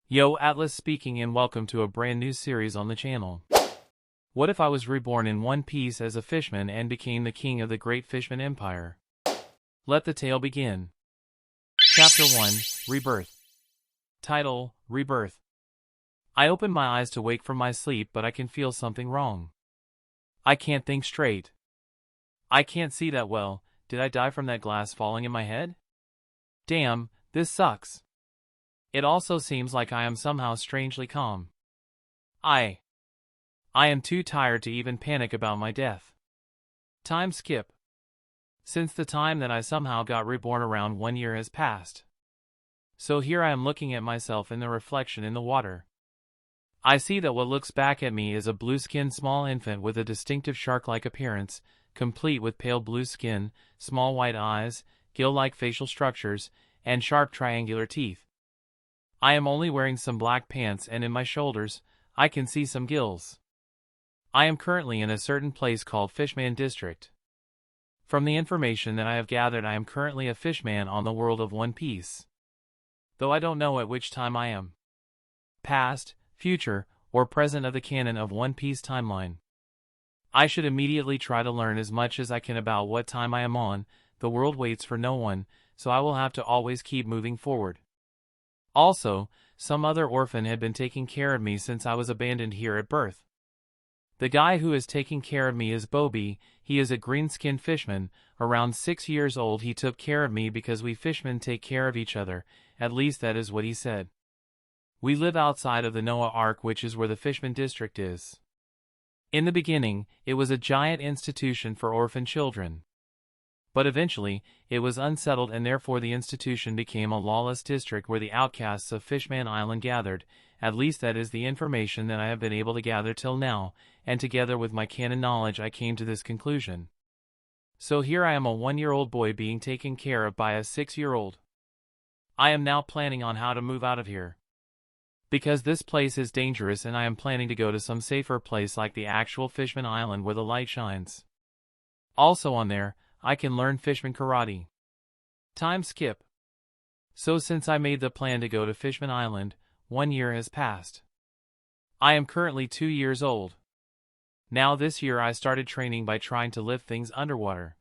Yo, Atlas speaking and welcome to a brand new series on the channel. What if I was reborn in One Piece as a fishman and became the king of the great Fishman Empire? Let the tale begin. Chapter 1, Rebirth. Title, Rebirth. I open my eyes to wake from my sleep, but I can feel something wrong. I can't think straight. I can't see that well. Did I die from that glass falling in my head? Damn, this sucks. It also seems like I am somehow strangely calm. I am too tired to even panic about my death. Time skip. Since the time that I somehow got reborn, around 1 year has passed. So here I am looking at myself in the reflection in the water. I see that what looks back at me is a blue-skinned small infant with a distinctive shark-like appearance, complete with pale blue skin, small white eyes, gill-like facial structures, and sharp triangular teeth. I am only wearing some black pants, and in my shoulders, I can see some gills. I am currently in a certain place called Fishman District. From the information that I have gathered, I am currently a fishman on the world of One Piece. Though I don't know at which time I am. Past, future, or present of the canon of One Piece timeline. I should immediately try to learn as much as I can about what time I am on. The world waits for no one, so I will have to always keep moving forward. Also, some other orphan had been taking care of me since I was abandoned here at birth. The guy who is taking care of me is Bobby. He is a green-skinned fishman, around 6 years old. He took care of me because we fishmen take care of each other, at least that is what he said. We live outside of the Noah Ark, which is where the Fishman District is. In the beginning, it was a giant institution for orphan children. But eventually, it was unsettled, and therefore the institution became a lawless district where the outcasts of Fishman Island gathered. At least that is the information that I have been able to gather till now, and together with my canon knowledge I came to this conclusion. So here I am, a 1-year-old boy being taken care of by a 6-year-old. I am now planning on how to move out of here. Because this place is dangerous, and I am planning to go to some safer place like the actual Fishman Island where the light shines. Also on there, I can learn Fishman karate. Time skip. So since I made the plan to go to Fishman Island, 1 year has passed. I am currently 2 years old. Now this year I started training by trying to lift things underwater.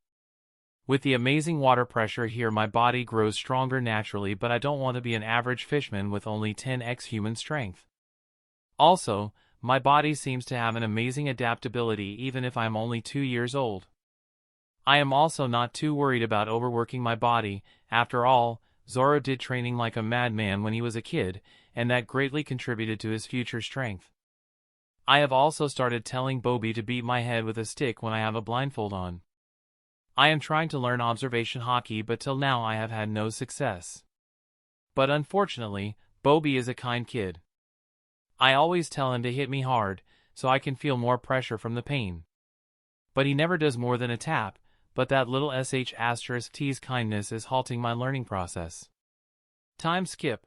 With the amazing water pressure here, my body grows stronger naturally, but I don't want to be an average fishman with only 10x human strength. Also, my body seems to have an amazing adaptability even if I'm only 2 years old. I am also not too worried about overworking my body. After all, Zoro did training like a madman when he was a kid, and that greatly contributed to his future strength. I have also started telling Bobby to beat my head with a stick when I have a blindfold on. I am trying to learn observation hockey, but till now I have had no success. But unfortunately, Bobby is a kind kid. I always tell him to hit me hard, so I can feel more pressure from the pain. But he never does more than a tap. But that little sh*t's kindness is halting my learning process. Time skip.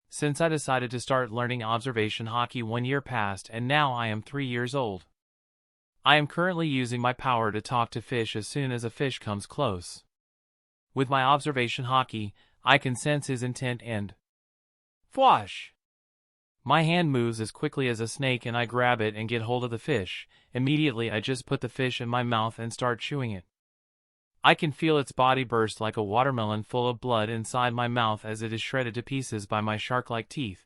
Since I decided to start learning observation hockey, 1 year passed, and now I am 3 years old. I am currently using my power to talk to fish as soon as a fish comes close. With my observation hockey, I can sense his intent and fwash! My hand moves as quickly as a snake and I grab it and get hold of the fish. Immediately I just put the fish in my mouth and start chewing it. I can feel its body burst like a watermelon full of blood inside my mouth as it is shredded to pieces by my shark-like teeth.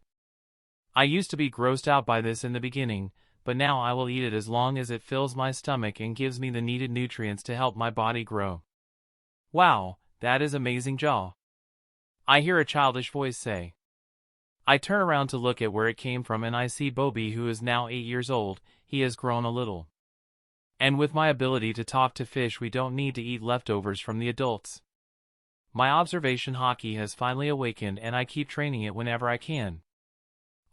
I used to be grossed out by this in the beginning, but now I will eat it as long as it fills my stomach and gives me the needed nutrients to help my body grow. Wow, that is amazing jaw. I hear a childish voice say. I turn around to look at where it came from and I see Bobby, who is now 8 years old. He has grown a little. And with my ability to talk to fish, we don't need to eat leftovers from the adults. My observation hockey has finally awakened and I keep training it whenever I can.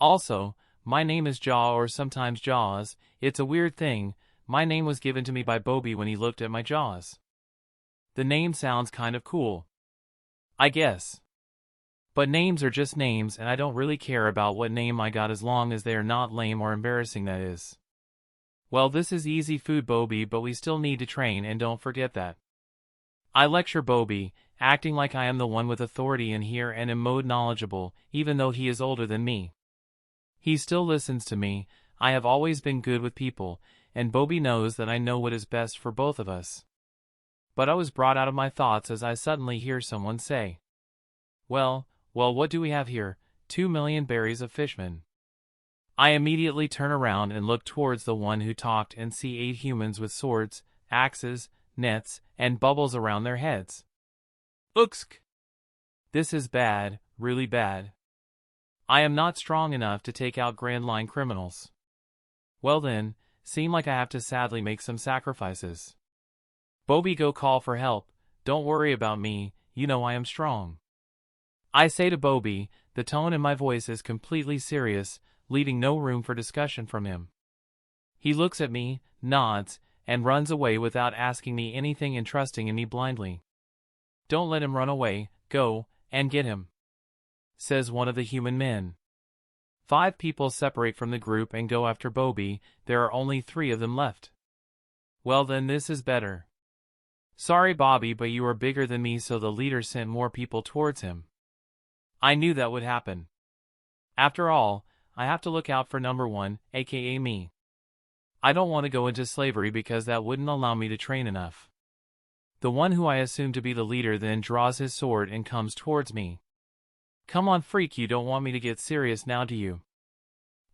Also, my name is Jaw, or sometimes Jaws. It's a weird thing. My name was given to me by Bobby when he looked at my jaws. The name sounds kind of cool, I guess. But names are just names, and I don't really care about what name I got as long as they are not lame or embarrassing, that is. Well, this is easy food, Bobby, but we still need to train, and don't forget that. I lecture Bobby, acting like I am the one with authority in here and am most knowledgeable, even though he is older than me. He still listens to me. I have always been good with people, and Bobby knows that I know what is best for both of us. But I was brought out of my thoughts as I suddenly hear someone say, well, what do we have here? 2 million berries of Fishman. I immediately turn around and look towards the one who talked and see 8 humans with swords, axes, nets, and bubbles around their heads. Ooksk! This is bad, really bad. I am not strong enough to take out Grand Line criminals. Well then, seem like I have to sadly make some sacrifices. Bobby, go call for help. Don't worry about me, you know I am strong. I say to Bobby, the tone in my voice is completely serious, leaving no room for discussion from him. He looks at me, nods, and runs away without asking me anything and trusting in me blindly. Don't let him run away, go, and get him, says one of the human men. 5 people separate from the group and go after Bobby. There are only 3 of them left. Well then, this is better. Sorry Bobby, but you are bigger than me, so the leader sent more people towards him. I knew that would happen. After all, I have to look out for number 1, aka me. I don't want to go into slavery because that wouldn't allow me to train enough. The one who I assume to be the leader then draws his sword and comes towards me. Come on freak, you don't want me to get serious now, do you?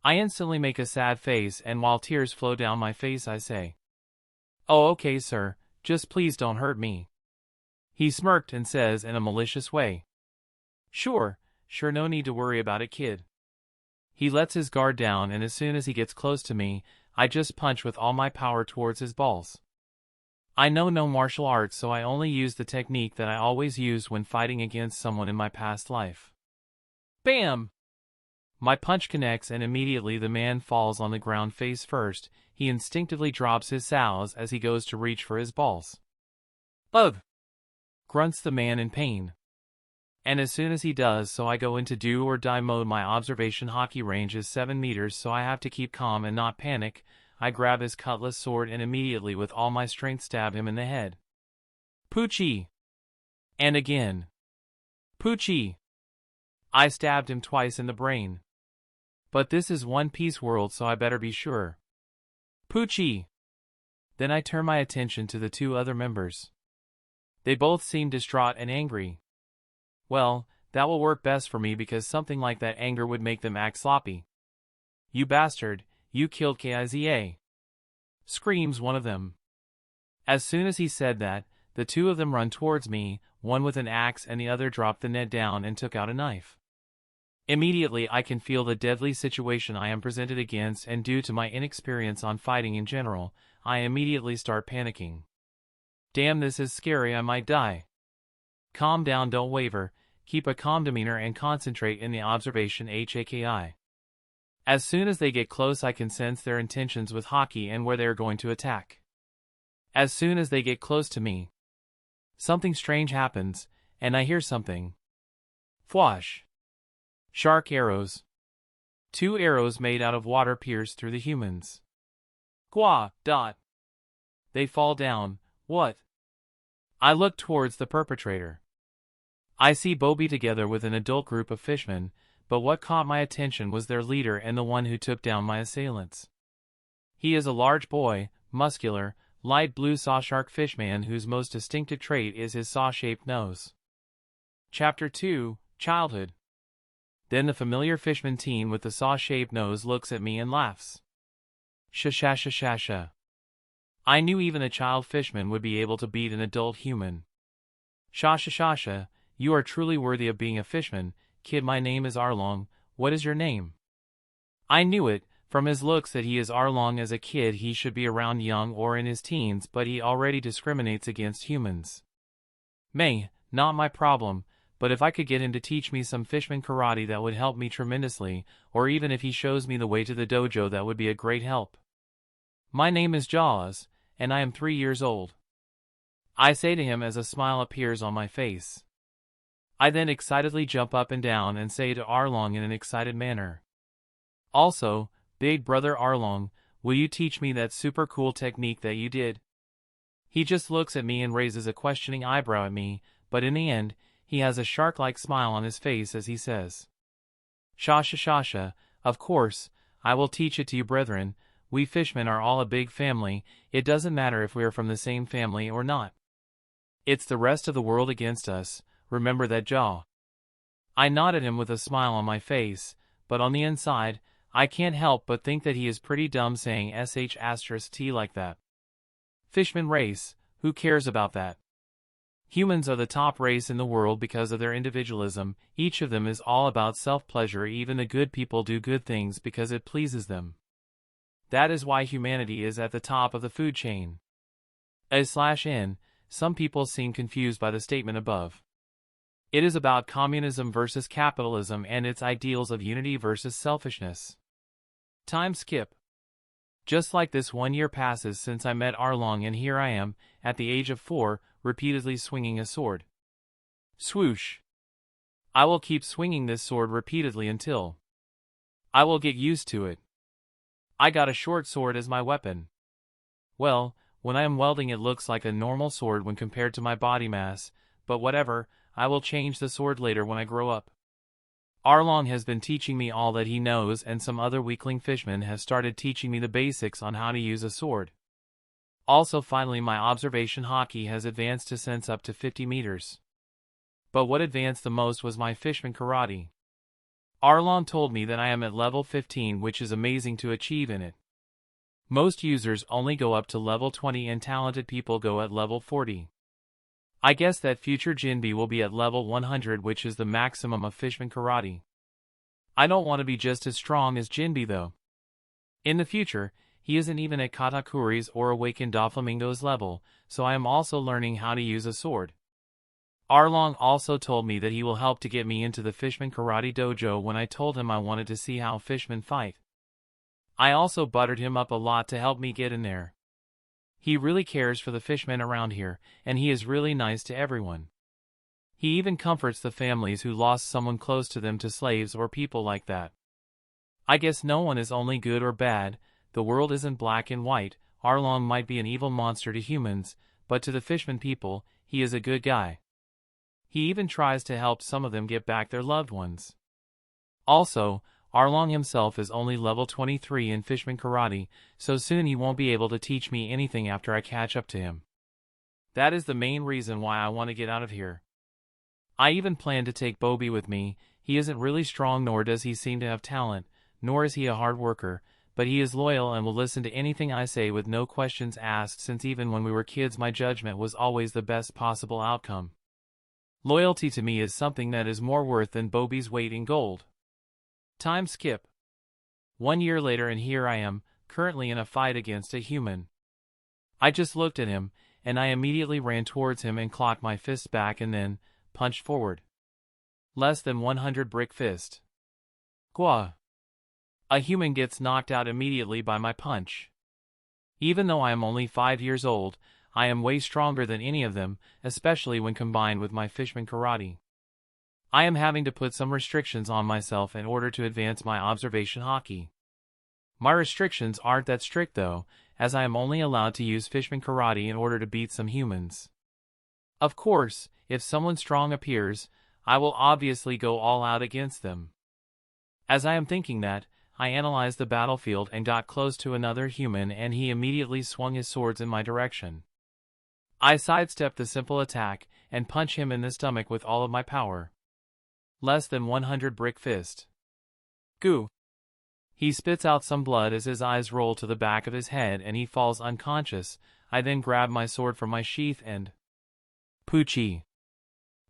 I instantly make a sad face, and while tears flow down my face I say, oh okay sir, just please don't hurt me. He smirked and says in a malicious way, Sure, no need to worry about it, kid. He lets his guard down, and as soon as he gets close to me, I just punch with all my power towards his balls. I know no martial arts, so I only use the technique that I always used when fighting against someone in my past life. Bam! My punch connects, and immediately the man falls on the ground face first. He instinctively drops his sows as he goes to reach for his balls. Ugh! Grunts the man in pain. And as soon as he does so, I go into do or die mode. My observation hockey range is 7 meters, so I have to keep calm and not panic. I grab his cutlass sword and immediately with all my strength stab him in the head. Poochie! And again. Poochie! I stabbed him twice in the brain. But this is One Piece world, so I better be sure. Poochie! Then I turn my attention to the 2 other members. They both seem distraught and angry. Well, that will work best for me because something like that anger would make them act sloppy. You bastard, you killed Kiza! Screams one of them. As soon as he said that, the 2 of them run towards me, one with an axe and the other dropped the net down and took out a knife. Immediately I can feel the deadly situation I am presented against, and due to my inexperience on fighting in general, I immediately start panicking. Damn, this is scary, I might die. Calm down, don't waver, keep a calm demeanor and concentrate in the observation HAKI. As soon as they get close I can sense their intentions with hockey and where they are going to attack. As soon as they get close to me, something strange happens, and I hear something. Fwash! Shark arrows. 2 arrows made out of water pierce through the humans. Gwa! Dot! They fall down. What? I look towards the perpetrator. I see Bobby together with an adult group of fishmen, but what caught my attention was their leader and the one who took down my assailants. He is a large boy, muscular, light blue sawshark fishman whose most distinctive trait is his saw-shaped nose. Chapter 2, Childhood. Then the familiar fishman teen with the saw-shaped nose looks at me and laughs. Sha. I knew even a child fishman would be able to beat an adult human. Sha, you are truly worthy of being a fishman, kid. My name is Arlong. What is your name? I knew it, from his looks, that he is Arlong. As a kid he should be around young or in his teens, but he already discriminates against humans. Not my problem, but if I could get him to teach me some fishman karate that would help me tremendously, or even if he shows me the way to the dojo, that would be a great help. My name is Jaws, and I am 3 years old. I say to him as a smile appears on my face. I then excitedly jump up and down and say to Arlong in an excited manner, Also, big brother Arlong, will you teach me that super cool technique that you did? He just looks at me and raises a questioning eyebrow at me, but in the end, he has a shark-like smile on his face as he says, "Shasha Shasha, of course, I will teach it to you brethren. We fishmen are all a big family, it doesn't matter if we are from the same family or not. It's the rest of the world against us, remember that jaw." I nod at him with a smile on my face, but on the inside, I can't help but think that he is pretty dumb saying sh*t like that. Fishman race, who cares about that? Humans are the top race in the world because of their individualism, each of them is all about self-pleasure, even the good people do good things because it pleases them. That is why humanity is at the top of the food chain. /n, some people seem confused by the statement above. It is about communism versus capitalism and its ideals of unity versus selfishness. Time skip. Just like this 1 year passes since I met Arlong, and here I am, at the age of 4, repeatedly swinging a sword. Swoosh. I will keep swinging this sword repeatedly until I will get used to it. I got a short sword as my weapon. Well, when I am welding it looks like a normal sword when compared to my body mass, but whatever, I will change the sword later when I grow up. Arlong has been teaching me all that he knows, and some other weakling fishmen have started teaching me the basics on how to use a sword. Also, finally, my observation hockey has advanced to sense up to 50 meters. But what advanced the most was my fishman karate. Arlong told me that I am at level 15, which is amazing to achieve in it. Most users only go up to level 20 and talented people go at level 40. I guess that future Jinbi will be at level 100, which is the maximum of Fishman Karate. I don't want to be just as strong as Jinbi though. In the future, he isn't even at Katakuri's or Awakened Doflamingo's level, so I am also learning how to use a sword. Arlong also told me that he will help to get me into the Fishman Karate dojo when I told him I wanted to see how fishmen fight. I also buttered him up a lot to help me get in there. He really cares for the fishmen around here, and he is really nice to everyone. He even comforts the families who lost someone close to them to slaves or people like that. I guess no one is only good or bad, the world isn't black and white. Arlong might be an evil monster to humans, but to the fishman people, he is a good guy. He even tries to help some of them get back their loved ones. Also, Arlong himself is only level 23 in Fishman Karate, so soon he won't be able to teach me anything after I catch up to him. That is the main reason why I want to get out of here. I even plan to take Bobby with me. He isn't really strong, nor does he seem to have talent, nor is he a hard worker, but he is loyal and will listen to anything I say with no questions asked, since even when we were kids my judgment was always the best possible outcome. Loyalty to me is something that is more worth than Bobby's weight in gold. Time skip. 1 year later, and here I am, currently in a fight against a human. I just looked at him, and I immediately ran towards him and clocked my fist back and then punched forward. Less than 100 brick fist. Gwa. A human gets knocked out immediately by my punch. Even though I am only 5 years old, I am way stronger than any of them, especially when combined with my Fishman Karate. I am having to put some restrictions on myself in order to advance my observation hockey. My restrictions aren't that strict though, as I am only allowed to use Fishman Karate in order to beat some humans. Of course, if someone strong appears, I will obviously go all out against them. As I am thinking that, I analyzed the battlefield and got close to another human, and he immediately swung his swords in my direction. I sidestepped the simple attack and punched him in the stomach with all of my power. Less than 100 brick fist. Goo. He spits out some blood as his eyes roll to the back of his head and he falls unconscious. I then grab my sword from my sheath and Poochie.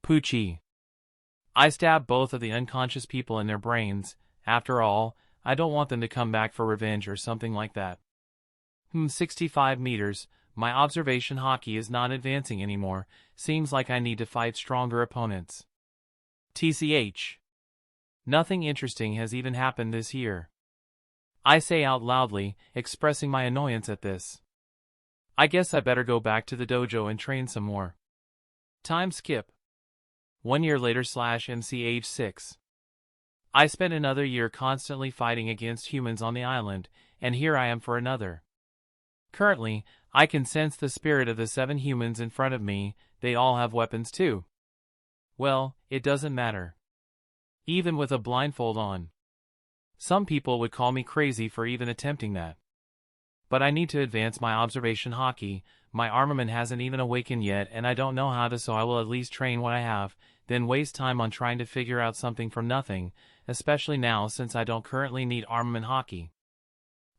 Poochie. I stab both of the unconscious people in their brains. After all, I don't want them to come back for revenge or something like that. 65 meters. My observation hockey is not advancing anymore. Seems like I need to fight stronger opponents. TCH. Nothing interesting has even happened this year. I say out loudly, expressing my annoyance at this. I guess I better go back to the dojo and train some more. Time skip. 1 year later /MC age 6. I spent another year constantly fighting against humans on the island, and here I am for another. Currently, I can sense the spirit of the 7 humans in front of me. They all have weapons too. Well, it doesn't matter. Even with a blindfold on. Some people would call me crazy for even attempting that. But I need to advance my observation hockey. My armament hasn't even awakened yet and I don't know how to, so I will at least train what I have, then waste time on trying to figure out something from nothing, especially now since I don't currently need armament hockey.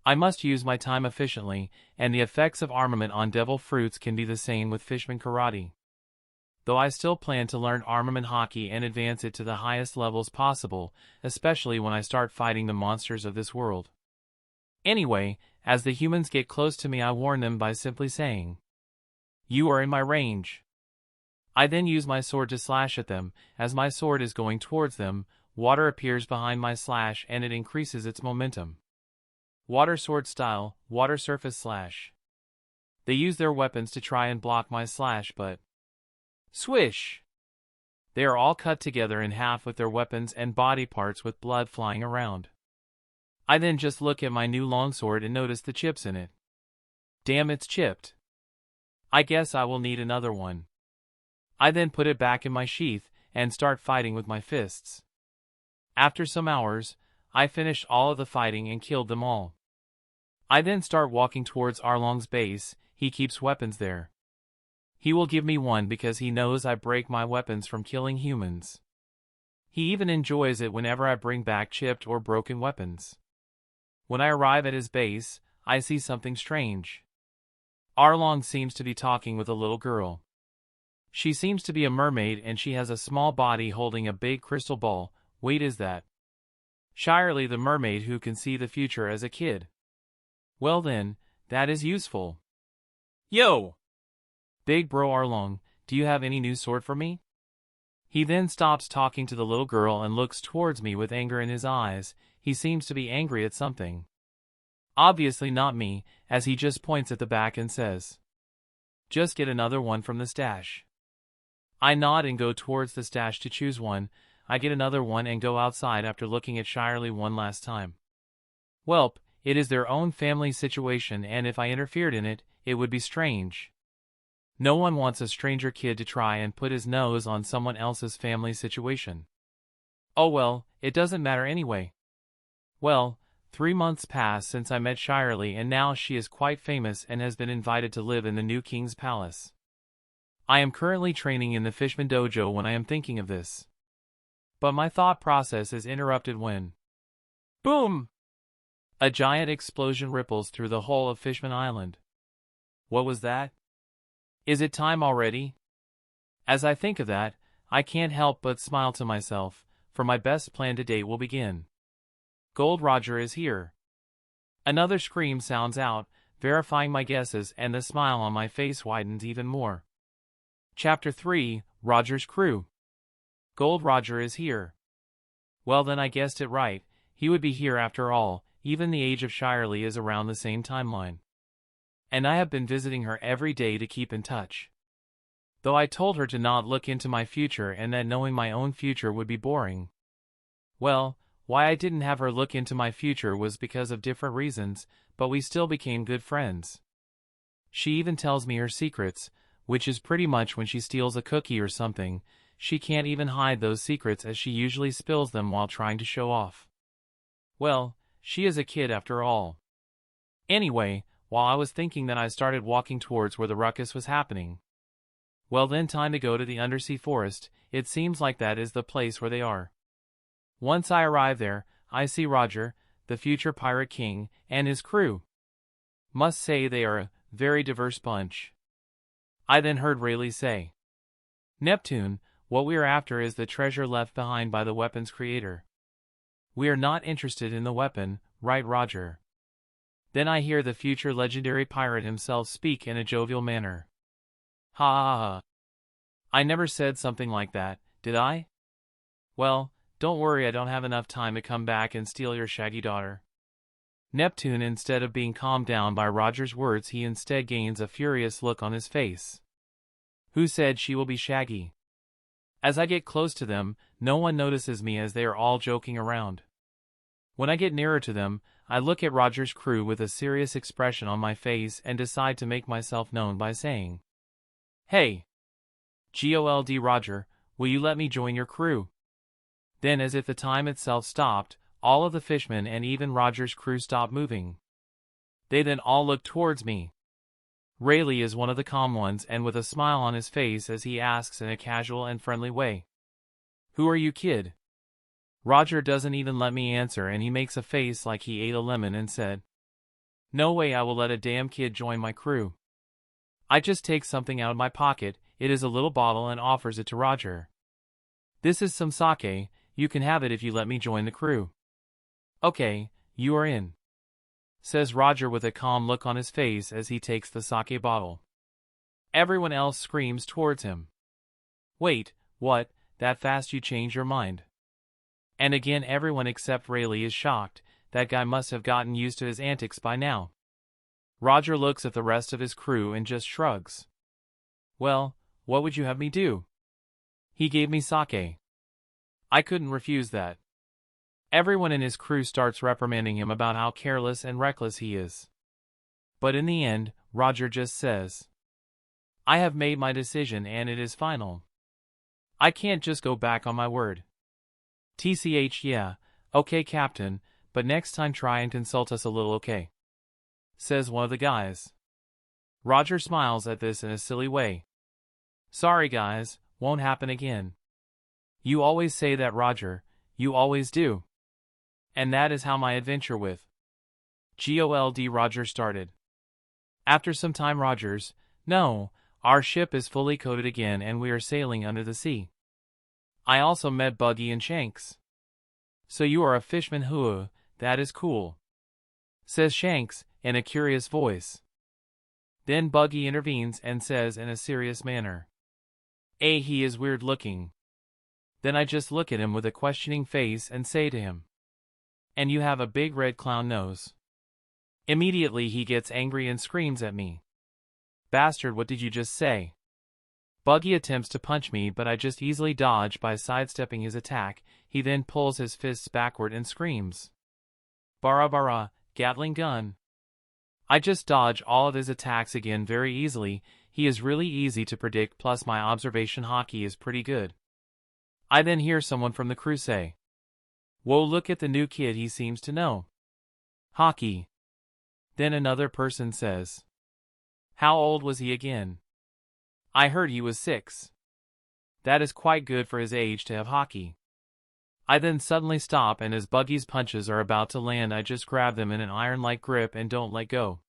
I must use my time efficiently, and the effects of armament on devil fruits can be the same with Fishman karate. Though I still plan to learn armament hockey and advance it to the highest levels possible, especially when I start fighting the monsters of this world. Anyway, as the humans get close to me, I warn them by simply saying, "You are in my range." I then use my sword to slash at them. As my sword is going towards them, water appears behind my slash and it increases its momentum. Water sword style, water surface slash. They use their weapons to try and block my slash, but swish! They are all cut together in half with their weapons and body parts with blood flying around. I then just look at my new longsword and notice the chips in it. Damn, it's chipped. I guess I will need another one. I then put it back in my sheath and start fighting with my fists. After some hours, I finished all of the fighting and killed them all. I then start walking towards Arlong's base. He keeps weapons there. He will give me one because he knows I break my weapons from killing humans. He even enjoys it whenever I bring back chipped or broken weapons. When I arrive at his base, I see something strange. Arlong seems to be talking with a little girl. She seems to be a mermaid and she has a small body holding a big crystal ball. Wait, is that Shirley, the mermaid who can see the future as a kid? Well then, that is useful. Yo! Big bro Arlong, do you have any new sword for me? He then stops talking to the little girl and looks towards me with anger in his eyes. He seems to be angry at something. Obviously not me, as he just points at the back and says, "Just get another one from the stash." I nod and go towards the stash to choose one. I get another one and go outside after looking at Shirley one last time. Welp, it is their own family situation, and if I interfered in it, it would be strange. No one wants a stranger kid to try and put his nose on someone else's family situation. Oh well, it doesn't matter anyway. Well, 3 months pass since I met Shirley and now she is quite famous and has been invited to live in the new king's palace. I am currently training in the Fishman dojo when I am thinking of this. But my thought process is interrupted when boom! A giant explosion ripples through the whole of Fishman Island. What was that? Is it time already? As I think of that, I can't help but smile to myself, for my best plan to date will begin. Gold Roger is here. Another scream sounds out, verifying my guesses, and the smile on my face widens even more. Chapter 3, Roger's Crew. Gold Roger is here. Well then, I guessed it right, he would be here after all. Even the age of Shirley is around the same timeline. And I have been visiting her every day to keep in touch. Though I told her to not look into my future and that knowing my own future would be boring. Well, why I didn't have her look into my future was because of different reasons, but we still became good friends. She even tells me her secrets, which is pretty much when she steals a cookie or something. She can't even hide those secrets as she usually spills them while trying to show off. Well, she is a kid after all. Anyway, while I was thinking that, I started walking towards where the ruckus was happening. Well then, time to go to the undersea forest. It seems like that is the place where they are. Once I arrive there, I see Roger, the future pirate king, and his crew. Must say they are a very diverse bunch. I then heard Rayleigh say, "Neptune, what we are after is the treasure left behind by the weapon's creator. We are not interested in the weapon, right, Roger?" Then I hear the future legendary pirate himself speak in a jovial manner. Ha ha ha. I never said something like that, did I? Well, don't worry, I don't have enough time to come back and steal your shaggy daughter. Neptune, instead of being calmed down by Roger's words, he instead gains a furious look on his face. Who said she will be shaggy? As I get close to them, no one notices me as they are all joking around. When I get nearer to them, I look at Roger's crew with a serious expression on my face and decide to make myself known by saying, "Hey, Gold Roger, will you let me join your crew? Then, as if the time itself stopped, all of the fishmen and even Roger's crew stopped moving. They then all looked towards me. Rayleigh is one of the calm ones, and with a smile on his face as he asks in a casual and friendly way, "Who are you, kid?" Roger doesn't even let me answer, and he makes a face like he ate a lemon and said, "No way I will let a damn kid join my crew." I just take something out of my pocket, it is a little bottle, and offers it to Roger. "This is some sake, you can have it if you let me join the crew." "Okay, you are in," says Roger with a calm look on his face as he takes the sake bottle. Everyone else screams towards him. "Wait, what, that fast you change your mind?" And again everyone except Rayleigh is shocked. That guy must have gotten used to his antics by now. Roger looks at the rest of his crew and just shrugs. "Well, what would you have me do? He gave me sake. I couldn't refuse that." Everyone in his crew starts reprimanding him about how careless and reckless he is. But in the end, Roger just says, "I have made my decision and it is final. I can't just go back on my word." "TCH, yeah, okay Captain, but next time try and consult us a little, okay?" says one of the guys. Roger smiles at this in a silly way. "Sorry guys, won't happen again." "You always say that, Roger, you always do." And that is how my adventure with Gold Roger started. After some time Rogers, "No, our ship is fully coated again and we are sailing under the sea. I also met Buggy and Shanks." "So you are a fishman, huh? That is cool," says Shanks in a curious voice. Then Buggy intervenes and says in a serious manner, He is weird looking." Then I just look at him with a questioning face and say to him, "And you have a big red clown nose." Immediately he gets angry and screams at me, "Bastard, what did you just say?" Buggy attempts to punch me, but I just easily dodge by sidestepping his attack. He then pulls his fists backward and screams, "Bara bara, Gatling gun." I just dodge all of his attacks again very easily. He is really easy to predict, plus my observation hockey is pretty good. I then hear someone from the crew say, "Whoa, look at the new kid, he seems to know hockey." Then another person says, "How old was he again?" I heard he was 6. That is quite good for his age to have hockey. I then suddenly stop, and as Buggy's punches are about to land I just grab them in an iron-like grip and don't let go.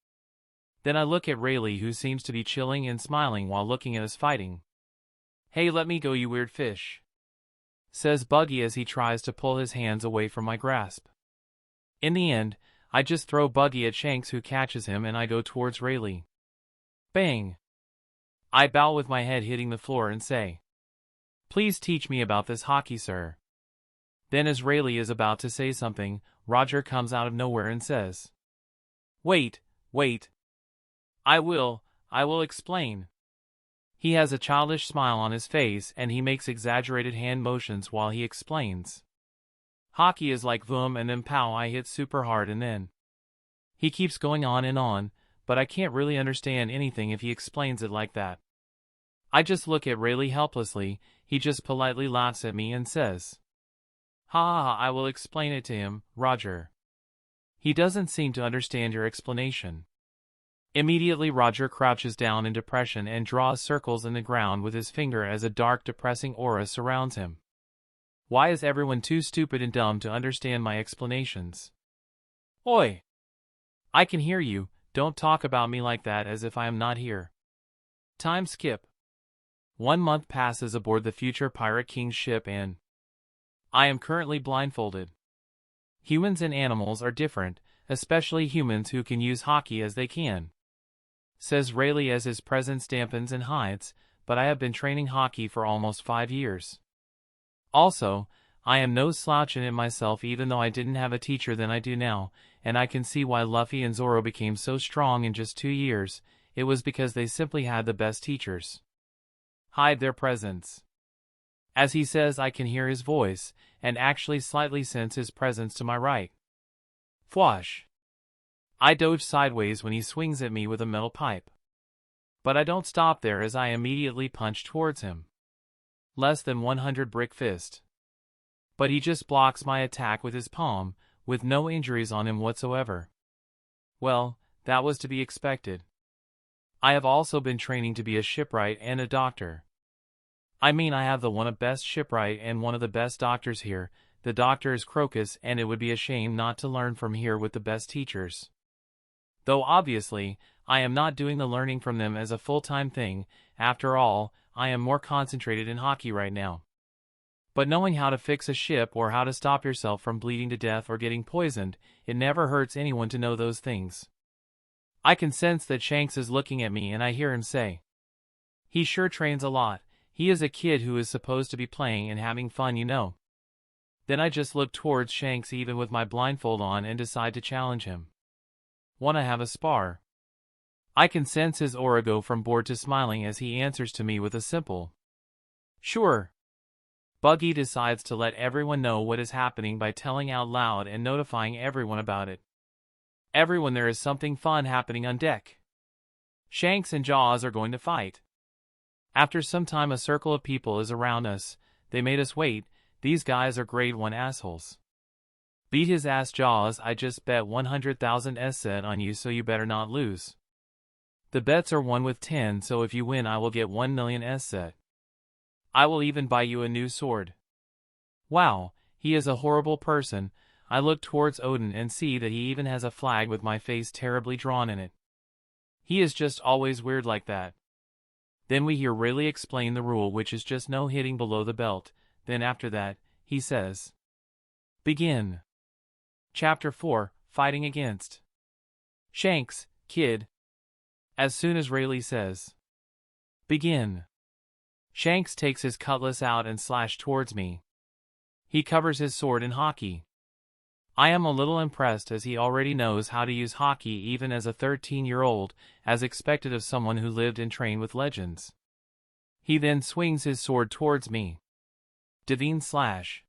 Then I look at Rayleigh, who seems to be chilling and smiling while looking at us fighting. "Hey, let me go, you weird fish," says Buggy as he tries to pull his hands away from my grasp. In the end, I just throw Buggy at Shanks, who catches him, and I go towards Rayleigh. Bang! I bow with my head hitting the floor and say, "Please teach me about this hockey, sir." Then as Rayleigh is about to say something, Roger comes out of nowhere and says, Wait. I will explain." He has a childish smile on his face and he makes exaggerated hand motions while he explains. "Hockey is like boom and then pow, I hit super hard and then." He keeps going on and on, but I can't really understand anything if he explains it like that. I just look at Rayleigh helplessly. He just politely laughs at me and says, "Ha, I will explain it to him, Roger." He doesn't seem to understand your explanation. Immediately Roger crouches down in depression and draws circles in the ground with his finger as a dark, depressing aura surrounds him. Why is everyone too stupid and dumb to understand my explanations? "Oi! I can hear you, don't talk about me like that as if I am not here." Time skip. 1 month passes aboard the future Pirate King's ship and I am currently blindfolded. Humans and animals are different, especially humans who can use hockey as they can, says Rayleigh as his presence dampens and hides, but I have been training hockey for almost 5 years. Also, I am no slouch in it myself, even though I didn't have a teacher then I do now, and I can see why Luffy and Zoro became so strong in just 2 years. It was because they simply had the best teachers. Hide their presence. As he says, I can hear his voice, and actually slightly sense his presence to my right. Fwash! I dodge sideways when he swings at me with a metal pipe. But I don't stop there as I immediately punch towards him. Less than 100 brick fist. But he just blocks my attack with his palm, with no injuries on him whatsoever. Well, that was to be expected. I have also been training to be a shipwright and a doctor. I mean, I have the one of best shipwright and one of the best doctors here. The doctor is Crocus, and it would be a shame not to learn from here with the best teachers. Though obviously, I am not doing the learning from them as a full-time thing. After all, I am more concentrated in hockey right now. But knowing how to fix a ship or how to stop yourself from bleeding to death or getting poisoned, it never hurts anyone to know those things. I can sense that Shanks is looking at me, and I hear him say, "He sure trains a lot. He is a kid who is supposed to be playing and having fun, you know." Then I just look towards Shanks even with my blindfold on and decide to challenge him. "Wanna have a spar?" I can sense his aura go from bored to smiling as he answers to me with a simple, "Sure." Buggy decides to let everyone know what is happening by telling out loud and notifying everyone about it. Everyone, there is something fun happening on deck. Shanks and Jaws are going to fight. After some time, a circle of people is around us. They made us wait. These guys are grade 1 assholes. "Beat his ass, Jaws. I just bet 100,000 SZ on you, so you better not lose. The bets are 1 with 10, so if you win I will get 1 million SZ. I will even buy you a new sword." Wow, he is a horrible person. I look towards Odin and see that he even has a flag with my face terribly drawn in it. He is just always weird like that. Then we hear Rayleigh explain the rule, which is just no hitting below the belt. Then after that, he says, "Begin." Chapter 4, Fighting Against Shanks, Kid. As soon as Rayleigh says, "Begin," Shanks takes his cutlass out and slashes towards me. He covers his sword in hockey. I am a little impressed, as he already knows how to use hockey even as a 13-year-old, as expected of someone who lived and trained with legends. He then swings his sword towards me. Divine slash.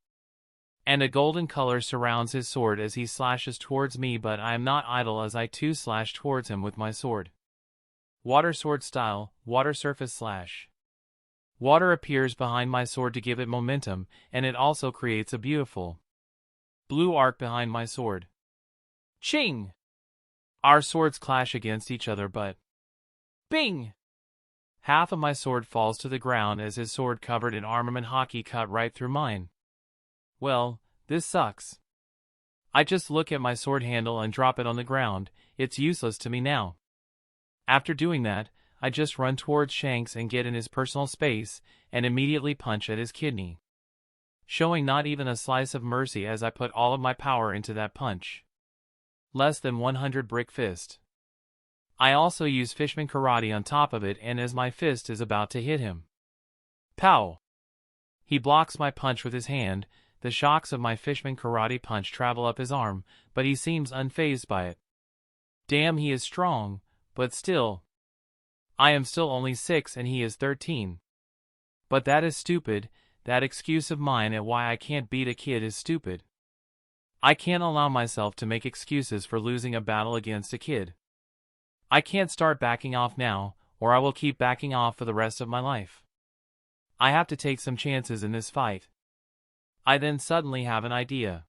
And a golden color surrounds his sword as he slashes towards me, but I am not idle as I too slash towards him with my sword. Water sword style, water surface slash. Water appears behind my sword to give it momentum, and it also creates a beautiful blue arc behind my sword. Ching! Our swords clash against each other, but bing! Half of my sword falls to the ground as his sword covered in armament hockey cut right through mine. Well, this sucks. I just look at my sword handle and drop it on the ground. It's useless to me now. After doing that, I just run towards Shanks and get in his personal space and immediately punch at his kidney, showing not even a slice of mercy as I put all of my power into that punch. Less than 100 brick fist. I also use Fishman karate on top of it, and as my fist is about to hit him, pow! He blocks my punch with his hand. The shocks of my Fishman karate punch travel up his arm, but he seems unfazed by it. Damn, he is strong, but still. I am still only 6 and he is 13. But that is stupid. That excuse of mine at why I can't beat a kid is stupid. I can't allow myself to make excuses for losing a battle against a kid. I can't start backing off now, or I will keep backing off for the rest of my life. I have to take some chances in this fight. I then suddenly have an idea.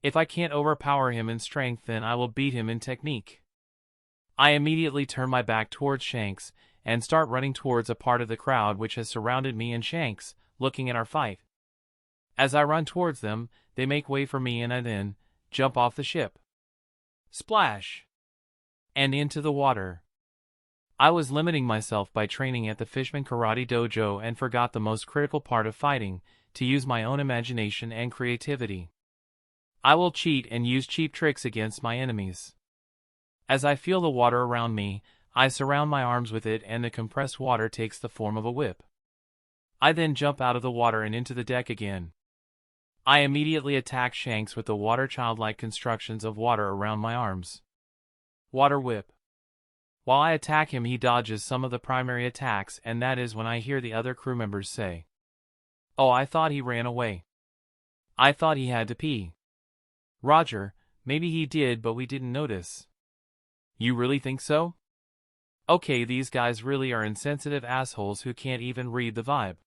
If I can't overpower him in strength, then I will beat him in technique. I immediately turn my back towards Shanks and start running towards a part of the crowd which has surrounded me and Shanks, looking at our fight. As I run towards them, they make way for me and I then jump off the ship. Splash! And into the water. I was limiting myself by training at the Fishman Karate Dojo and forgot the most critical part of fighting, to use my own imagination and creativity. I will cheat and use cheap tricks against my enemies. As I feel the water around me, I surround my arms with it and the compressed water takes the form of a whip. I then jump out of the water and into the deck again. I immediately attack Shanks with the water childlike constructions of water around my arms. Water whip. While I attack him, he dodges some of the primary attacks, and that is when I hear the other crew members say, "Oh, I thought he ran away. I thought he had to pee." Roger, maybe he did, but we didn't notice. You really think so? Okay, these guys really are insensitive assholes who can't even read the vibe.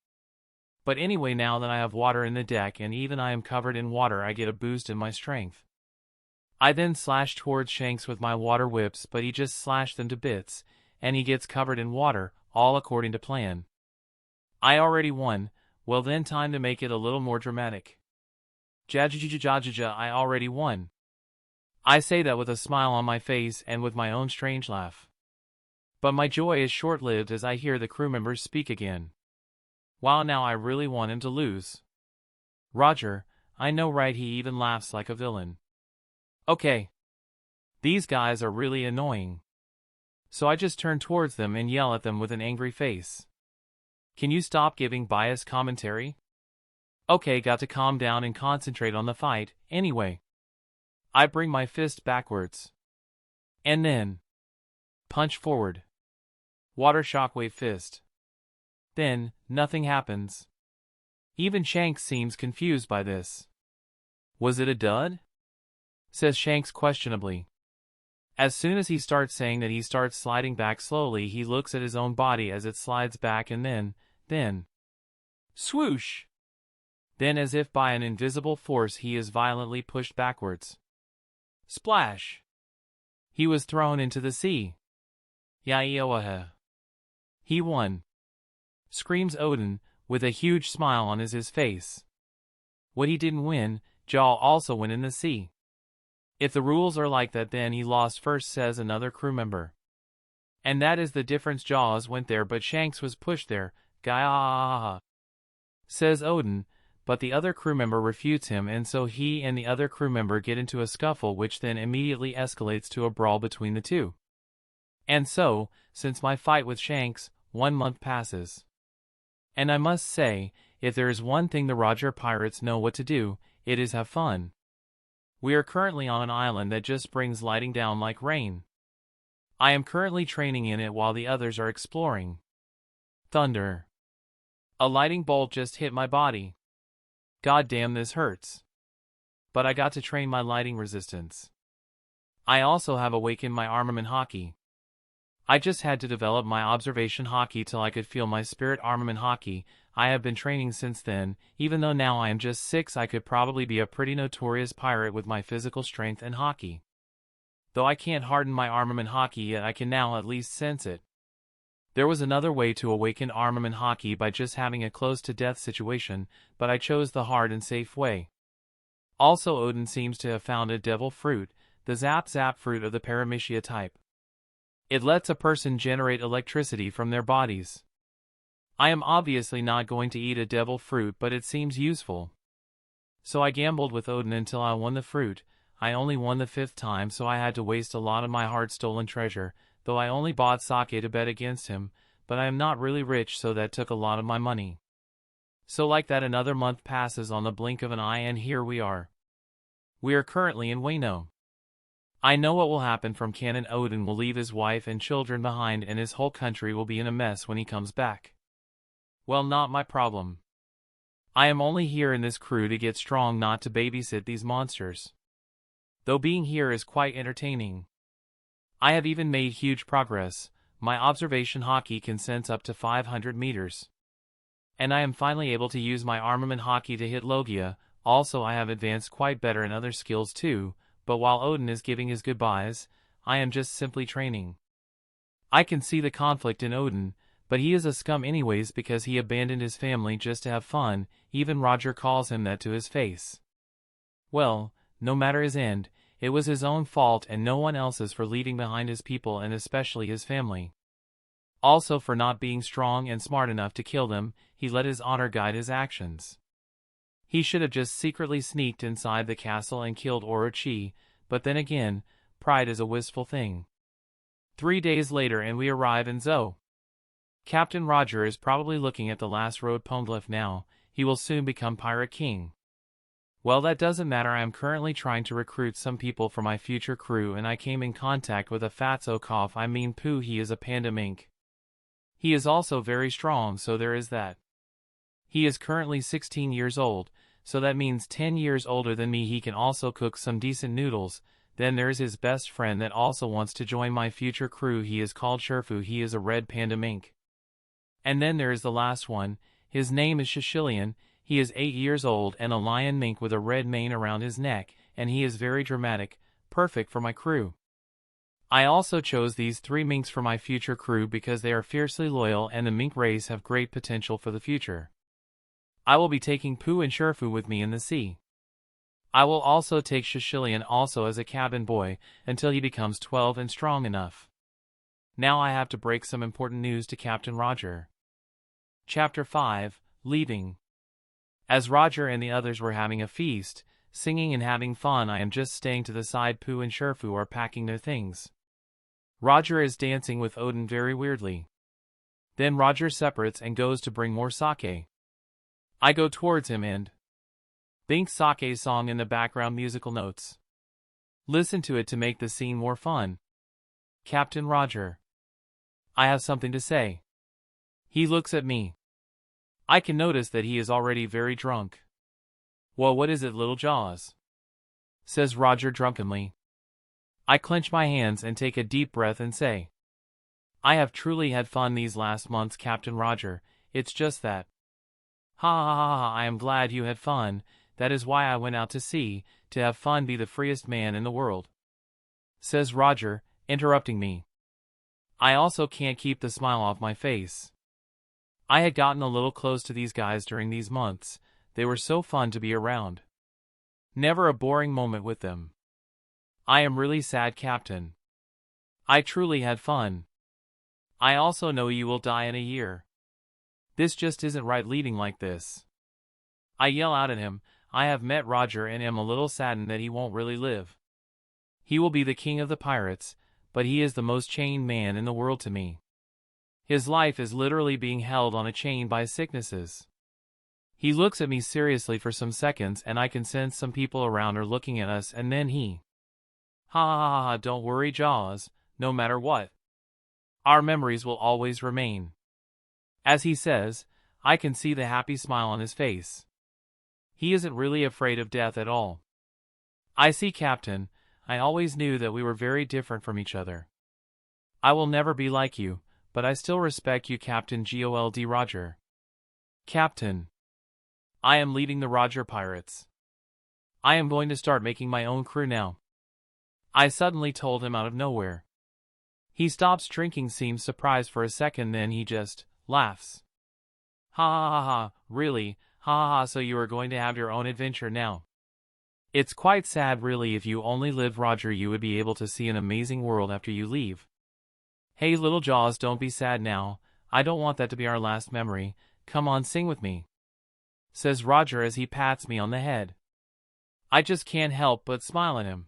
But anyway, now that I have water in the deck and even I am covered in water, I get a boost in my strength. I then slash towards Shanks with my water whips, but he just slashed them to bits, and he gets covered in water, all according to plan. I already won. Well then, time to make it a little more dramatic. Jajajajajaja, I already won. I say that with a smile on my face and with my own strange laugh. But my joy is short-lived as I hear the crew members speak again. Wow, now I really want him to lose. Roger, I know, right? He even laughs like a villain. Okay. These guys are really annoying. So I just turn towards them and yell at them with an angry face. Can you stop giving biased commentary? Okay, got to calm down and concentrate on the fight. Anyway, I bring my fist backwards. And then punch forward. Water shockwave fist. Then, nothing happens. Even Shanks seems confused by this. Was it a dud? Says Shanks questionably. As soon as he starts saying that, he starts sliding back slowly. He looks at his own body as it slides back, and then, swoosh! Then, as if by an invisible force, he is violently pushed backwards. Splash! He was thrown into the sea. Yaioahe. He won. Screams Odin, with a huge smile on his face. What he didn't win, Jaw also went in the sea. If the rules are like that, then he lost first, says another crew member. And that is the difference. Jaws went there, but Shanks was pushed there. Gaia, says Odin, but the other crew member refutes him, and so he and the other crew member get into a scuffle, which then immediately escalates to a brawl between the two. And so, since my fight with Shanks, 1 month passes. And I must say, if there is one thing the Roger Pirates know what to do, it is have fun. We are currently on an island that just brings lighting down like rain. I am currently training in it while the others are exploring. Thunder. A lightning bolt just hit my body. God damn, this hurts. But I got to train my lighting resistance. I also have awakened my armament hockey. I just had to develop my observation hockey till I could feel my spirit armament hockey. I have been training since then. Even though now I am just 6, I could probably be a pretty notorious pirate with my physical strength and hockey. Though I can't harden my armament hockey yet, I can now at least sense it. There was another way to awaken armament hockey, by just having a close-to-death situation, but I chose the hard and safe way. Also, Odin seems to have found a devil fruit, the Zap Zap fruit of the Paramecia type. It lets a person generate electricity from their bodies. I am obviously not going to eat a devil fruit, but it seems useful. So I gambled with Odin until I won the fruit. I only won the 5th time, so I had to waste a lot of my hard-stolen treasure, though I only bought sake to bet against him, but I am not really rich, so that took a lot of my money. So like that, another month passes on the blink of an eye, and here we are. We are currently in Wano. I know what will happen from canon. Odin will leave his wife and children behind, and his whole country will be in a mess when he comes back. Well, not my problem. I am only here in this crew to get strong, not to babysit these monsters. Though being here is quite entertaining. I have even made huge progress. My observation hockey can sense up to 500 meters. And I am finally able to use my armament hockey to hit Logia. Also, I have advanced quite better in other skills too, but while Odin is giving his goodbyes, I am just simply training. I can see the conflict in Odin, but he is a scum anyways because he abandoned his family just to have fun. Even Roger calls him that to his face. Well, no matter his end, it was his own fault and no one else's for leaving behind his people and especially his family. Also for not being strong and smart enough to kill them. He let his honor guide his actions. He should have just secretly sneaked inside the castle and killed Orochi, but then again, pride is a wistful thing. 3 days later and we arrive in Zou. Captain Roger is probably looking at the last road Pondlef now. He will soon become Pirate King. Well, that doesn't matter. I am currently trying to recruit some people for my future crew, and I came in contact with a Fatso Cough. I mean Pooh. He is a panda mink. He is also very strong, so there is that. He is currently 16 years old, so that means 10 years older than me. He can also cook some decent noodles. Then there's his best friend that also wants to join my future crew. He is called Sherfu. He is a red panda mink. And then there is the last one. His name is Shishilian. He is 8 years old and a lion mink with a red mane around his neck, and he is very dramatic, perfect for my crew. I also chose these 3 minks for my future crew because they are fiercely loyal and the mink race have great potential for the future. I will be taking Pooh and Sherfu with me in the sea. I will also take Shishilian also as a cabin boy until he becomes 12 and strong enough. Now I have to break some important news to Captain Roger. Chapter 5, Leaving. As Roger and the others were having a feast, singing and having fun, I am just staying to the side. Pooh and Sherfu are packing their things. Roger is dancing with Odin very weirdly. Then Roger separates and goes to bring more sake. I go towards him and think sake song in the background musical notes. Listen to it to make the scene more fun. Captain Roger. I have something to say. He looks at me. I can notice that he is already very drunk. Well, what is it, Little Jaws? Says Roger drunkenly. I clench my hands and take a deep breath and say, I have truly had fun these last months, Captain Roger. It's just that. Ha ha ha ha, I am glad you had fun. That is why I went out to sea, to have fun, be the freest man in the world. Says Roger, interrupting me. I also can't keep the smile off my face. I had gotten a little close to these guys during these months. They were so fun to be around. Never a boring moment with them. I am really sad, Captain. I truly had fun. I also know you will die in a year. This just isn't right, leading like this. I yell out at him. I have met Roger and am a little saddened that he won't really live. He will be the king of the pirates, but he is the most chained man in the world to me. His life is literally being held on a chain by sicknesses. He looks at me seriously for some seconds and I can sense some people around are looking at us, and then he. Ha ha ha ha, don't worry, Jaws, no matter what. Our memories will always remain. As he says, I can see the happy smile on his face. He isn't really afraid of death at all. I see, Captain, I always knew that we were very different from each other. I will never be like you, but I still respect you, Captain Gold Roger. Captain. I am leading the Roger Pirates. I am going to start making my own crew now. I suddenly told him out of nowhere. He stops drinking, seems surprised for a second, then he just laughs. Ha ha ha ha, really, ha ha ha, so you are going to have your own adventure now. It's quite sad really. If you only lived, Roger, you would be able to see an amazing world after you leave. Hey Little Jaws, don't be sad now. I don't want that to be our last memory. Come on, sing with me. Says Roger as he pats me on the head. I just can't help but smile at him.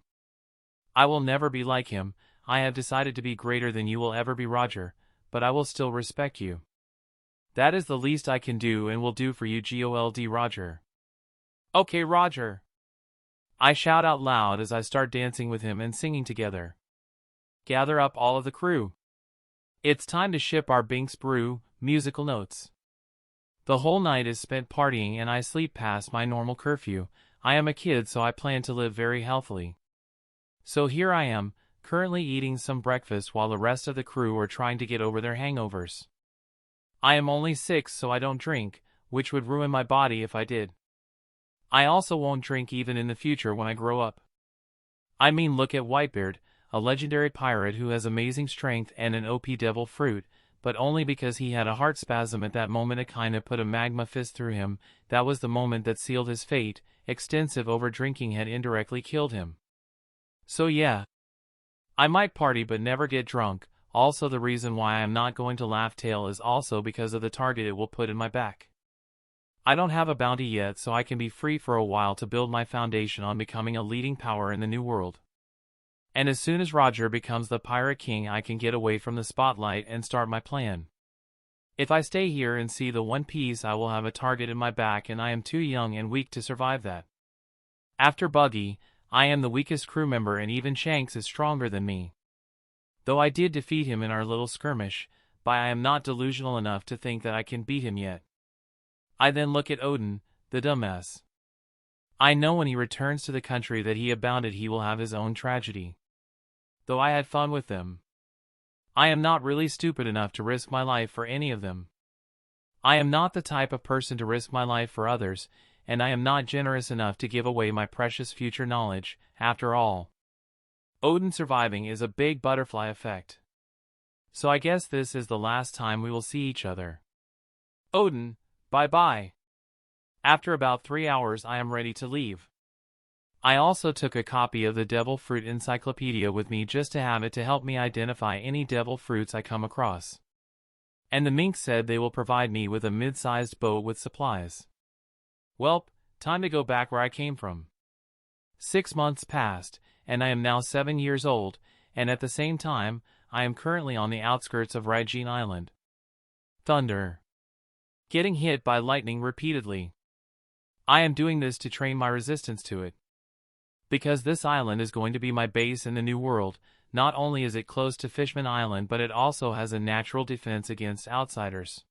I will never be like him. I have decided to be greater than you will ever be, Roger, but I will still respect you. That is the least I can do and will do for you, Gold Roger. Okay, Roger. I shout out loud as I start dancing with him and singing together. Gather up all of the crew. It's time to ship our Binks brew, musical notes. The whole night is spent partying and I sleep past my normal curfew. I am a kid, so I plan to live very healthily. So here I am, currently eating some breakfast while the rest of the crew are trying to get over their hangovers. I am only 6, so I don't drink, which would ruin my body if I did. I also won't drink even in the future when I grow up. I mean, look at Whitebeard, a legendary pirate who has amazing strength and an OP devil fruit, but only because he had a heart spasm at that moment. It kinda put a magma fist through him. That was the moment that sealed his fate. Extensive over-drinking had indirectly killed him. So yeah. I might party but never get drunk. Also, the reason why I am not going to Laugh Tale is also because of the target it will put in my back. I don't have a bounty yet, so I can be free for a while to build my foundation on becoming a leading power in the new world. And as soon as Roger becomes the Pirate King, I can get away from the spotlight and start my plan. If I stay here and see the One Piece, I will have a target in my back, and I am too young and weak to survive that. After Buggy, I am the weakest crew member, and even Shanks is stronger than me. Though I did defeat him in our little skirmish, but I am not delusional enough to think that I can beat him yet. I then look at Odin, the dumbass. I know when he returns to the country that he abounded, he will have his own tragedy. Though I had fun with them, I am not really stupid enough to risk my life for any of them. I am not the type of person to risk my life for others, and I am not generous enough to give away my precious future knowledge, after all. Odin surviving is a big butterfly effect. So I guess this is the last time we will see each other. Odin, bye-bye. After about 3 hours I am ready to leave. I also took a copy of the Devil Fruit Encyclopedia with me just to have it to help me identify any devil fruits I come across. And the mink said they will provide me with a mid-sized boat with supplies. Welp, time to go back where I came from. 6 months passed, and I am now 7 years old, and at the same time, I am currently on the outskirts of Reborn Island. Thunder. Getting hit by lightning repeatedly. I am doing this to train my resistance to it. Because this island is going to be my base in the new world, not only is it close to Fishman Island but it also has a natural defense against outsiders.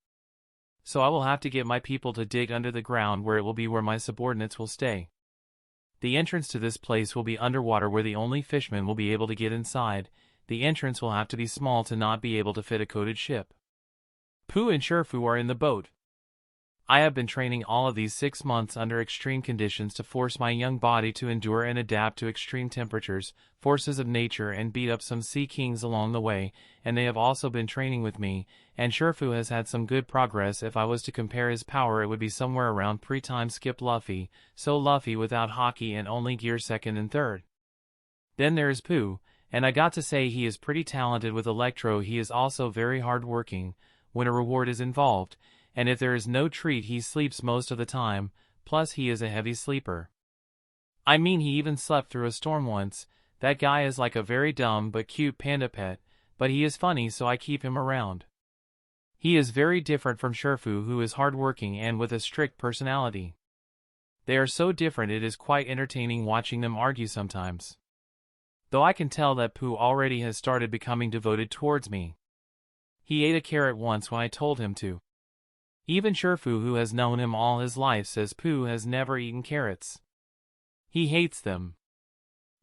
So I will have to get my people to dig under the ground where it will be where my subordinates will stay. The entrance to this place will be underwater where the only fishermen will be able to get inside. The entrance will have to be small to not be able to fit a coated ship. Pooh and Sherfu are in the boat. I have been training all of these 6 months under extreme conditions to force my young body to endure and adapt to extreme temperatures, forces of nature, and beat up some sea kings along the way, and they have also been training with me, and Sherfu has had some good progress. If I was to compare his power it would be somewhere around 3 times Skip Luffy, so Luffy without hockey and only gear 2nd and 3rd. Then there is Pooh, and I got to say he is pretty talented with Electro. He is also very hard working, when a reward is involved, and if there is no treat he sleeps most of the time, plus he is a heavy sleeper. I mean he even slept through a storm once. That guy is like a very dumb but cute panda pet, but he is funny so I keep him around. He is very different from Sherfu who is hardworking and with a strict personality. They are so different it is quite entertaining watching them argue sometimes. Though I can tell that Pooh already has started becoming devoted towards me. He ate a carrot once when I told him to. Even Sherfu who has known him all his life says Pooh has never eaten carrots. He hates them.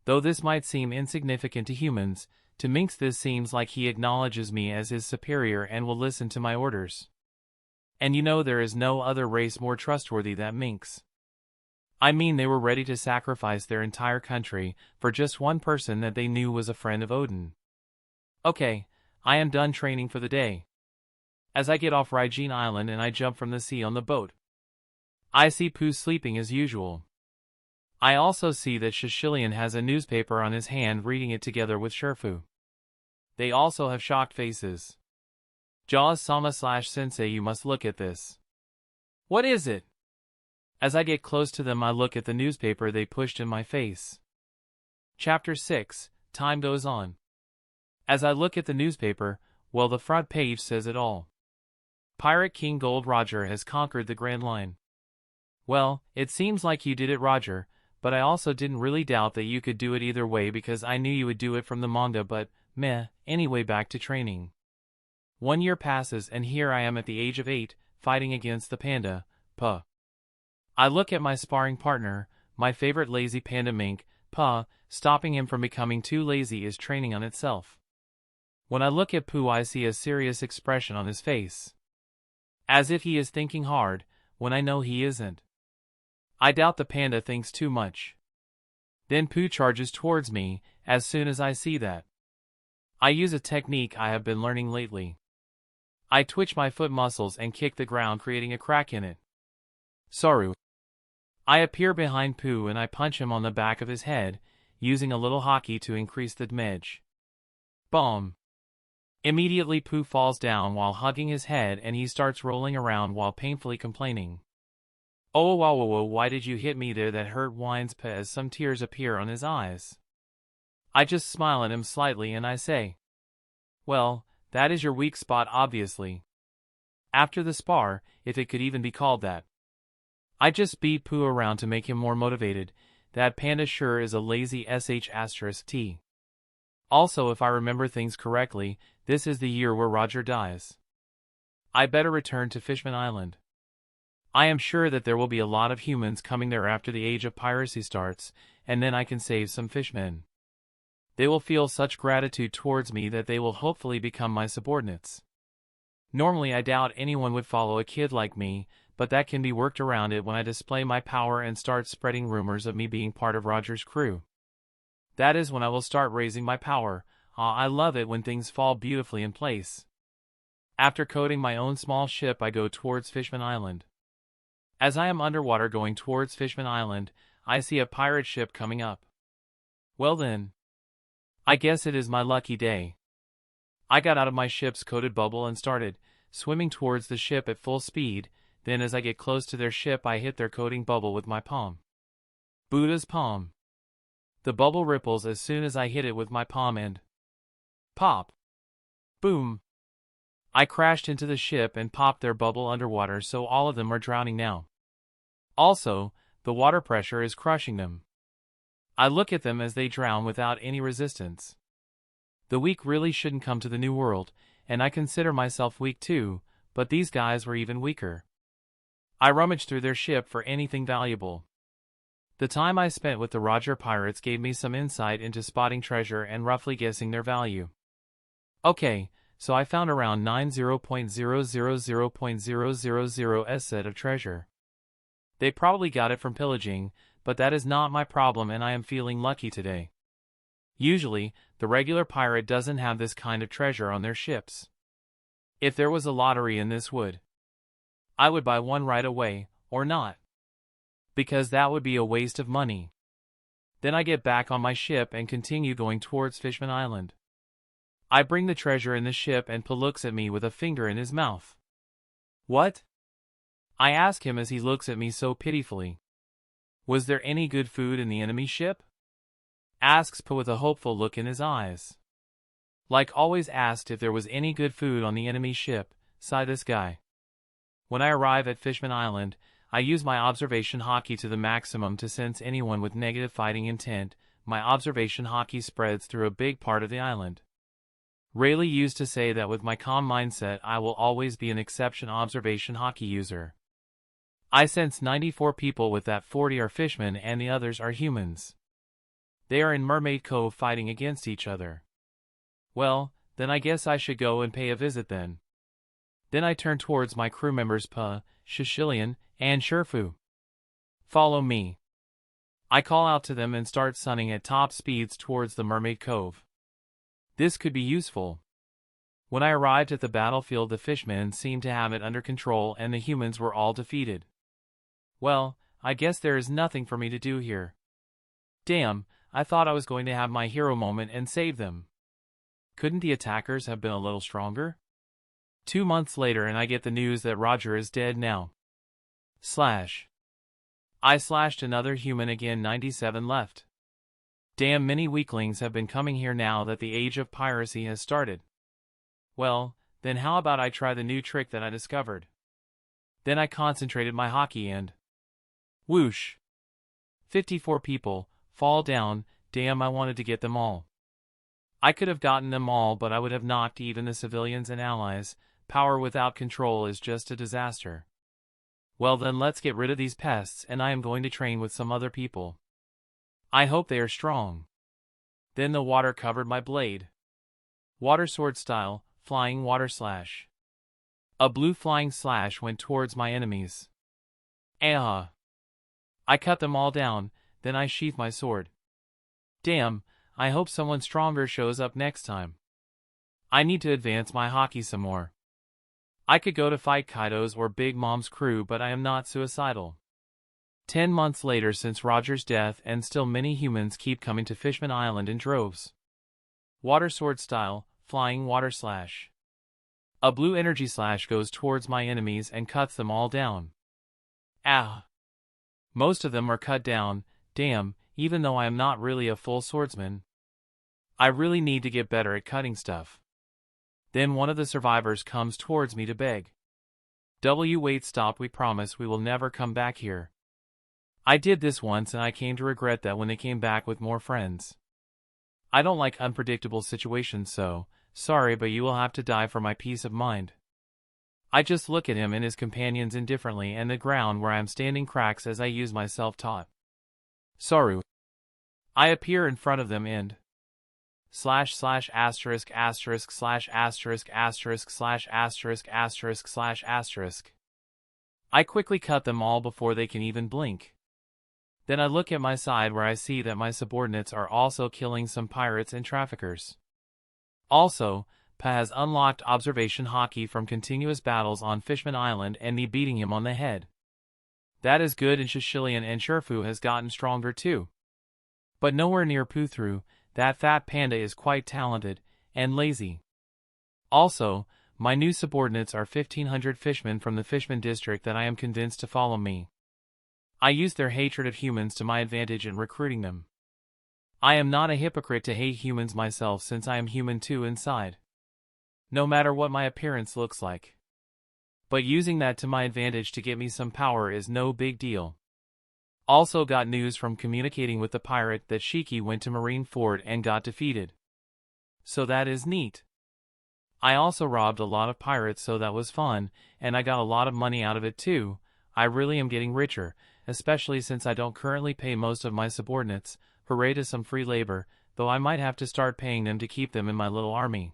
Though this might seem insignificant to humans, to minks this seems like he acknowledges me as his superior and will listen to my orders. And you know there is no other race more trustworthy than minks. I mean they were ready to sacrifice their entire country for just one person that they knew was a friend of Odin. Okay, I am done training for the day. As I get off Reborn Island and I jump from the sea on the boat, I see Pooh sleeping as usual. I also see that Shishilian has a newspaper on his hand reading it together with Sherfu. They also have shocked faces. Jaws-sama/sensei, you must look at this. What is it? As I get close to them I look at the newspaper they pushed in my face. Chapter 6, Time Goes On. As I look at the newspaper, well, the front page says it all. Pirate King Gold Roger has conquered the Grand Line. Well, it seems like you did it, Roger, but I also didn't really doubt that you could do it either way because I knew you would do it from the manga, but, meh, anyway, back to training. 1 year passes and here I am at the age of 8, fighting against the panda, Puh. I look at my sparring partner, my favorite lazy panda mink, Puh. Stopping him from becoming too lazy is training on itself. When I look at Pooh I see a serious expression on his face. As if he is thinking hard, when I know he isn't. I doubt the panda thinks too much. Then Pooh charges towards me, as soon as I see that. I use a technique I have been learning lately. I twitch my foot muscles and kick the ground, creating a crack in it. Saru. I appear behind Pooh and I punch him on the back of his head, using a little hockey to increase the damage. Boom. Immediately Pooh falls down while hugging his head and he starts rolling around while painfully complaining. Oh wow, why did you hit me there? That hurt, whines Puh as some tears appear on his eyes. I just smile at him slightly and I say, well, that is your weak spot obviously. After the spar, if it could even be called that. I just beat Pooh around to make him more motivated. That panda sure is a lazy sh*t. Also, if I remember things correctly, this is the year where Roger dies. I better return to Fishman Island. I am sure that there will be a lot of humans coming there after the age of piracy starts, and then I can save some fishmen. They will feel such gratitude towards me that they will hopefully become my subordinates. Normally I doubt anyone would follow a kid like me, but that can be worked around it when I display my power and start spreading rumors of me being part of Roger's crew. That is when I will start raising my power. I love it when things fall beautifully in place. After coding my own small ship, I go towards Fishman Island. As I am underwater going towards Fishman Island, I see a pirate ship coming up. Well then, I guess it is my lucky day. I got out of my ship's coated bubble and started swimming towards the ship at full speed. Then as I get close to their ship, I hit their coating bubble with my palm. Buddha's palm. The bubble ripples as soon as I hit it with my palm and pop. Boom. I crashed into the ship and popped their bubble underwater, so all of them are drowning now. Also, the water pressure is crushing them. I look at them as they drown without any resistance. The weak really shouldn't come to the New World, and I consider myself weak too, but these guys were even weaker. I rummaged through their ship for anything valuable. The time I spent with the Roger pirates gave me some insight into spotting treasure and roughly guessing their value. Okay, so I found around 90.000.000 set of treasure. They probably got it from pillaging, but that is not my problem and I am feeling lucky today. Usually, the regular pirate doesn't have this kind of treasure on their ships. If there was a lottery in this I would buy one right away, or not. Because that would be a waste of money. Then I get back on my ship and continue going towards Fishman Island. I bring the treasure in the ship and Paul looks at me with a finger in his mouth. What? I ask him as he looks at me so pitifully. Was there any good food in the enemy ship? Asks Paul with a hopeful look in his eyes. Like always asked if there was any good food on the enemy ship, sighed this guy. When I arrive at Fishman Island, I use my observation hockey to the maximum to sense anyone with negative fighting intent. My observation hockey spreads through a big part of the island. Rayleigh used to say that with my calm mindset I will always be an exception observation hockey user. I sense 94 people, with that 40 are fishmen and the others are humans. They are in Mermaid Cove fighting against each other. Well, then I guess I should go and pay a visit then. Then I turn towards my crew members Pa, Shishilian, and Sherfu. Follow me. I call out to them and start sunning at top speeds towards the Mermaid Cove. This could be useful. When I arrived at the battlefield, the fishmen seemed to have it under control and the humans were all defeated. Well, I guess there is nothing for me to do here. Damn, I thought I was going to have my hero moment and save them. Couldn't the attackers have been a little stronger? 2 months later and I get the news that Roger is dead now. I slashed another human again, 97 left. Damn, many weaklings have been coming here now that the age of piracy has started. Well, then how about I try the new trick that I discovered? Then I concentrated my hockey and whoosh! 54 people fall down. Damn, I wanted to get them all. I could have gotten them all, but I would have knocked even the civilians and allies. Power without control is just a disaster. Well then, let's get rid of these pests and I am going to train with some other people. I hope they are strong. Then the water covered my blade. Water sword style, flying water slash. A blue flying slash went towards my enemies. I cut them all down, then I sheath my sword. Damn, I hope someone stronger shows up next time. I need to advance my hockey some more. I could go to fight Kaido's or Big Mom's crew, but I am not suicidal. 10 months later since Roger's death and still many humans keep coming to Fishman Island in droves. Water sword style, flying water slash. A blue energy slash goes towards my enemies and cuts them all down. Most of them are cut down. Damn, even though I am not really a full swordsman. I really need to get better at cutting stuff. Then one of the survivors comes towards me to beg. Wait, stop, we promise we will never come back here. I did this once and I came to regret that when they came back with more friends. I don't like unpredictable situations, so sorry, but you will have to die for my peace of mind. I just look at him and his companions indifferently, and the ground where I am standing cracks as I use my self-taught Saru. I appear in front of them and slash slash asterisk asterisk slash asterisk asterisk slash asterisk asterisk slash asterisk. I quickly cut them all before they can even blink. Then I look at my side where I see that my subordinates are also killing some pirates and traffickers. Also, Pa has unlocked observation hockey from continuous battles on Fishman Island and me beating him on the head. That is good, and Shishilian and Sherfu has gotten stronger too. But nowhere near Puthru. That fat panda is quite talented, and lazy. Also, my new subordinates are 1,500 fishmen from the Fishman district that I am convinced to follow me. I use their hatred of humans to my advantage in recruiting them. I am not a hypocrite to hate humans myself, since I am human too inside. No matter what my appearance looks like. But using that to my advantage to get me some power is no big deal. Also got news from communicating with the pirate that Shiki went to Marineford and got defeated. So that is neat. I also robbed a lot of pirates, so that was fun, and I got a lot of money out of it too. I really am getting richer, especially since I don't currently pay most of my subordinates. Hooray to some free labor, though I might have to start paying them to keep them in my little army.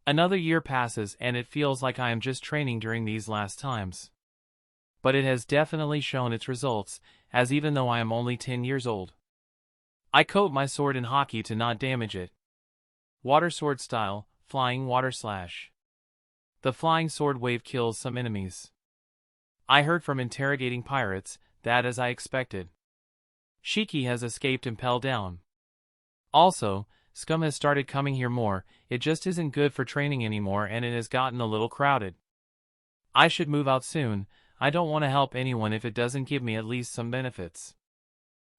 Another year passes and it feels like I am just training during these last times. But it has definitely shown its results, as even though I am only 10 years old, I coat my sword in hockey to not damage it. Water sword style, flying water slash. The flying sword wave kills some enemies. I heard from interrogating pirates that, as I expected, Shiki has escaped impel down. Also, scum has started coming here more. It just isn't good for training anymore, and it has gotten a little crowded. I should move out soon. I don't want to help anyone if it doesn't give me at least some benefits.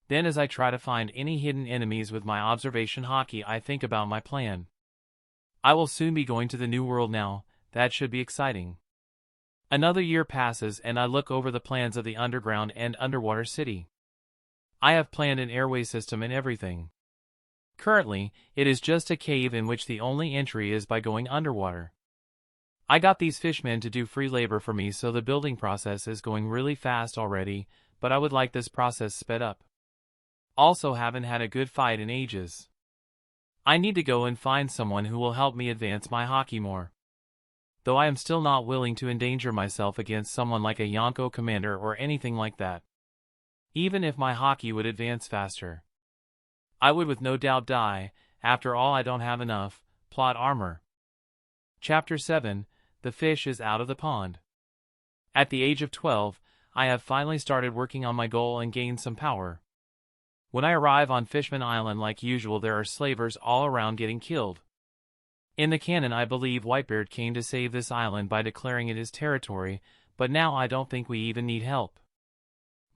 Then, as I try to find any hidden enemies with my observation hockey, I think about my plan. I will soon be going to the New World now. That should be exciting. Another year passes and I look over the plans of the underground and underwater city. I have planned an airway system and everything. Currently, it is just a cave in which the only entry is by going underwater. I got these fishmen to do free labor for me, so the building process is going really fast already, but I would like this process sped up. Also, haven't had a good fight in ages. I need to go and find someone who will help me advance my hockey more. Though I am still not willing to endanger myself against someone like a Yonko commander or anything like that. Even if my hockey would advance faster, I would with no doubt die. After all, I don't have enough plot armor. Chapter 7. The fish is out of the pond. At the age of 12, I have finally started working on my goal and gained some power. When I arrive on Fishman Island, like usual, there are slavers all around getting killed. In the canon, I believe Whitebeard came to save this island by declaring it his territory, but now I don't think we even need help.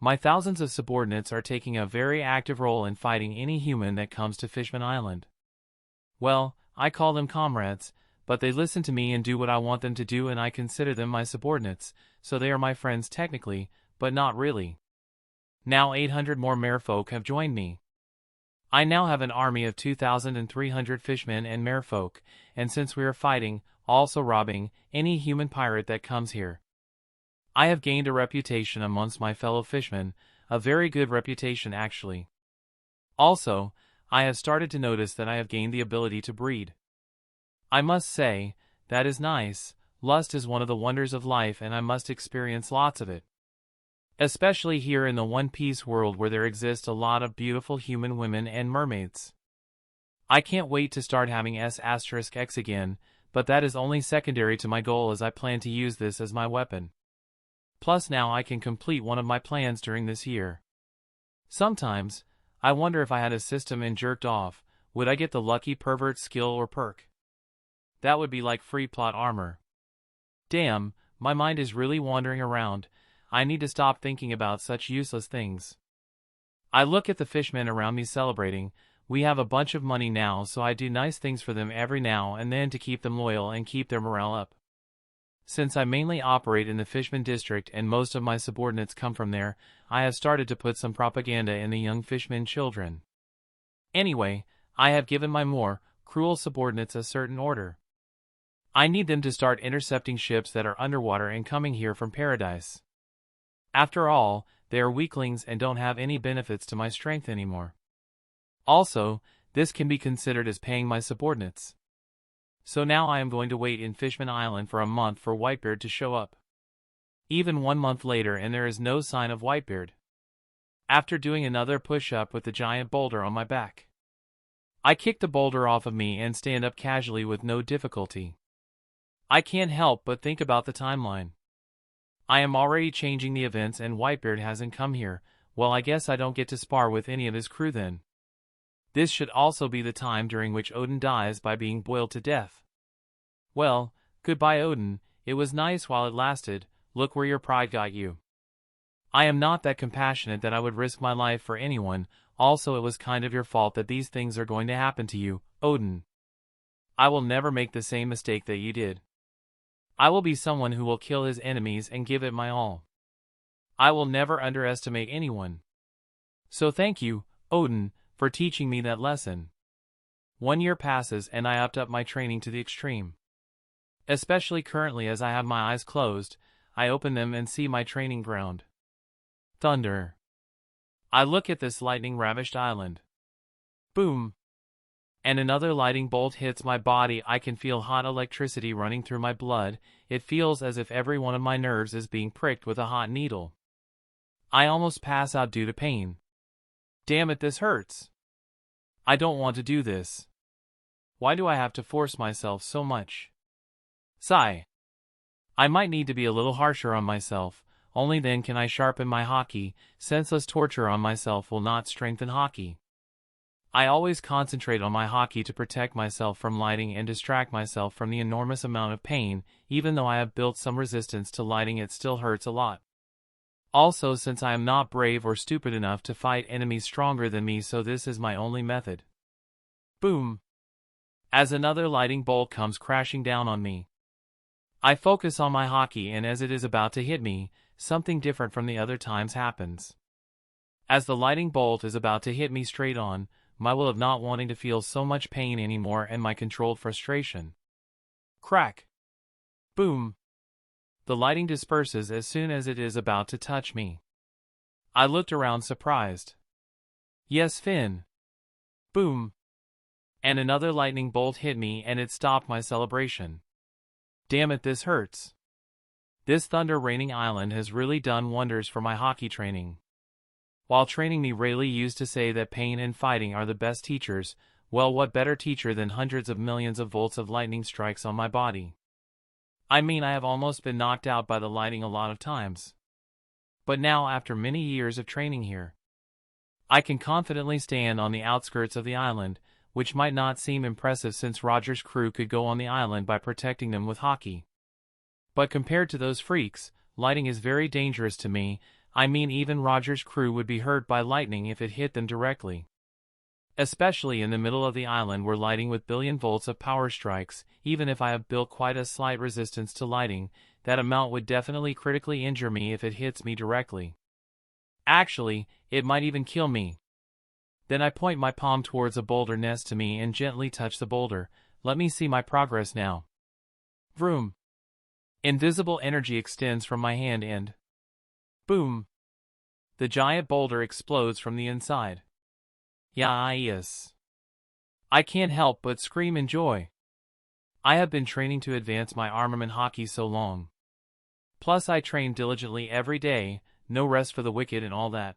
My thousands of subordinates are taking a very active role in fighting any human that comes to Fishman Island. Well, I call them comrades, but they listen to me and do what I want them to do, and I consider them my subordinates, so they are my friends technically, but not really. Now 800 more merfolk have joined me. I now have an army of 2,300 fishmen and merfolk, and since we are fighting, also robbing, any human pirate that comes here, I have gained a reputation amongst my fellow fishmen, a very good reputation actually. Also, I have started to notice that I have gained the ability to breed. I must say, that is nice. Lust is one of the wonders of life, and I must experience lots of it. Especially here in the One Piece world, where there exist a lot of beautiful human women and mermaids. I can't wait to start having S*X again, but that is only secondary to my goal, as I plan to use this as my weapon. Plus now I can complete one of my plans during this year. Sometimes, I wonder if I had a system and jerked off, would I get the lucky pervert skill or perk? That would be like free plot armor. Damn, my mind is really wandering around. I need to stop thinking about such useless things. I look at the fishmen around me celebrating. We have a bunch of money now, so I do nice things for them every now and then to keep them loyal and keep their morale up. Since I mainly operate in the Fishman district and most of my subordinates come from there, I have started to put some propaganda in the young fishmen children. Anyway, I have given my more cruel subordinates a certain order. I need them to start intercepting ships that are underwater and coming here from paradise. After all, they are weaklings and don't have any benefits to my strength anymore. Also, This can be considered as paying my subordinates. So now I am going to wait in Fishman Island for a month for Whitebeard to show up. Even 1 month later and there is no sign of Whitebeard. After doing another push-up with the giant boulder on my back, I kick the boulder off of me and stand up casually with no difficulty. I can't help but think about the timeline. I am already changing the events and Whitebeard hasn't come here. Well, I guess I don't get to spar with any of his crew then. This should also be the time during which Odin dies by being boiled to death. Well, goodbye Odin, it was nice while it lasted, look where your pride got you. I am not that compassionate that I would risk my life for anyone, also it was kind of your fault that these things are going to happen to you, Odin. I will never make the same mistake that you did. I will be someone who will kill his enemies and give it my all. I will never underestimate anyone. So thank you, Odin, for teaching me that lesson. 1 year passes and I upped up my training to the extreme. Especially currently as I have my eyes closed, I open them and see my training ground. Thunder. I look at this lightning-ravished island. Boom. And another lightning bolt hits my body. I can feel hot electricity running through my blood. It feels as if every one of my nerves is being pricked with a hot needle. I almost pass out due to pain. Damn it, this hurts. I don't want to do this. Why do I have to force myself so much? Sigh. I might need to be a little harsher on myself, only then can I sharpen my hockey. Senseless torture on myself will not strengthen hockey. I always concentrate on my hockey to protect myself from lighting and distract myself from the enormous amount of pain. Even though I have built some resistance to lighting, it still hurts a lot. Also, since I am not brave or stupid enough to fight enemies stronger than me, so this is my only method. Boom. As another lightning bolt comes crashing down on me. I focus on my hockey and as it is about to hit me, something different from the other times happens. As the lightning bolt is about to hit me straight on, my will of not wanting to feel so much pain anymore and my controlled frustration. Crack. Boom. The lighting disperses as soon as it is about to touch me. I looked around surprised. Yes, Finn. Boom. And another lightning bolt hit me and it stopped my celebration. Damn it, this hurts. This thunder-raining island has really done wonders for my hockey training. While training me, Rayleigh used to say that pain and fighting are the best teachers. Well, what better teacher than hundreds of millions of volts of lightning strikes on my body? I mean, I have almost been knocked out by the lighting a lot of times. But now, after many years of training here, I can confidently stand on the outskirts of the island, which might not seem impressive since Roger's crew could go on the island by protecting them with hockey. But compared to those freaks, lighting is very dangerous to me. I mean, even Roger's crew would be hurt by lightning if it hit them directly. Especially in the middle of the island where lighting with billion volts of power strikes. Even if I have built quite a slight resistance to lighting, that amount would definitely critically injure me if it hits me directly. Actually, it might even kill me. Then I point my palm towards a boulder next to me and gently touch the boulder. Let me see my progress now. Vroom. Invisible energy extends from my hand and boom. The giant boulder explodes from the inside. Yes. I can't help but scream in joy. I have been training to advance my armament hockey so long. Plus I train diligently every day, no rest for the wicked and all that.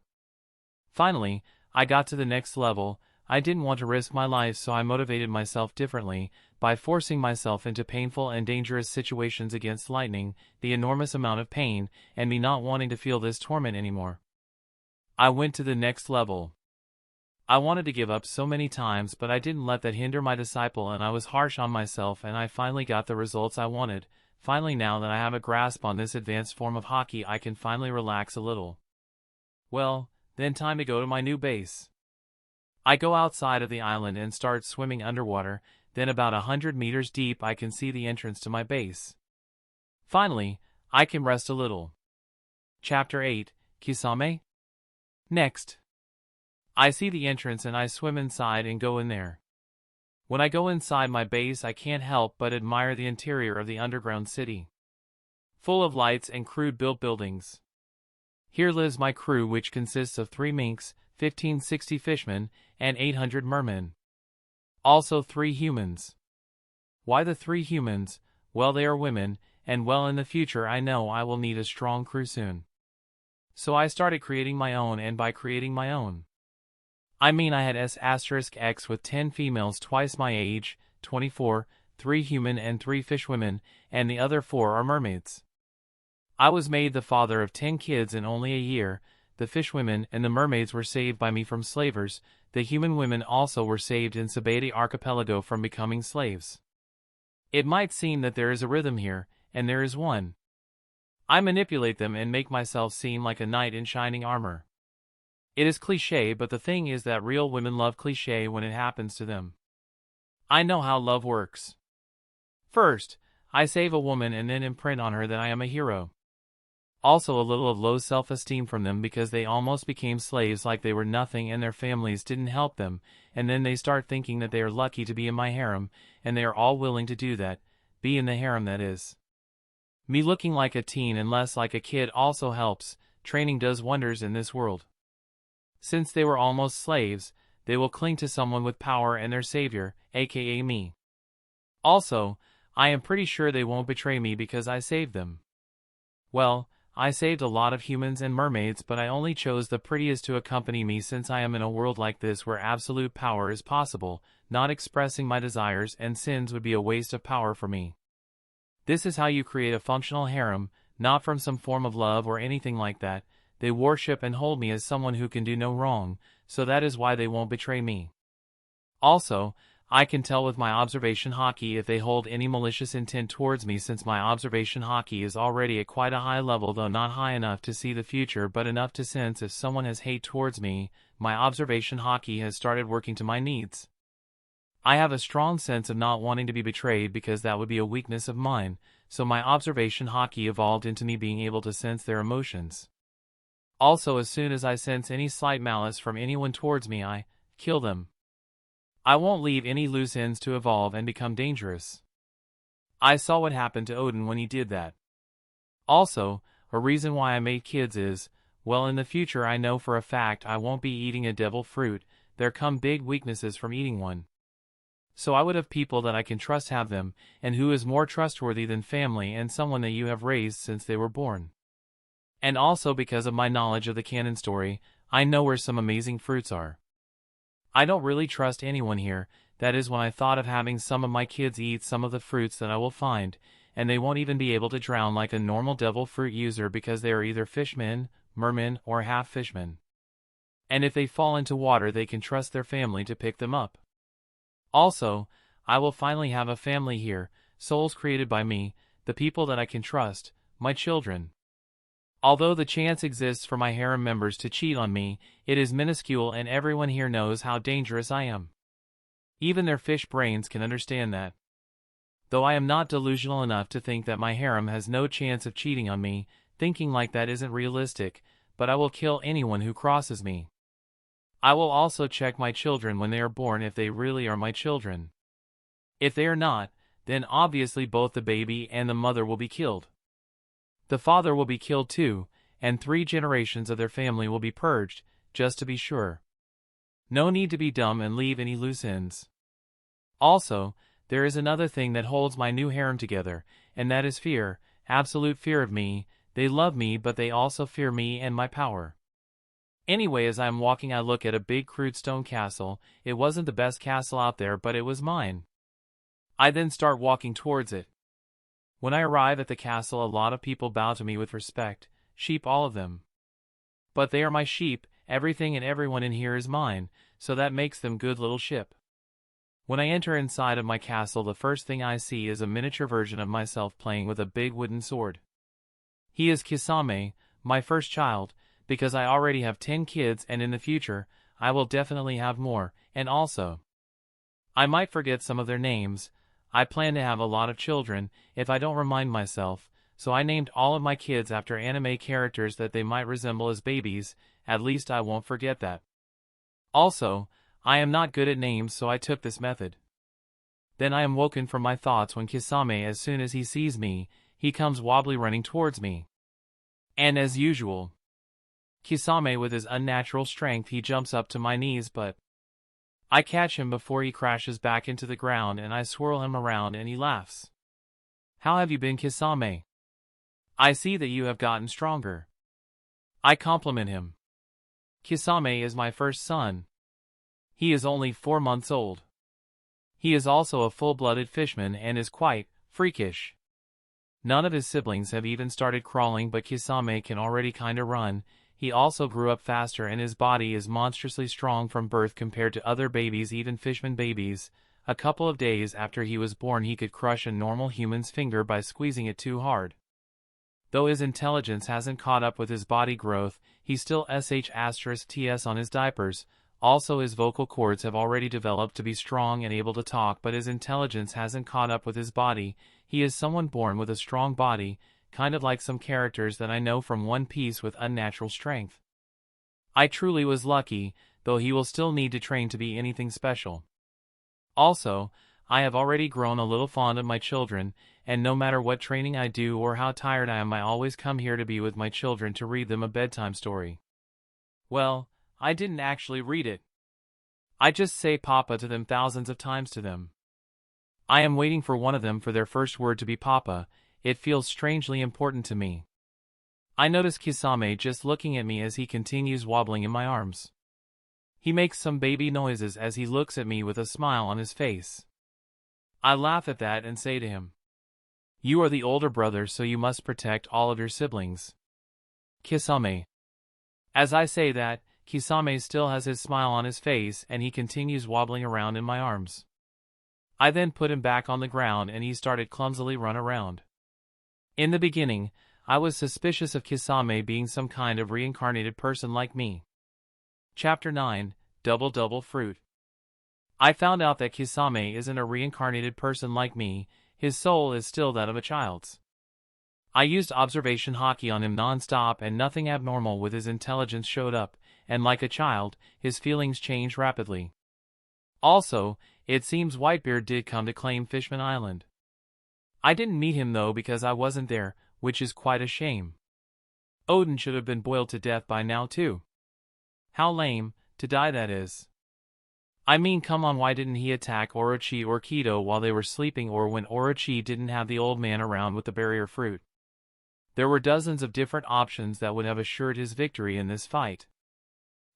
Finally, I got to the next level. I didn't want to risk my life, so I motivated myself differently, by forcing myself into painful and dangerous situations against lightning, the enormous amount of pain, and me not wanting to feel this torment anymore. I went to the next level. I wanted to give up so many times, but I didn't let that hinder my disciple, and I was harsh on myself, and I finally got the results I wanted. Finally, now that I have a grasp on this advanced form of hockey, I can finally relax a little. Well, then time to go to my new base. I go outside of the island and start swimming underwater, then about 100 meters deep I can see the entrance to my base. Finally, I can rest a little. Chapter 8, Kisame? Next. I see the entrance and I swim inside and go in there. When I go inside my base, I can't help but admire the interior of the underground city. Full of lights and crude-built buildings. Here lives my crew, which consists of 3 minks, 1560 fishmen, and 800 mermen. Also 3 humans. Why the 3 humans? Well, they are women, and well, in the future I know I will need a strong crew soon. So I started creating my own, and by creating my own, I mean I had S*X with 10 females twice my age, 24, 3 human and 3 fish women, and the other 4 are mermaids. I was made the father of 10 kids in only a year. The fish women and the mermaids were saved by me from slavers. The human women also were saved in Sabete archipelago from becoming slaves. It might seem that there is a rhythm here, and there is one. I manipulate them and make myself seem like a knight in shining armor. It is cliché, but the thing is that real women love cliché when it happens to them. I know how love works. First, I save a woman and then imprint on her that I am a hero. Also a little of low self-esteem from them because they almost became slaves like they were nothing and their families didn't help them, and then they start thinking that they are lucky to be in my harem, and they are all willing to do that, be in the harem that is. Me looking like a teen and less like a kid also helps. Training does wonders in this world. Since they were almost slaves, they will cling to someone with power and their savior, aka me. Also, I am pretty sure they won't betray me because I saved them. Well, I saved a lot of humans and mermaids, but I only chose the prettiest to accompany me since I am in a world like this where absolute power is possible. Not expressing my desires and sins would be a waste of power for me. This is how you create a functional harem, not from some form of love or anything like that. They worship and hold me as someone who can do no wrong, so that is why they won't betray me. Also, I can tell with my observation hockey if they hold any malicious intent towards me, since my observation hockey is already at quite a high level, though not high enough to see the future but enough to sense if someone has hate towards me. My observation hockey has started working to my needs. I have a strong sense of not wanting to be betrayed because that would be a weakness of mine, so my observation hockey evolved into me being able to sense their emotions. Also, as soon as I sense any slight malice from anyone towards me, I kill them. I won't leave any loose ends to evolve and become dangerous. I saw what happened to Odin when he did that. Also, a reason why I made kids is, well, in the future I know for a fact I won't be eating a devil fruit. There come big weaknesses from eating one. So I would have people that I can trust have them, and who is more trustworthy than family and someone that you have raised since they were born. And also because of my knowledge of the canon story, I know where some amazing fruits are. I don't really trust anyone here. That is when I thought of having some of my kids eat some of the fruits that I will find, and they won't even be able to drown like a normal devil fruit user because they are either fishmen, mermen, or half fishmen. And if they fall into water they can trust their family to pick them up. Also, I will finally have a family here, souls created by me, the people that I can trust, my children. Although the chance exists for my harem members to cheat on me, it is minuscule and everyone here knows how dangerous I am. Even their fish brains can understand that. Though I am not delusional enough to think that my harem has no chance of cheating on me, thinking like that isn't realistic, but I will kill anyone who crosses me. I will also check my children when they are born if they really are my children. If they are not, then obviously both the baby and the mother will be killed. The father will be killed too, and 3 generations of their family will be purged, just to be sure. No need to be dumb and leave any loose ends. Also, there is another thing that holds my new harem together, and that is fear, absolute fear of me. They love me but they also fear me and my power. Anyway, as I am walking I look at a big crude stone castle. It wasn't the best castle out there, but it was mine. I then start walking towards it. When I arrive at the castle, a lot of people bow to me with respect, sheep all of them. But they are my sheep, everything and everyone in here is mine, so that makes them good little sheep. When I enter inside of my castle, the first thing I see is a miniature version of myself playing with a big wooden sword. He is Kisame, my first child, because I already have 10 kids and in the future, I will definitely have more, and also, I might forget some of their names. I plan to have a lot of children, if I don't remind myself, so I named all of my kids after anime characters that they might resemble as babies. At least I won't forget that. Also, I am not good at names, so I took this method. Then I am woken from my thoughts when Kisame, as soon as he sees me, he comes wobbly running towards me. And as usual, Kisame with his unnatural strength he jumps up to my knees, but I catch him before he crashes back into the ground and I swirl him around and he laughs. How have you been, Kisame? I see that you have gotten stronger. I compliment him. Kisame is my first son. He is only 4 months old. He is also a full-blooded fishman and is quite freakish. None of his siblings have even started crawling, but Kisame can already kinda run. He also grew up faster and his body is monstrously strong from birth compared to other babies, even fishman babies. A couple of days after he was born he could crush a normal human's finger by squeezing it too hard. Though his intelligence hasn't caught up with his body growth, he's still sh*ts on his diapers. Also his vocal cords have already developed to be strong and able to talk, but his intelligence hasn't caught up with his body. He is someone born with a strong body, kind of like some characters that I know from One Piece with unnatural strength. I truly was lucky, though he will still need to train to be anything special. Also, I have already grown a little fond of my children, and no matter what training I do or how tired I am, I always come here to be with my children to read them a bedtime story. Well, I didn't actually read it. I just say Papa to them thousands of times to them. I am waiting for one of them for their first word to be Papa. It feels strangely important to me. I notice Kisame just looking at me as he continues wobbling in my arms. He makes some baby noises as he looks at me with a smile on his face. I laugh at that and say to him, "You are the older brother, so you must protect all of your siblings." Kisame. As I say that, Kisame still has his smile on his face and he continues wobbling around in my arms. I then put him back on the ground and he started clumsily run around. In the beginning, I was suspicious of Kisame being some kind of reincarnated person like me. Chapter 9, Double Fruit. I found out that Kisame isn't a reincarnated person like me, his soul is still that of a child's. I used observation hockey on him non-stop and nothing abnormal with his intelligence showed up, and like a child, his feelings changed rapidly. Also, it seems Whitebeard did come to claim Fishman Island. I didn't meet him though because I wasn't there, which is quite a shame. Odin should have been boiled to death by now too. How lame, to die that is. I mean, come on, why didn't he attack Orochi or Kido while they were sleeping or when Orochi didn't have the old man around with the barrier fruit? There were dozens of different options that would have assured his victory in this fight.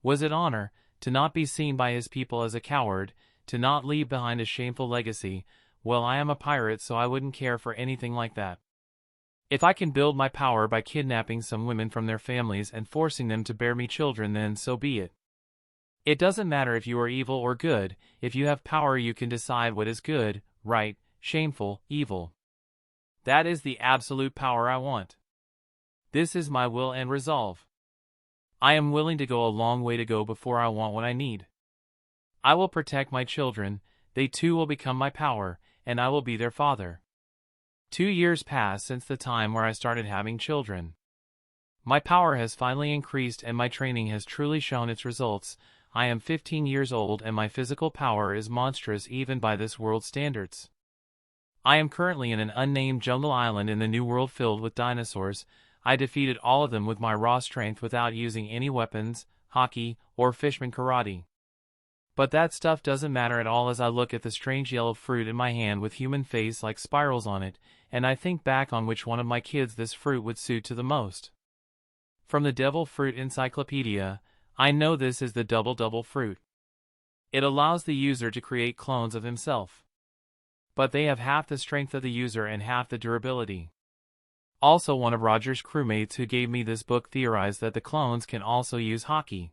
Was it honor, to not be seen by his people as a coward, to not leave behind a shameful legacy? Well, I am a pirate, so I wouldn't care for anything like that. If I can build my power by kidnapping some women from their families and forcing them to bear me children, then so be it. It doesn't matter if you are evil or good. If you have power, you can decide what is good, right, shameful, evil. That is the absolute power I want. This is my will and resolve. I am willing to go a long way to go before I want what I need. I will protect my children, they too will become my power, and I will be their father. 2 years pass since the time where I started having children. My power has finally increased and my training has truly shown its results. I am 15 years old and my physical power is monstrous even by this world's standards. I am currently in an unnamed jungle island in the new world filled with dinosaurs. I defeated all of them with my raw strength without using any weapons, hockey, or fishman karate. But that stuff doesn't matter at all as I look at the strange yellow fruit in my hand with human face like spirals on it, and I think back on which one of my kids this fruit would suit to the most. From the Devil Fruit Encyclopedia, I know this is the double fruit. It allows the user to create clones of himself. But they have half the strength of the user and half the durability. Also, one of Roger's crewmates who gave me this book theorized that the clones can also use hockey.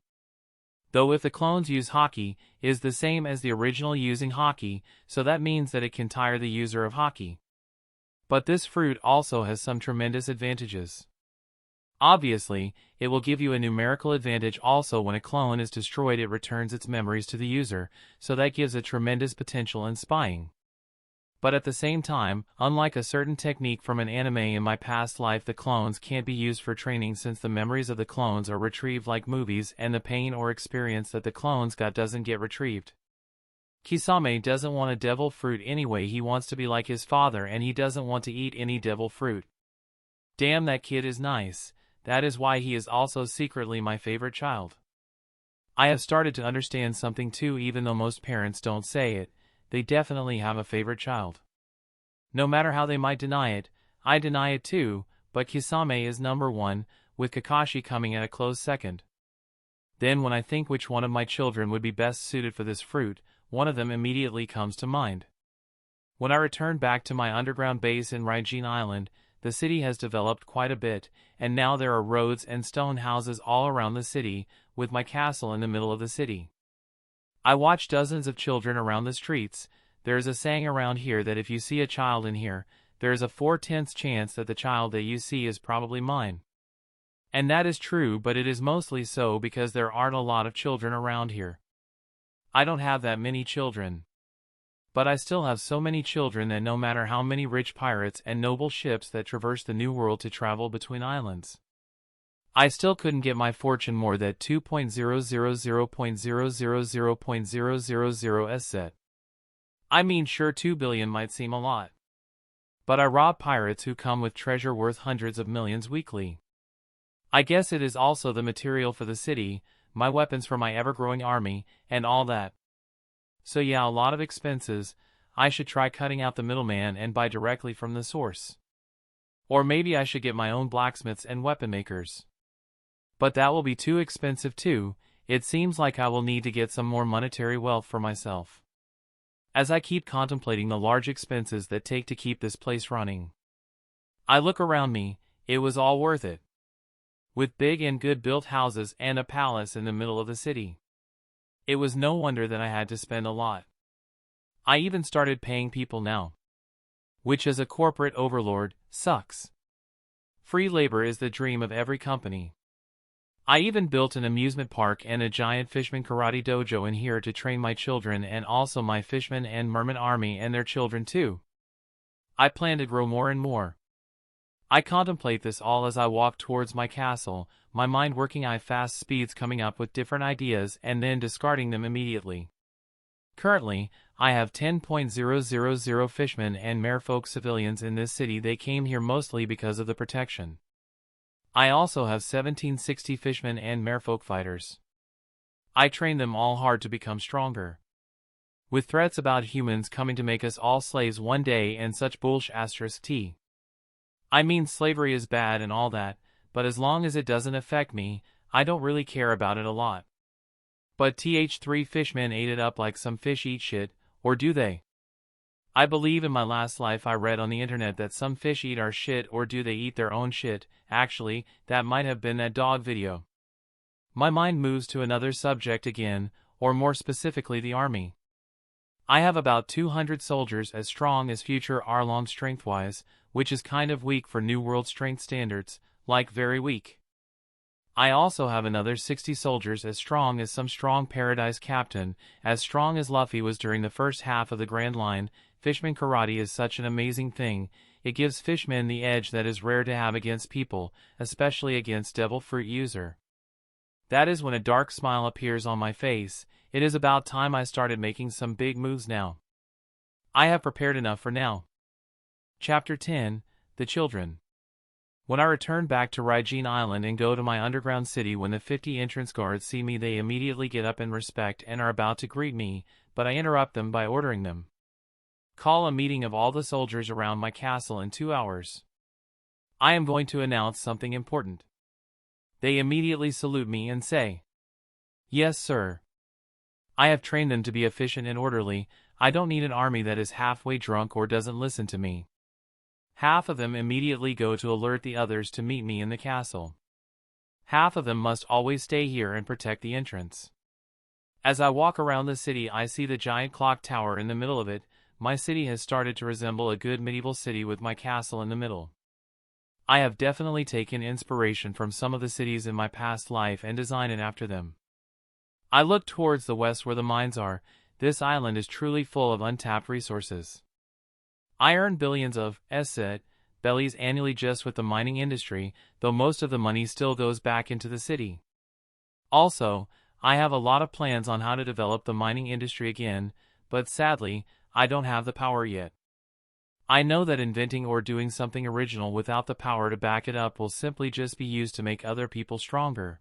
Though if the clones use hockey, is the same as the original using hockey, so that means that it can tire the user of hockey. But this fruit also has some tremendous advantages. Obviously, it will give you a numerical advantage. Also, when a clone is destroyed, it returns its memories to the user, so that gives a tremendous potential in spying. But at the same time, unlike a certain technique from an anime in my past life, the clones can't be used for training since the memories of the clones are retrieved like movies and the pain or experience that the clones got doesn't get retrieved. Kisame doesn't want a devil fruit anyway. He wants to be like his father and he doesn't want to eat any devil fruit. Damn, that kid is nice. That is why he is also secretly my favorite child. I have started to understand something too, even though most parents don't say it, they definitely have a favorite child. No matter how they might deny it, I deny it too, but Kisame is number one, with Kakashi coming at a close second. Then when I think which one of my children would be best suited for this fruit, one of them immediately comes to mind. When I returned back to my underground base in Reborn Island, the city has developed quite a bit, and now there are roads and stone houses all around the city, with my castle in the middle of the city. I watch dozens of children around the streets. There is a saying around here that if you see a child in here, there is a 4/10 chance that the child that you see is probably mine. And that is true, but it is mostly so because there aren't a lot of children around here. I don't have that many children. But I still have so many children that no matter how many rich pirates and noble ships that traverse the New World to travel between islands, I still couldn't get my fortune more than 2.000.000.000 set. I mean, sure, 2 billion might seem a lot. But I rob pirates who come with treasure worth hundreds of millions weekly. I guess it is also the material for the city, my weapons for my ever-growing army, and all that. So yeah, a lot of expenses. I should try cutting out the middleman and buy directly from the source. Or maybe I should get my own blacksmiths and weapon makers. But that will be too expensive too. It seems like I will need to get some more monetary wealth for myself. As I keep contemplating the large expenses that take to keep this place running, I look around me. It was all worth it. With big and good built houses and a palace in the middle of the city. It was no wonder that I had to spend a lot. I even started paying people now. Which as a corporate overlord, sucks. Free labor is the dream of every company. I even built an amusement park and a giant Fishman karate dojo in here to train my children and also my Fishman and Merman army and their children too. I plan to grow more and more. I contemplate this all as I walk towards my castle, my mind working at fast speeds, coming up with different ideas and then discarding them immediately. Currently, I have 10,000 fishmen and merfolk civilians in this city. They came here mostly because of the protection. I also have 1760 fishmen and merfolk fighters. I train them all hard to become stronger. With threats about humans coming to make us all slaves one day and such bullshit *t. I mean, slavery is bad and all that, but as long as it doesn't affect me, I don't really care about it a lot. But th3 fishmen ate it up like some fish eat shit, or do they? I believe in my last life I read on the internet that some fish eat our shit, or do they eat their own shit? Actually, that might have been that dog video. My mind moves to another subject again, or more specifically the army. I have about 200 soldiers, as strong as future Arlong strength-wise, which is kind of weak for New World strength standards, like very weak. I also have another 60 soldiers as strong as some strong Paradise captain, as strong as Luffy was during the first half of the Grand Line. Fishman karate is such an amazing thing. It gives fishmen the edge that is rare to have against people, especially against devil fruit user. That is when a dark smile appears on my face. It is about time I started making some big moves now. I have prepared enough for now. Chapter 10, The Children. When I return back to Reborn Island and go to my underground city, when the 50 entrance guards see me, they immediately get up in respect and are about to greet me, but I interrupt them by ordering them. Call a meeting of all the soldiers around my castle in 2 hours. I am going to announce something important. They immediately salute me and say, "Yes, sir." I have trained them to be efficient and orderly. I don't need an army that is halfway drunk or doesn't listen to me. Half of them immediately go to alert the others to meet me in the castle. Half of them must always stay here and protect the entrance. As I walk around the city, I see the giant clock tower in the middle of it. My city has started to resemble a good medieval city with my castle in the middle. I have definitely taken inspiration from some of the cities in my past life and designed it after them. I look towards the west where the mines are. This island is truly full of untapped resources. I earn billions of bellies annually just with the mining industry, though most of the money still goes back into the city. Also, I have a lot of plans on how to develop the mining industry again, but sadly, I don't have the power yet. I know that inventing or doing something original without the power to back it up will simply just be used to make other people stronger.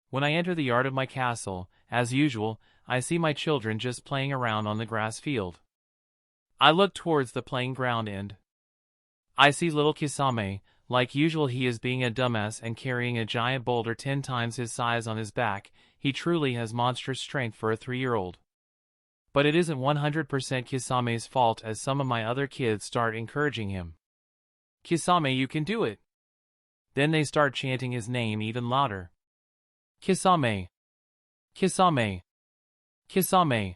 When I enter the yard of my castle, as usual, I see my children just playing around on the grass field. I look towards the playing ground and I see little Kisame. Like usual, he is being a dumbass and carrying a giant boulder 10 times his size on his back. He truly has monstrous strength for a 3-year-old. But it isn't 100% Kisame's fault, as some of my other kids start encouraging him. Kisame, you can do it. Then they start chanting his name even louder. Kisame. Kisame. Kisame.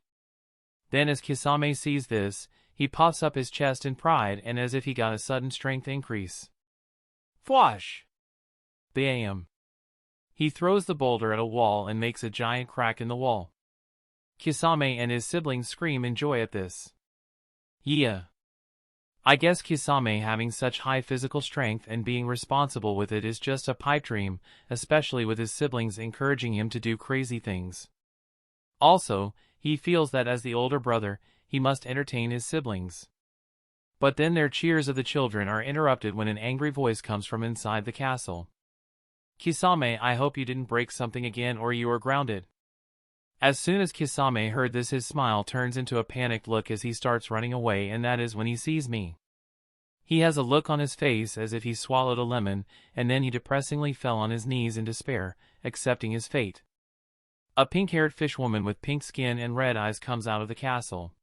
Then as Kisame sees this, he puffs up his chest in pride and as if he got a sudden strength increase. Fwash! Bam! He throws the boulder at a wall and makes a giant crack in the wall. Kisame and his siblings scream in joy at this. Yeah. I guess Kisame having such high physical strength and being responsible with it is just a pipe dream, especially with his siblings encouraging him to do crazy things. Also, he feels that as the older brother, he must entertain his siblings. But then their cheers of the children are interrupted when an angry voice comes from inside the castle. Kisame, I hope you didn't break something again or you are grounded. As soon as Kisame heard this, his smile turns into a panicked look as he starts running away, and that is when he sees me. He has a look on his face as if he swallowed a lemon, and then he depressingly fell on his knees in despair, accepting his fate. A pink-haired fishwoman with pink skin and red eyes comes out of the castle.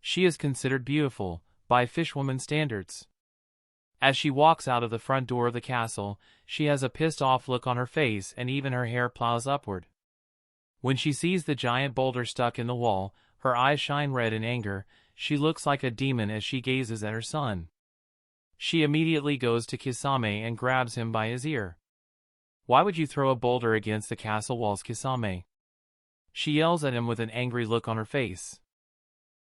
She is considered beautiful by fishwoman standards. As she walks out of the front door of the castle, she has a pissed-off look on her face and even her hair plows upward. When she sees the giant boulder stuck in the wall, her eyes shine red in anger. She looks like a demon as she gazes at her son. She immediately goes to Kisame and grabs him by his ear. Why would you throw a boulder against the castle walls, Kisame? She yells at him with an angry look on her face.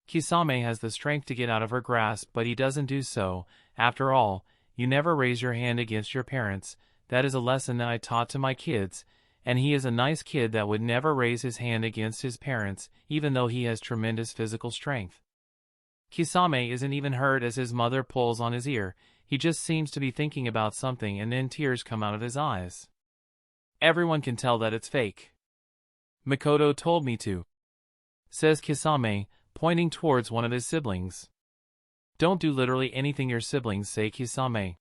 Kisame has the strength to get out of her grasp, but he doesn't do so. After all, you never raise your hand against your parents. That is a lesson that I taught to my kids, and he is a nice kid that would never raise his hand against his parents, even though he has tremendous physical strength. Kisame isn't even hurt as his mother pulls on his ear. He just seems to be thinking about something and then tears come out of his eyes. Everyone can tell that it's fake. Mikoto told me to, says Kisame, pointing towards one of his siblings. Don't do literally anything your siblings say, Kisame,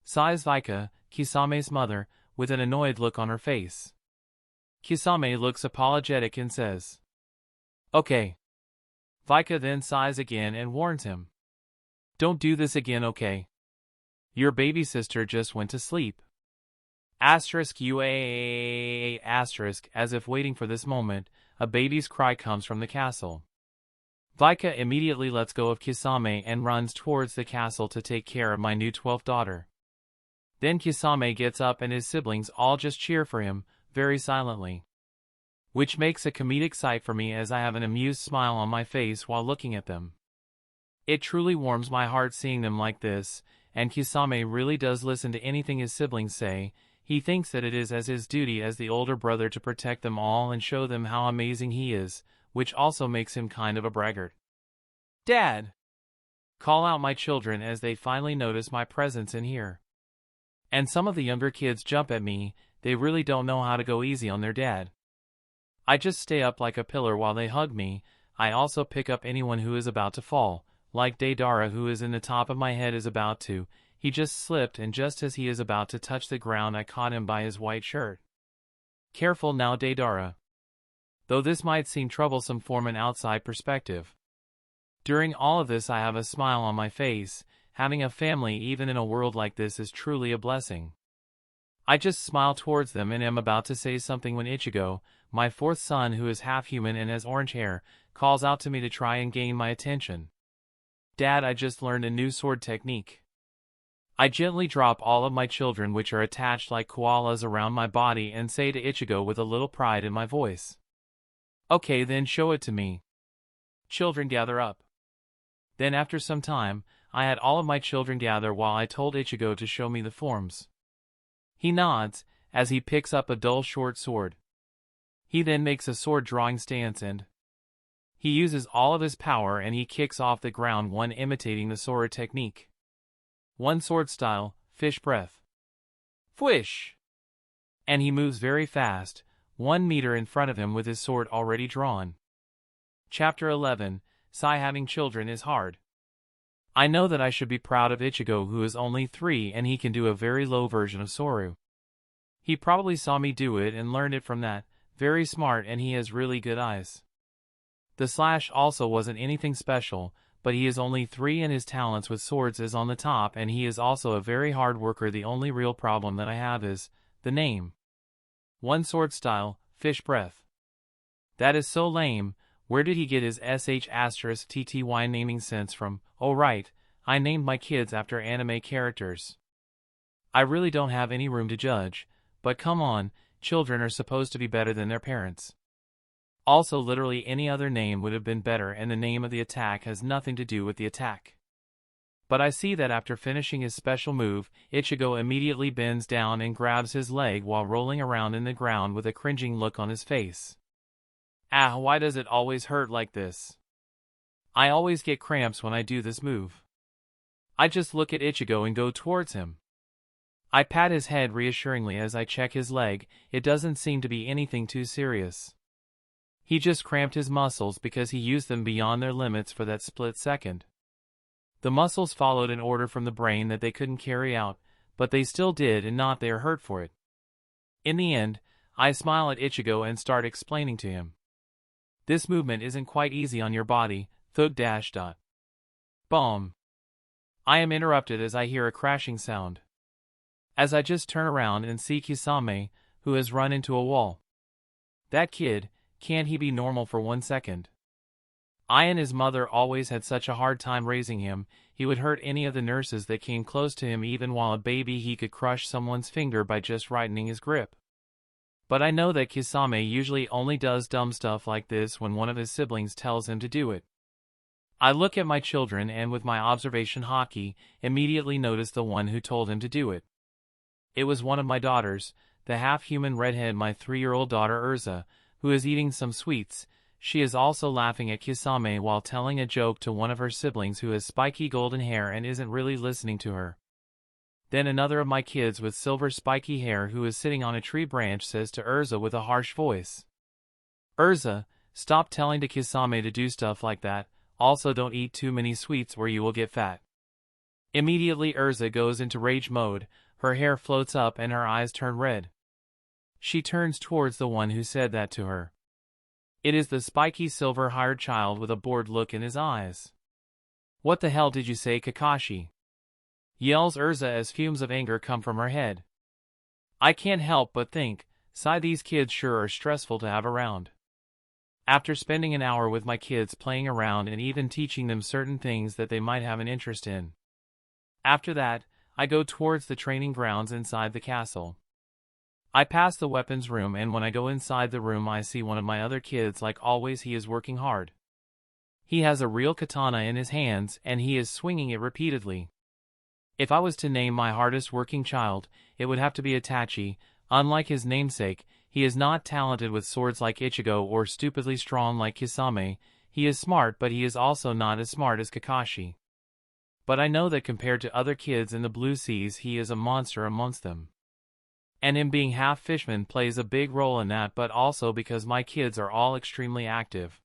sighs Vika, Kisame's mother, with an annoyed look on her face. Kisame looks apologetic and says, okay. Vika then sighs again and warns him. Don't do this again, okay? Your baby sister just went to sleep. Asterisk UAA asterisk, as if waiting for this moment, a baby's cry comes from the castle. Vika immediately lets go of Kisame and runs towards the castle to take care of my new 12th daughter. Then Kisame gets up and his siblings all just cheer for him, very silently. Which makes a comedic sight for me as I have an amused smile on my face while looking at them. It truly warms my heart seeing them like this, and Kisame really does listen to anything his siblings say. He thinks that it is as his duty as the older brother to protect them all and show them how amazing he is, which also makes him kind of a braggart. Dad! Call out my children as they finally notice my presence in here. And some of the younger kids jump at me. They really don't know how to go easy on their dad. I just stay up like a pillar while they hug me. I also pick up anyone who is about to fall, like Deidara, who is in the top of my head is about to. He just slipped, and just as he is about to touch the ground I caught him by his white shirt. Careful now, Deidara. Though this might seem troublesome from an outside perspective. During all of this I have a smile on my face. Having a family even in a world like this is truly a blessing. I just smile towards them and am about to say something when Ichigo, my 4th son who is half human and has orange hair, calls out to me to try and gain my attention. Dad, I just learned a new sword technique. I gently drop all of my children which are attached like koalas around my body and say to Ichigo with a little pride in my voice. Okay, then show it to me. Children gather up. Then after some time, I had all of my children gather while I told Ichigo to show me the forms. He nods, as he picks up a dull short sword. He then makes a sword drawing stance and he uses all of his power and he kicks off the ground, one imitating the Sora technique. One sword style, fish breath. Fwish! And he moves very fast, 1 meter in front of him with his sword already drawn. Chapter 11, Sai having children is hard. I know that I should be proud of Ichigo, who is only 3 and he can do a very low version of Soru. He probably saw me do it and learned it from that, very smart, and he has really good eyes. The slash also wasn't anything special, but he is only 3 and his talents with swords is on the top, and he is also a very hard worker. The only real problem that I have is the name. One sword style, fish breath. That is so lame. Where did he get his sh*tty naming sense from? Oh right, I named my kids after anime characters. I really don't have any room to judge, but come on, children are supposed to be better than their parents. Also, literally any other name would have been better, and the name of the attack has nothing to do with the attack. But I see that after finishing his special move, Ichigo immediately bends down and grabs his leg while rolling around in the ground with a cringing look on his face. Ah, why does it always hurt like this? I always get cramps when I do this move. I just look at Ichigo and go towards him. I pat his head reassuringly as I check his leg. It doesn't seem to be anything too serious. He just cramped his muscles because he used them beyond their limits for that split second. The muscles followed an order from the brain that they couldn't carry out, but they still did, and not they are hurt for it. In the end, I smile at Ichigo and start explaining to him. This movement isn't quite easy on your body, thug dash dot. Boom. I am interrupted as I hear a crashing sound. As I just turn around and see Kisame, who has run into a wall. That kid, can't he be normal for 1 second? I and his mother always had such a hard time raising him. He would hurt any of the nurses that came close to him. Even while a baby, he could crush someone's finger by just rightening his grip. But I know that Kisame usually only does dumb stuff like this when one of his siblings tells him to do it. I look at my children and with my observation hockey, immediately notice the one who told him to do it. It was one of my daughters, the half-human redhead, my 3-year-old daughter Urza, who is eating some sweets. She is also laughing at Kisame while telling a joke to one of her siblings who has spiky golden hair and isn't really listening to her. Then another of my kids with silver spiky hair who is sitting on a tree branch says to Urza with a harsh voice, "Urza, stop telling to Kisame to do stuff like that. Also, don't eat too many sweets or you will get fat." Immediately Urza goes into rage mode, her hair floats up and her eyes turn red. She turns towards the one who said that to her. It is the spiky silver-haired child with a bored look in his eyes. "What the hell did you say, Kakashi?" yells Urza as fumes of anger come from her head. I can't help but think, sigh, these kids sure are stressful to have around. After spending an hour with my kids playing around and even teaching them certain things that they might have an interest in. After that, I go towards the training grounds inside the castle. I pass the weapons room, and when I go inside the room I see one of my other kids. Like always, he is working hard. He has a real katana in his hands and he is swinging it repeatedly. If I was to name my hardest working child, it would have to be Itachi. Unlike his namesake, he is not talented with swords like Ichigo or stupidly strong like Kisame. He is smart, but he is also not as smart as Kakashi. But I know that compared to other kids in the Blue Seas, he is a monster amongst them. And him being half Fishman plays a big role in that, but also because my kids are all extremely active.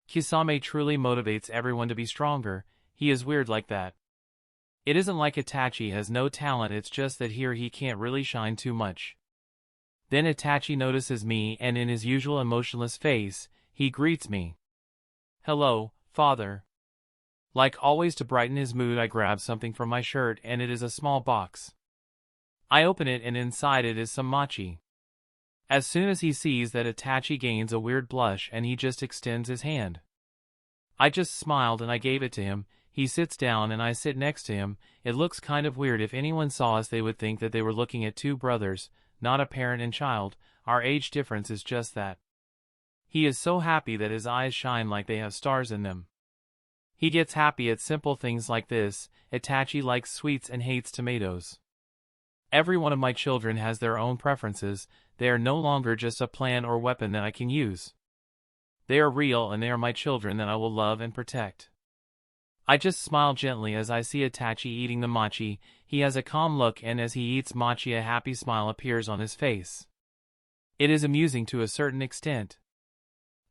Kisame truly motivates everyone to be stronger. He is weird like that. It isn't like Itachi has no talent, it's just that here he can't really shine too much. Then Itachi notices me and in his usual emotionless face, he greets me. "Hello, father." Like always, to brighten his mood, I grab something from my shirt and it is a small box. I open it and inside it is some mochi. As soon as he sees that, Itachi gains a weird blush and he just extends his hand. I just smiled and I gave it to him. He sits down and I sit next to him. It looks kind of weird. If anyone saw us, they would think that they were looking at two brothers, not a parent and child. Our age difference is just that. He is so happy that his eyes shine like they have stars in them. He gets happy at simple things like this. Itachi likes sweets and hates tomatoes. Every one of my children has their own preferences. They are no longer just a plan or weapon that I can use. They are real and they are my children that I will love and protect. I just smile gently as I see Itachi eating the mochi. He has a calm look, and as he eats mochi a happy smile appears on his face. It is amusing to a certain extent.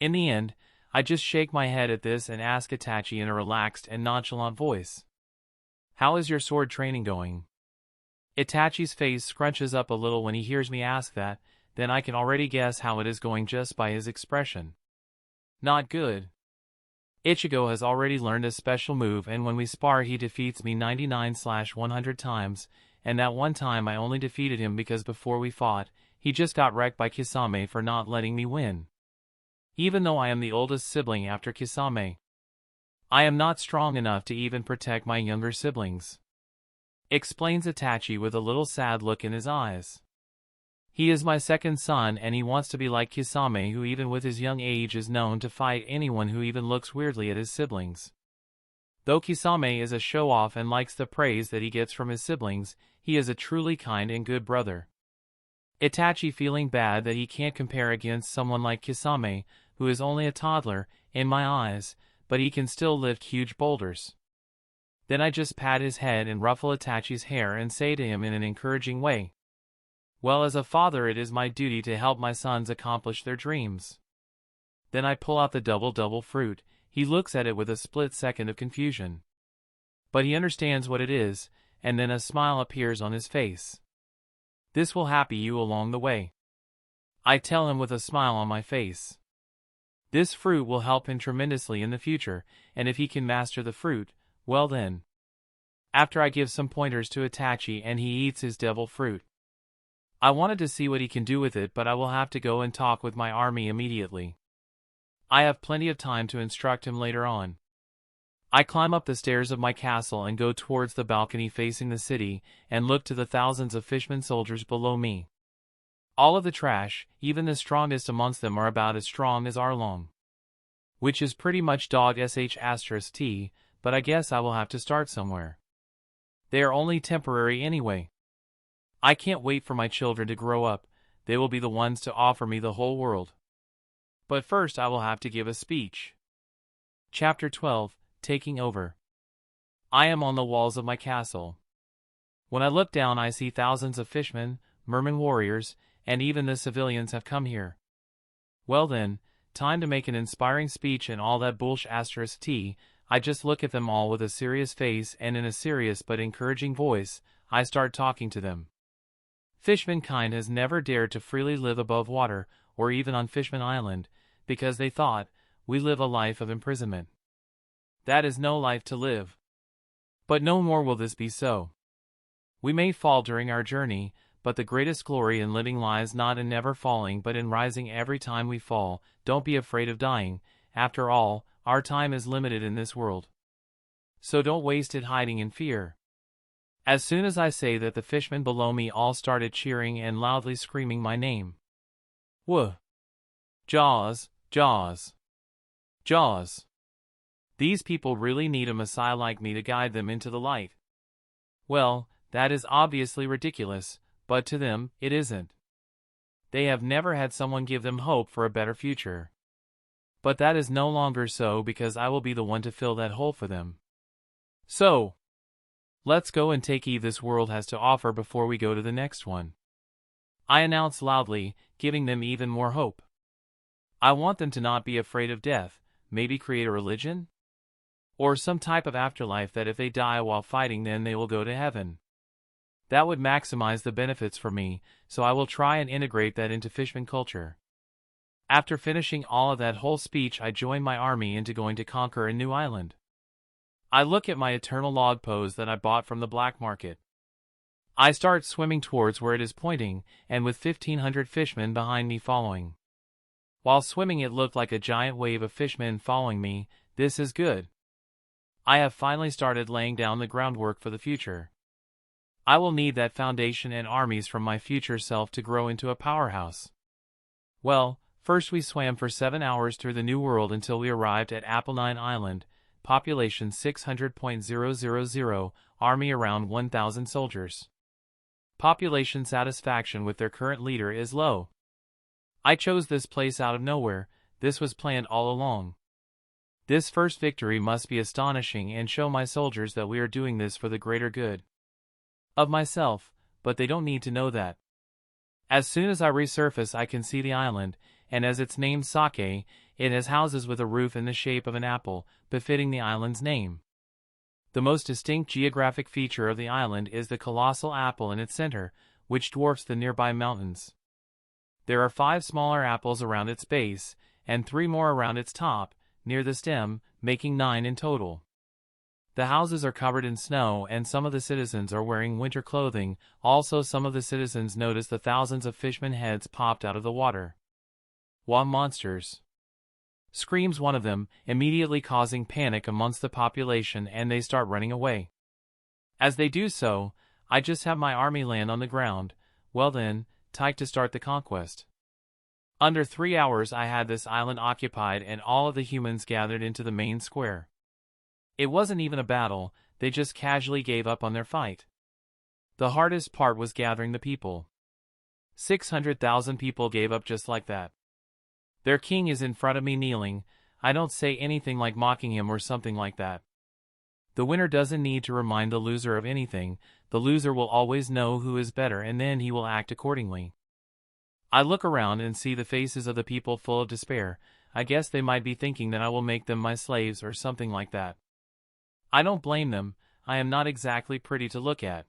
In the end, I just shake my head at this and ask Itachi in a relaxed and nonchalant voice, "How is your sword training going?" Itachi's face scrunches up a little when he hears me ask that, then I can already guess how it is going just by his expression. Not good. Ichigo has already learned a special move, and when we spar he defeats me 99/100 times, and that one time I only defeated him because before we fought, he just got wrecked by Kisame for not letting me win. Even though I am the oldest sibling after Kisame, I am not strong enough to even protect my younger siblings, explains Itachi with a little sad look in his eyes. He is my second son, and he wants to be like Kisame, who even with his young age is known to fight anyone who even looks weirdly at his siblings. Though Kisame is a show-off and likes the praise that he gets from his siblings, he is a truly kind and good brother. Itachi, feeling bad that he can't compare against someone like Kisame, who is only a toddler, in my eyes, but he can still lift huge boulders. Then I just pat his head and ruffle Itachi's hair and say to him in an encouraging way, "Well, as a father it is my duty to help my sons accomplish their dreams." Then I pull out the double fruit. He looks at it with a split second of confusion, but he understands what it is, and then a smile appears on his face. "This will happy you along the way," I tell him with a smile on my face. This fruit will help him tremendously in the future, and if he can master the fruit, well then. After I give some pointers to Itachi and he eats his devil fruit. I wanted to see what he can do with it, but I will have to go and talk with my army immediately. I have plenty of time to instruct him later on. I climb up the stairs of my castle and go towards the balcony facing the city, and look to the thousands of Fishman soldiers below me. All of the trash, even the strongest amongst them, are about as strong as Arlong, which is pretty much dog sh*t, but I guess I will have to start somewhere. They are only temporary anyway. I can't wait for my children to grow up. They will be the ones to offer me the whole world. But first I will have to give a speech. Chapter 12, Taking Over. I am on the walls of my castle. When I look down I see thousands of fishmen, merman warriors, and even the civilians have come here. Well then, time to make an inspiring speech and all that bullsh*t. I just look at them all with a serious face, and in a serious but encouraging voice, I start talking to them. Fishman kind has never dared to freely live above water, or even on Fishman Island, because they thought, we live a life of imprisonment. That is no life to live. But no more will this be so. We may fall during our journey, but the greatest glory in living lies not in never falling but in rising every time we fall. Don't be afraid of dying. After all, our time is limited in this world. So don't waste it hiding in fear. As soon as I say that, the fishmen below me all started cheering and loudly screaming my name. Whoa! Jaws, Jaws, Jaws. These people really need a messiah like me to guide them into the light. Well, that is obviously ridiculous, but to them, it isn't. They have never had someone give them hope for a better future. But that is no longer so, because I will be the one to fill that hole for them. So, let's go and take Eve this world has to offer before we go to the next one. I announce loudly, giving them even more hope. I want them to not be afraid of death, maybe create a religion? Or some type of afterlife that if they die while fighting then they will go to heaven. That would maximize the benefits for me, so I will try and integrate that into Fishman culture. After finishing all of that whole speech I join my army into going to conquer a new island. I look at my eternal log pose that I bought from the black market. I start swimming towards where it is pointing, and with 1,500 fishmen behind me following. While swimming it looked like a giant wave of fishmen following me. This is good. I have finally started laying down the groundwork for the future. I will need that foundation and armies from my future self to grow into a powerhouse. Well, first we swam for 7 hours through the new world until we arrived at Apennine Island, population 600,000, army around 1,000 soldiers. Population satisfaction with their current leader is low. I chose this place out of nowhere. This was planned all along. This first victory must be astonishing and show my soldiers that we are doing this for the greater good of myself, but they don't need to know that. As soon as I resurface I can see the island, and as it's named Sake, it has houses with a roof in the shape of an apple, befitting the island's name. The most distinct geographic feature of the island is the colossal apple in its center, which dwarfs the nearby mountains. There are 5 smaller apples around its base, and 3 more around its top, near the stem, making 9 in total. The houses are covered in snow and some of the citizens are wearing winter clothing. Also, some of the citizens notice the thousands of fishman heads popped out of the water. "What monsters!" screams one of them, immediately causing panic amongst the population, and they start running away. As they do so, I just have my army land on the ground. Well then, time to start the conquest. Under 3 hours I had this island occupied and all of the humans gathered into the main square. It wasn't even a battle, they just casually gave up on their fight. The hardest part was gathering the people. 600,000 people gave up just like that. Their king is in front of me kneeling. I don't say anything like mocking him or something like that. The winner doesn't need to remind the loser of anything. The loser will always know who is better and then he will act accordingly. I look around and see the faces of the people full of despair. I guess they might be thinking that I will make them my slaves or something like that. I don't blame them. I am not exactly pretty to look at.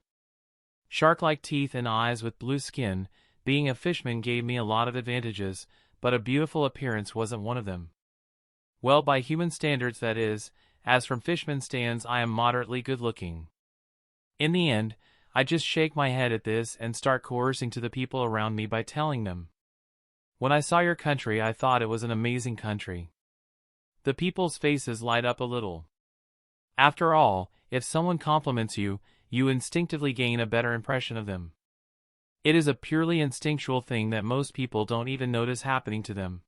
Shark-like teeth and eyes with blue skin. Being a fishman gave me a lot of advantages, but a beautiful appearance wasn't one of them. Well, by human standards that is. As from fishman stands I am moderately good-looking. In the end, I just shake my head at this and start coercing to the people around me by telling them. When I saw your country I thought it was an amazing country. The people's faces light up a little. After all, if someone compliments you, you instinctively gain a better impression of them. It is a purely instinctual thing that most people don't even notice happening to them.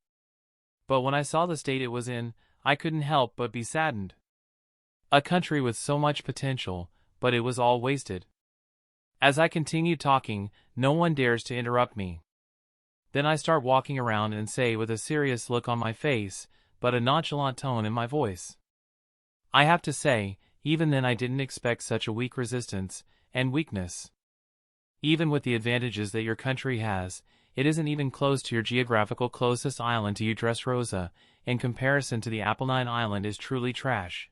But when I saw the state it was in, I couldn't help but be saddened. A country with so much potential, but it was all wasted. As I continue talking, no one dares to interrupt me. Then I start walking around and say with a serious look on my face, but a nonchalant tone in my voice. I have to say, even then I didn't expect such a weak resistance, and weakness. Even with the advantages that your country has, it isn't even close to your geographical closest island to you, Dressrosa. In comparison to the Apennine Island is truly trash.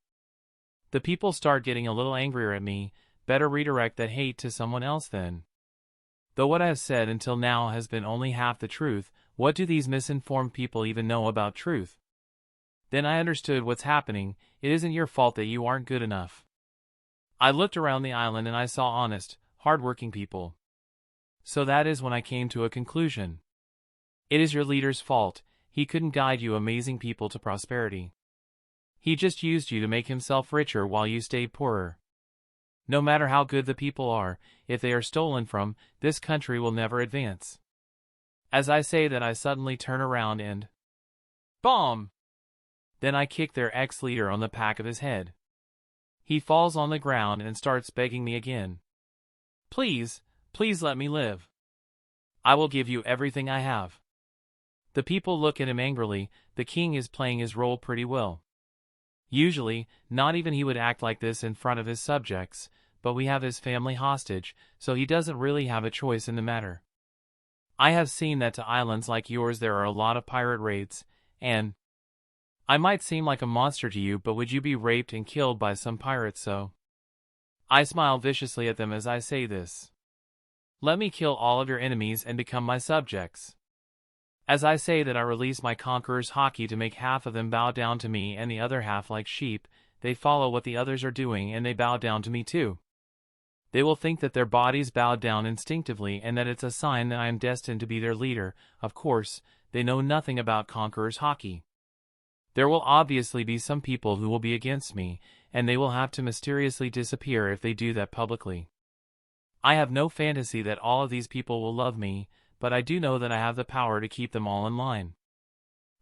The people start getting a little angrier at me. Better redirect that hate to someone else then. Though what I have said until now has been only half the truth, what do these misinformed people even know about truth? Then I understood what's happening. It isn't your fault that you aren't good enough. I looked around the island and I saw honest, hard-working people. So that is when I came to a conclusion. It is your leader's fault. He couldn't guide you amazing people to prosperity. He just used you to make himself richer while you stayed poorer. No matter how good the people are, if they are stolen from, this country will never advance. As I say that I suddenly turn around and bomb! Then I kick their ex-leader on the back of his head. He falls on the ground and starts begging me again. Please, please let me live. I will give you everything I have. The people look at him angrily. The king is playing his role pretty well. Usually, not even he would act like this in front of his subjects, but we have his family hostage, so he doesn't really have a choice in the matter. I have seen that to islands like yours there are a lot of pirate raids, and I might seem like a monster to you, but would you be raped and killed by some pirates so? I smile viciously at them as I say this. Let me kill all of your enemies and become my subjects. As I say that I release my conqueror's hockey to make half of them bow down to me and the other half like sheep, they follow what the others are doing and they bow down to me too. They will think that their bodies bowed down instinctively and that it's a sign that I am destined to be their leader. Of course, they know nothing about conqueror's hockey. There will obviously be some people who will be against me, and they will have to mysteriously disappear if they do that publicly. I have no fantasy that all of these people will love me, but I do know that I have the power to keep them all in line.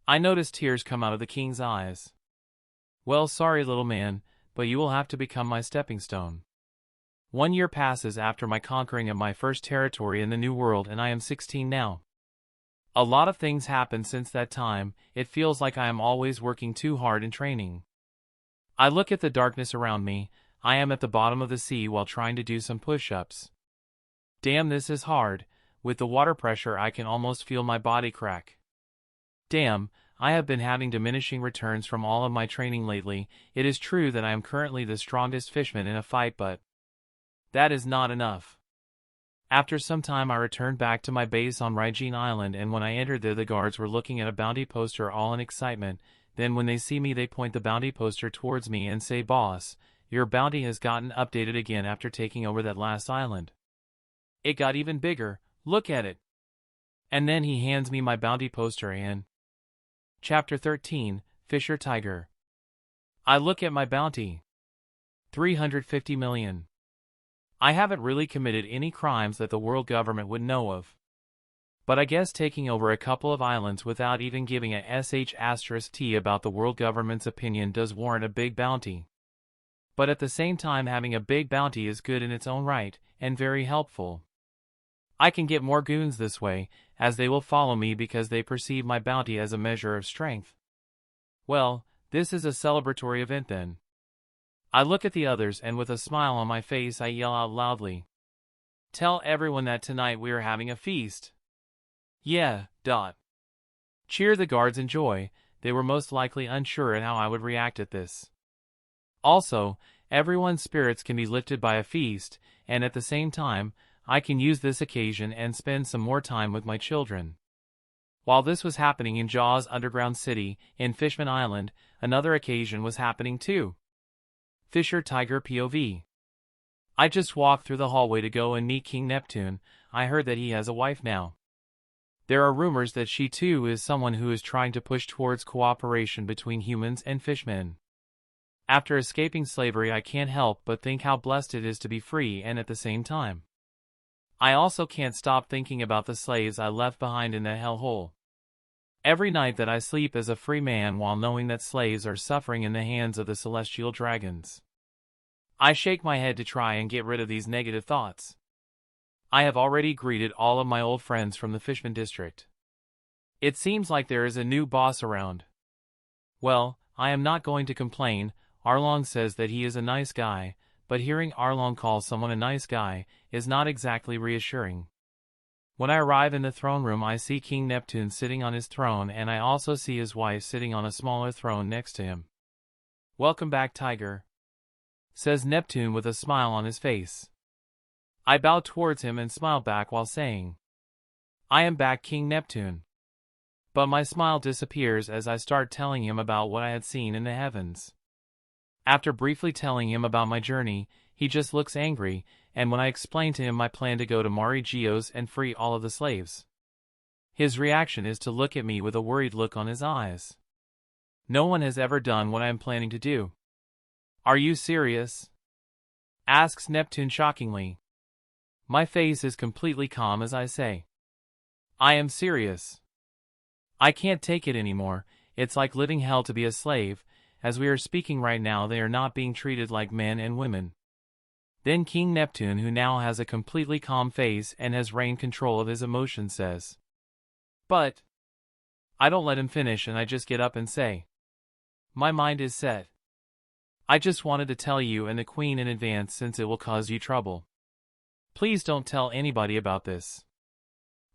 I notice tears come out of the king's eyes. Well, sorry little man, but you will have to become my stepping stone. 1 year passes after my conquering of my first territory in the New World and I am 16 now. A lot of things happened since that time. It feels like I am always working too hard in training. I look at the darkness around me. I am at the bottom of the sea while trying to do some push-ups. Damn, this is hard. With the water pressure I can almost feel my body crack. Damn, I have been having diminishing returns from all of my training lately. It is true that I am currently the strongest fishman in a fight, but that is not enough. After some time I returned back to my base on Reborn Island, and when I entered there the guards were looking at a bounty poster all in excitement. Then when they see me they point the bounty poster towards me and say, "Boss, your bounty has gotten updated again after taking over that last island. It got even bigger, look at it." And then he hands me my bounty poster and Chapter 13, Fisher Tiger. I look at my bounty. 350 million. I haven't really committed any crimes that the world government would know of. But I guess taking over a couple of islands without even giving a sh*t about the world government's opinion does warrant a big bounty. But at the same time, having a big bounty is good in its own right, and very helpful. I can get more goons this way, as they will follow me because they perceive my bounty as a measure of strength. Well, this is a celebratory event then. I look at the others and with a smile on my face I yell out loudly, "Tell everyone that tonight we are having a feast." Yeah, dot. Cheer the guards in joy. They were most likely unsure at how I would react at this. Also, everyone's spirits can be lifted by a feast, and at the same time, I can use this occasion and spend some more time with my children. While this was happening in Jaws Underground City, in Fishman Island, another occasion was happening too. Fisher Tiger POV. I just walked through the hallway to go and meet King Neptune. I heard that he has a wife now. There are rumors that she too is someone who is trying to push towards cooperation between humans and fishmen. After escaping slavery I can't help but think how blessed it is to be free, and at the same time I also can't stop thinking about the slaves I left behind in the hellhole. Every night that I sleep as a free man while knowing that slaves are suffering in the hands of the celestial dragons. I shake my head to try and get rid of these negative thoughts. I have already greeted all of my old friends from the Fishman district. It seems like there is a new boss around. Well, I am not going to complain. Arlong says that he is a nice guy, but hearing Arlong call someone a nice guy is not exactly reassuring. When I arrive in the throne room I see King Neptune sitting on his throne, and I also see his wife sitting on a smaller throne next to him. "Welcome back, Tiger," says Neptune with a smile on his face. I bow towards him and smile back while saying, "I am back, King Neptune." But my smile disappears as I start telling him about what I had seen in the heavens. After briefly telling him about my journey, he just looks angry, and when I explain to him my plan to go to Mari Geos and free all of the slaves, his reaction is to look at me with a worried look on his eyes. No one has ever done what I am planning to do. "Are you serious?" asks Neptune shockingly. My face is completely calm as I say, "I am serious. I can't take it anymore. It's like living hell to be a slave. As we are speaking right now they are not being treated like men and women." Then King Neptune, who now has a completely calm face and has regained control of his emotions, says, "But..." I don't let him finish and I just get up and say, "My mind is set. I just wanted to tell you and the Queen in advance since it will cause you trouble. Please don't tell anybody about this."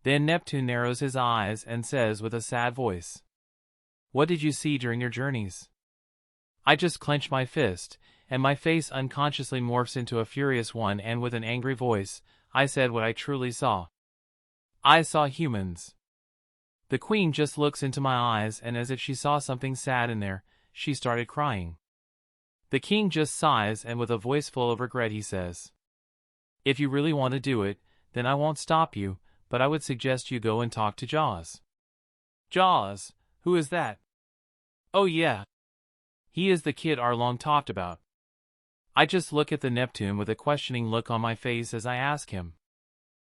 Then Neptune narrows his eyes and says with a sad voice, "What did you see during your journeys?" I just clench my fist, and my face unconsciously morphs into a furious one, and with an angry voice, I said what I truly saw. I saw humans. The Queen just looks into my eyes, and as if she saw something sad in there, she started crying. The King just sighs, and with a voice full of regret he says, "If you really want to do it, then I won't stop you, but I would suggest you go and talk to Jaws." "Jaws? Who is that?" "Oh yeah. He is the kid Arlong talked about." I just look at the Neptune with a questioning look on my face as I ask him,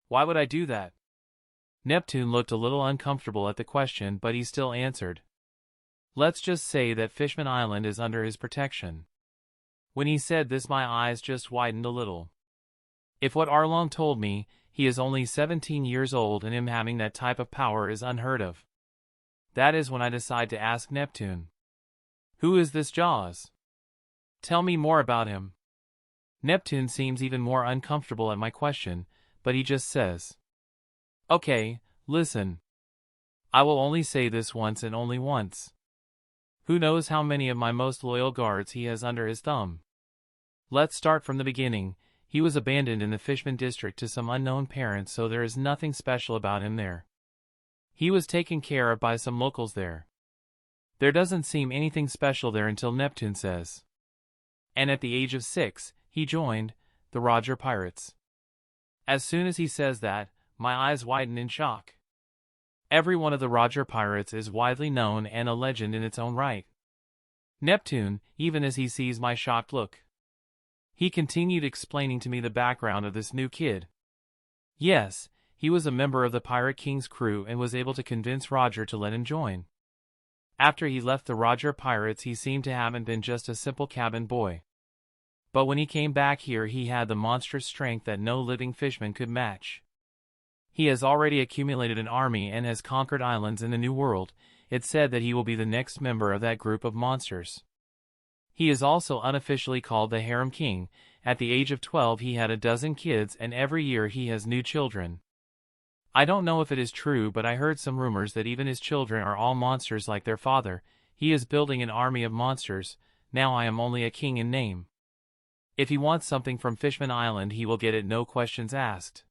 "Why would I do that?" Neptune looked a little uncomfortable at the question, but he still answered, "Let's just say that Fishman Island is under his protection." When he said this my eyes just widened a little. If what Arlong told me he is only 17 years old and him having that type of power is unheard of. That is when I decide to ask Neptune. Who is this Jaws? Tell me more about him. Neptune seems even more uncomfortable at my question, but he just says, Okay, listen. I will only say this once and only once. Who knows how many of my most loyal guards he has under his thumb? Let's start from the beginning. He was abandoned in the Fishman district to some unknown parents, so there is nothing special about him there. He was taken care of by some locals there. There doesn't seem anything special there until Neptune says. And at the age of 6, he joined the Roger Pirates. As soon as he says that, my eyes widen in shock. Every one of the Roger Pirates is widely known and a legend in its own right. Neptune, even as he sees my shocked look. He continued explaining to me the background of this new kid. Yes, he was a member of the Pirate King's crew and was able to convince Roger to let him join. After he left the Roger Pirates, he seemed to haven't been just a simple cabin boy. But when he came back here, he had the monstrous strength that no living fishman could match. He has already accumulated an army and has conquered islands in the New World. It's said that he will be the next member of that group of monsters. He is also unofficially called the Harem King. At the age of 12 he had a dozen kids, and every year he has new children. I don't know if it is true, but I heard some rumors that even his children are all monsters like their father. He is building an army of monsters. Now I am only a king in name. If he wants something from Fishman Island, he will get it, no questions asked.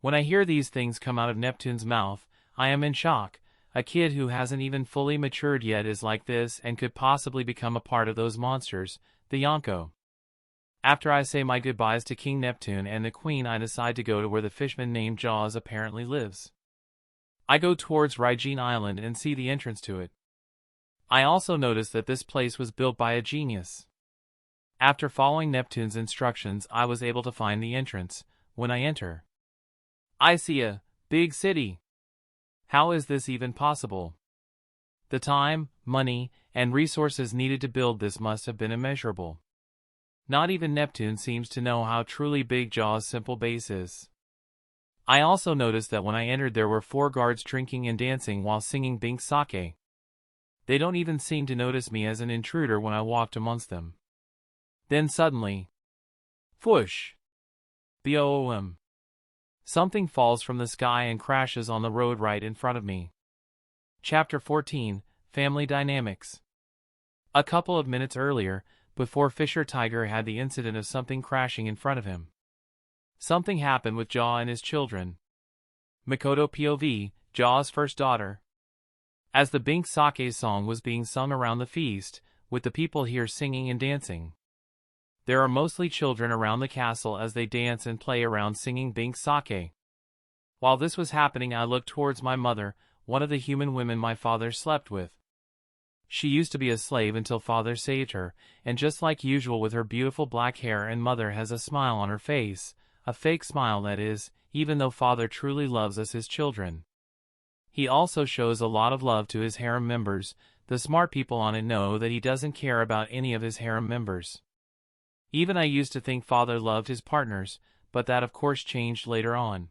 When I hear these things come out of Neptune's mouth, I am in shock. A kid who hasn't even fully matured yet is like this and could possibly become a part of those monsters, the Yonko. After I say my goodbyes to King Neptune and the Queen, I decide to go to where the fishman named Jaws apparently lives. I go towards Reborn Island and see the entrance to it. I also notice that this place was built by a genius. After following Neptune's instructions, I was able to find the entrance. When I enter, I see a big city. How is this even possible? The time, money, and resources needed to build this must have been immeasurable. Not even Neptune seems to know how truly big Jaws' simple base is. I also noticed that when I entered there were 4 guards drinking and dancing while singing Bink Sake. They don't even seem to notice me as an intruder when I walked amongst them. Then suddenly, whoosh! Boom! Something falls from the sky and crashes on the road right in front of me. Chapter 14, Family Dynamics. A couple of minutes earlier, before Fisher Tiger had the incident of something crashing in front of him, something happened with Jaw and his children. Makoto POV, Jaw's first daughter. As the Bink Sake song was being sung around the feast, with the people here singing and dancing. There are mostly children around the castle as they dance and play around singing Bink Sake. While this was happening, I looked towards my mother, one of the human women my father slept with. She used to be a slave until father saved her, and just like usual with her beautiful black hair, and mother has a smile on her face, a fake smile that is, even though father truly loves us his children. He also shows a lot of love to his harem members. The smart people on it know that he doesn't care about any of his harem members. Even I used to think father loved his partners, but that of course changed later on.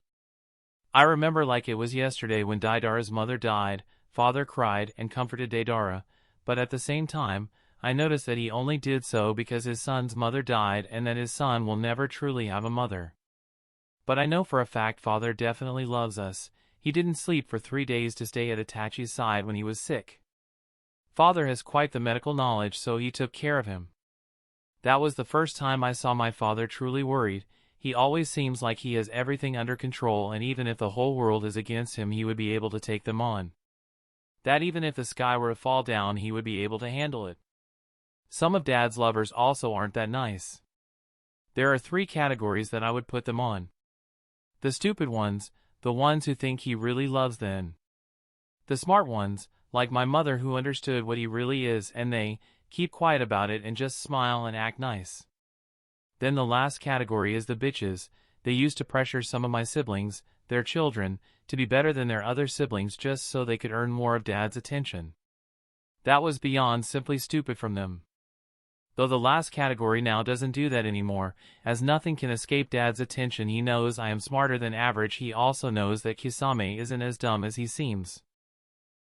I remember like it was yesterday when Daidara's mother died. Father cried and comforted Daidara, but at the same time, I noticed that he only did so because his son's mother died and that his son will never truly have a mother. But I know for a fact father definitely loves us. He didn't sleep for 3 days to stay at Itachi's side when he was sick. Father has quite the medical knowledge, so he took care of him. That was the first time I saw my father truly worried. He always seems like he has everything under control, and even if the whole world is against him, he would be able to take them on. That even if the sky were to fall down, he would be able to handle it. Some of Dad's lovers also aren't that nice. There are 3 categories that I would put them on. The stupid ones, the ones who think he really loves them. The smart ones, like my mother, who understood what he really is and they keep quiet about it and just smile and act nice. Then the last category is the bitches. They used to pressure some of my siblings, their children, to be better than their other siblings just so they could earn more of Dad's attention. That was beyond simply stupid from them. Though the last category now doesn't do that anymore, as nothing can escape Dad's attention. He knows I am smarter than average. He also knows that Kisame isn't as dumb as he seems.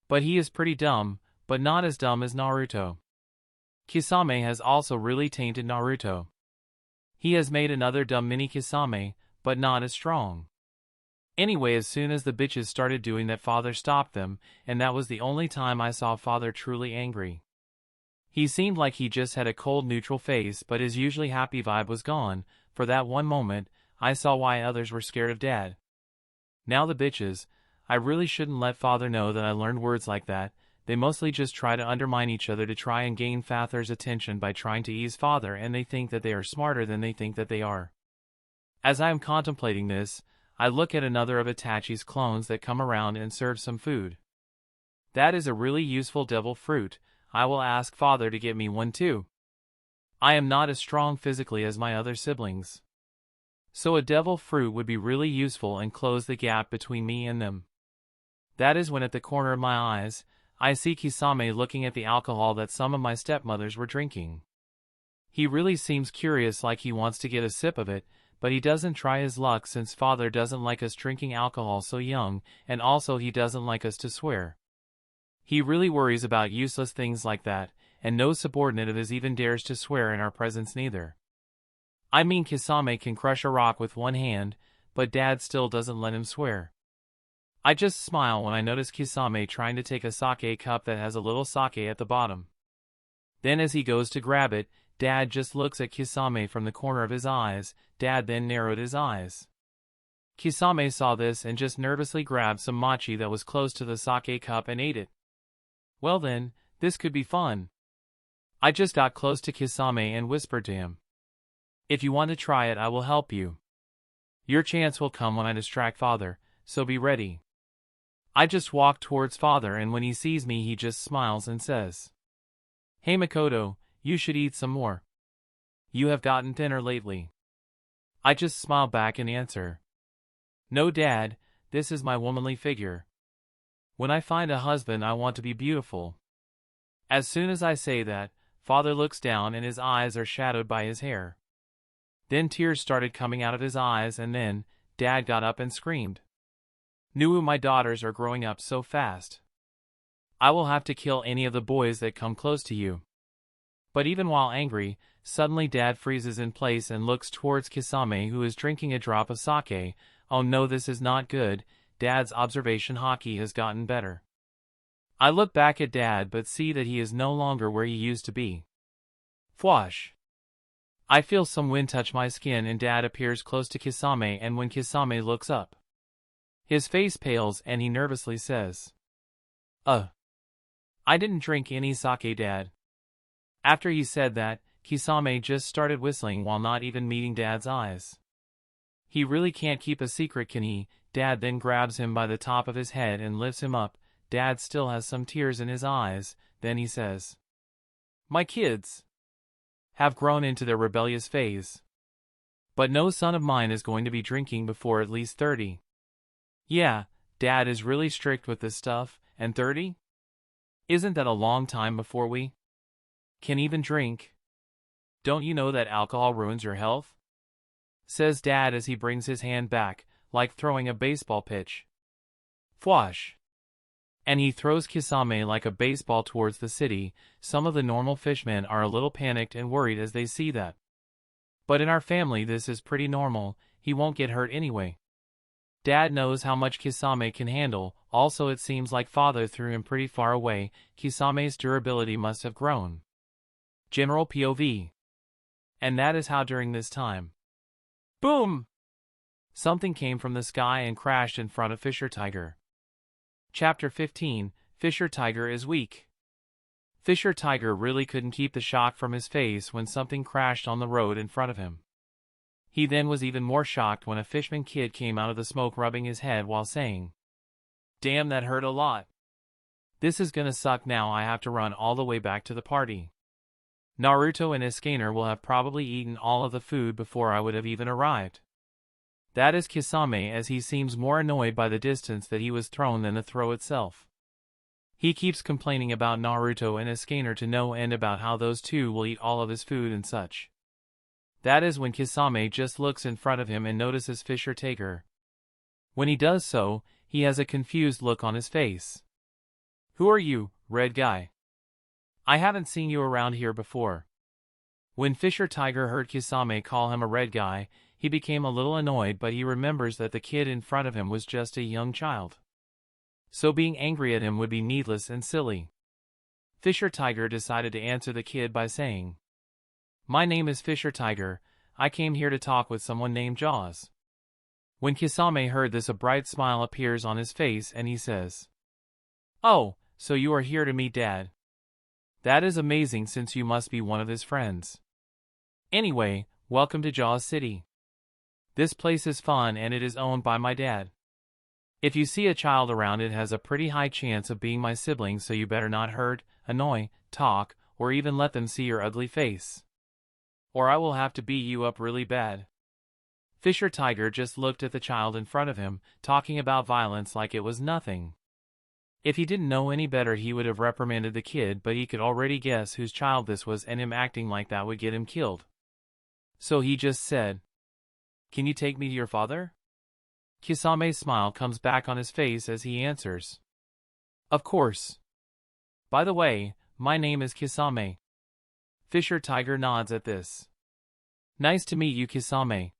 But he is pretty dumb, but not as dumb as Naruto. Kisame has also really tainted Naruto. He has made another dumb mini Kisame, but not as strong. Anyway, as soon as the bitches started doing that, Father stopped them, and that was the only time I saw Father truly angry. He seemed like he just had a cold neutral face, but his usually happy vibe was gone. For that one moment, I saw why others were scared of Dad. Now the bitches, I really shouldn't let Father know that I learned words like that. They mostly just try to undermine each other to try and gain Father's attention by trying to ease Father, and they think that they are smarter than they think that they are. As I am contemplating this, I look at another of Itachi's clones that come around and serve some food. That is a really useful devil fruit. I will ask Father to get me one too. I am not as strong physically as my other siblings. So a devil fruit would be really useful and close the gap between me and them. That is when at the corner of my eyes, I see Kisame looking at the alcohol that some of my stepmothers were drinking. He really seems curious, like he wants to get a sip of it, but he doesn't try his luck since Father doesn't like us drinking alcohol so young, and also he doesn't like us to swear. He really worries about useless things like that, and no subordinate of his even dares to swear in our presence neither. I mean, Kisame can crush a rock with one hand, but Dad still doesn't let him swear. I just smile when I notice Kisame trying to take a sake cup that has a little sake at the bottom. Then as he goes to grab it, Dad just looks at Kisame from the corner of his eyes. Dad then narrowed his eyes. Kisame saw this and just nervously grabbed some mochi that was close to the sake cup and ate it. Well then, this could be fun. I just got close to Kisame and whispered to him, "If you want to try it, I will help you. Your chance will come when I distract Father, so be ready." I just walk towards Father, and when he sees me he just smiles and says, "Hey Makoto, you should eat some more. You have gotten thinner lately." I just smile back and answer, "No Dad, this is my womanly figure. When I find a husband I want to be beautiful." As soon as I say that, Father looks down and his eyes are shadowed by his hair. Then tears started coming out of his eyes, and then Dad got up and screamed, "Nuu, my daughters are growing up so fast. I will have to kill any of the boys that come close to you." But even while angry, suddenly Dad freezes in place and looks towards Kisame, who is drinking a drop of sake. Oh no, this is not good. Dad's observation hockey has gotten better. I look back at Dad but see that he is no longer where he used to be. Fwash! I feel some wind touch my skin and Dad appears close to Kisame, and when Kisame looks up, his face pales and he nervously says, I didn't drink any sake, Dad." After he said that, Kisame just started whistling while not even meeting Dad's eyes. He really can't keep a secret, can he? Dad then grabs him by the top of his head and lifts him up. Dad still has some tears in his eyes. Then he says, "My kids have grown into their rebellious phase. But no son of mine is going to be drinking before at least 30. Yeah, Dad is really strict with this stuff, and 30? Isn't that a long time before we can even drink? Don't you know that alcohol ruins your health?" says Dad as he brings his hand back, like throwing a baseball pitch. Fwash! And he throws Kisame like a baseball towards the city. Some of the normal fishmen are a little panicked and worried as they see that. But in our family this is pretty normal, he won't get hurt anyway. Dad knows how much Kisame can handle, also it seems like Father threw him pretty far away. Kisame's durability must have grown. General POV. And that is how during this time, boom! Something came from the sky and crashed in front of Fisher Tiger. Chapter 15, Fisher Tiger is weak. Fisher Tiger really couldn't keep the shock from his face when something crashed on the road in front of him. He then was even more shocked when a Fishman kid came out of the smoke rubbing his head while saying, "Damn, that hurt a lot. This is gonna suck now. I have to run all the way back to the party. Naruto and Iskaner will have probably eaten all of the food before I would have even arrived." That is Kisame, as he seems more annoyed by the distance that he was thrown than the throw itself. He keeps complaining about Naruto and Escanor to no end about how those two will eat all of his food and such. That is when Kisame just looks in front of him and notices Fisher Tiger. When he does so, he has a confused look on his face. "Who are you, red guy? I haven't seen you around here before." When Fisher Tiger heard Kisame call him a red guy, he became a little annoyed, but he remembers that the kid in front of him was just a young child. So being angry at him would be needless and silly. Fisher Tiger decided to answer the kid by saying, "My name is Fisher Tiger. I came here to talk with someone named Jaws." When Kisame heard this, a bright smile appears on his face and he says, "Oh, so you are here to meet Dad? That is amazing, since you must be one of his friends. Anyway, welcome to Jaws City. This place is fun and it is owned by my dad. If you see a child around, it has a pretty high chance of being my sibling, so you better not hurt, annoy, talk, or even let them see your ugly face. Or I will have to beat you up really bad." Fisher Tiger just looked at the child in front of him, talking about violence like it was nothing. If he didn't know any better, he would have reprimanded the kid, but he could already guess whose child this was, and him acting like that would get him killed. So he just said, "Can you take me to your father?" Kisame's smile comes back on his face as he answers, "Of course. By the way, my name is Kisame." Fisher Tiger nods at this. "Nice to meet you, Kisame."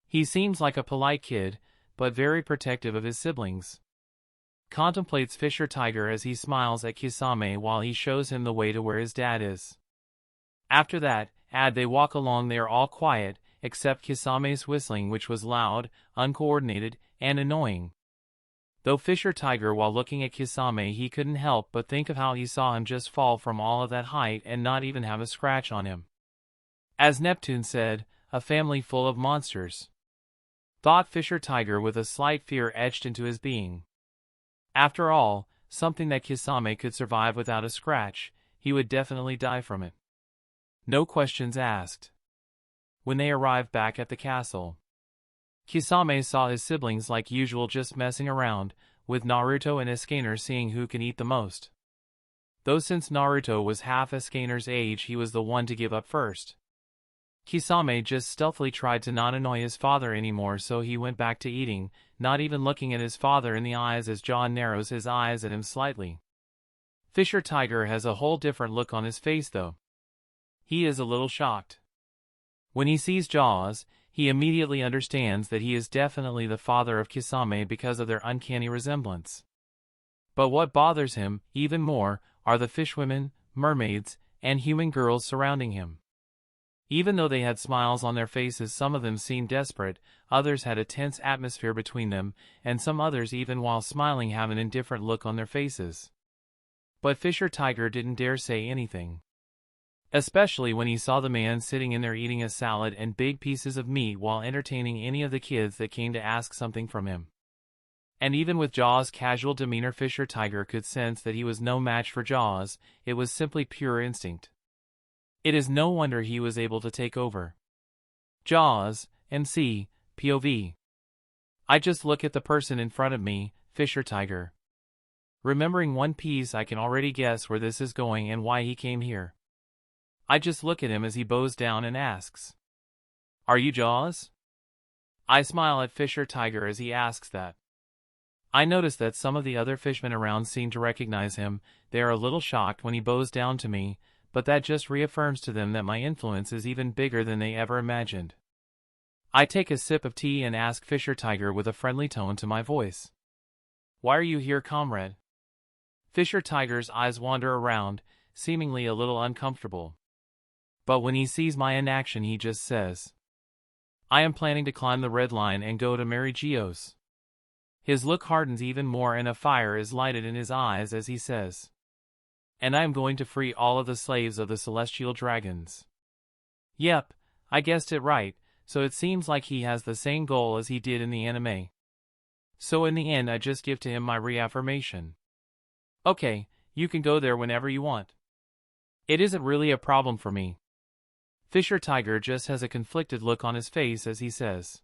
He seems like a polite kid, but very protective of his siblings. Contemplates Fisher Tiger as he smiles at Kisame while he shows him the way to where his dad is. After that, they walk along. They are all quiet, except Kisame's whistling, which was loud, uncoordinated, and annoying. Though Fisher Tiger, while looking at Kisame, he couldn't help but think of how he saw him just fall from all of that height and not even have a scratch on him. As Neptune said, a family full of monsters. Thought Fisher Tiger with a slight fear etched into his being. After all, something that Kisame could survive without a scratch, he would definitely die from it. No questions asked. When they arrived back at the castle, Kisame saw his siblings like usual just messing around, with Naruto and Escanor seeing who can eat the most. Though since Naruto was half Escanor's age, he was the one to give up first. Kisame just stealthily tried to not annoy his father anymore, so he went back to eating, not even looking at his father in the eyes as John narrows his eyes at him slightly. Fisher Tiger has a whole different look on his face though. He is a little shocked. When he sees Jaws, he immediately understands that he is definitely the father of Kisame because of their uncanny resemblance. But what bothers him even more are the fishwomen, mermaids, and human girls surrounding him. Even though they had smiles on their faces, some of them seemed desperate, others had a tense atmosphere between them, and some others, even while smiling, have an indifferent look on their faces. But Fisher Tiger didn't dare say anything. Especially when he saw the man sitting in there eating a salad and big pieces of meat while entertaining any of the kids that came to ask something from him. And even with Jaws' casual demeanor, Fisher Tiger could sense that he was no match for Jaws. It was simply pure instinct. It is no wonder he was able to take over. Jaws, MC, POV. I just look at the person in front of me, Fisher Tiger. Remembering One Piece, I can already guess where this is going and why he came here. I just look at him as he bows down and asks, "Are you Jaws?" I smile at Fisher Tiger as he asks that. I notice that some of the other fishmen around seem to recognize him. They are a little shocked when he bows down to me, but that just reaffirms to them that my influence is even bigger than they ever imagined. I take a sip of tea and ask Fisher Tiger with a friendly tone to my voice, "Why are you here, comrade?" Fisher Tiger's eyes wander around, seemingly a little uncomfortable. But when he sees my inaction, he just says, "I am planning to climb the red line and go to Mary Geo's." His look hardens even more and a fire is lighted in his eyes as he says, "And I am going to free all of the slaves of the celestial dragons." Yep, I guessed it right, so it seems like he has the same goal as he did in the anime. So in the end, I just give to him my reaffirmation. "Okay, you can go there whenever you want. It isn't really a problem for me." Fisher Tiger just has a conflicted look on his face as he says,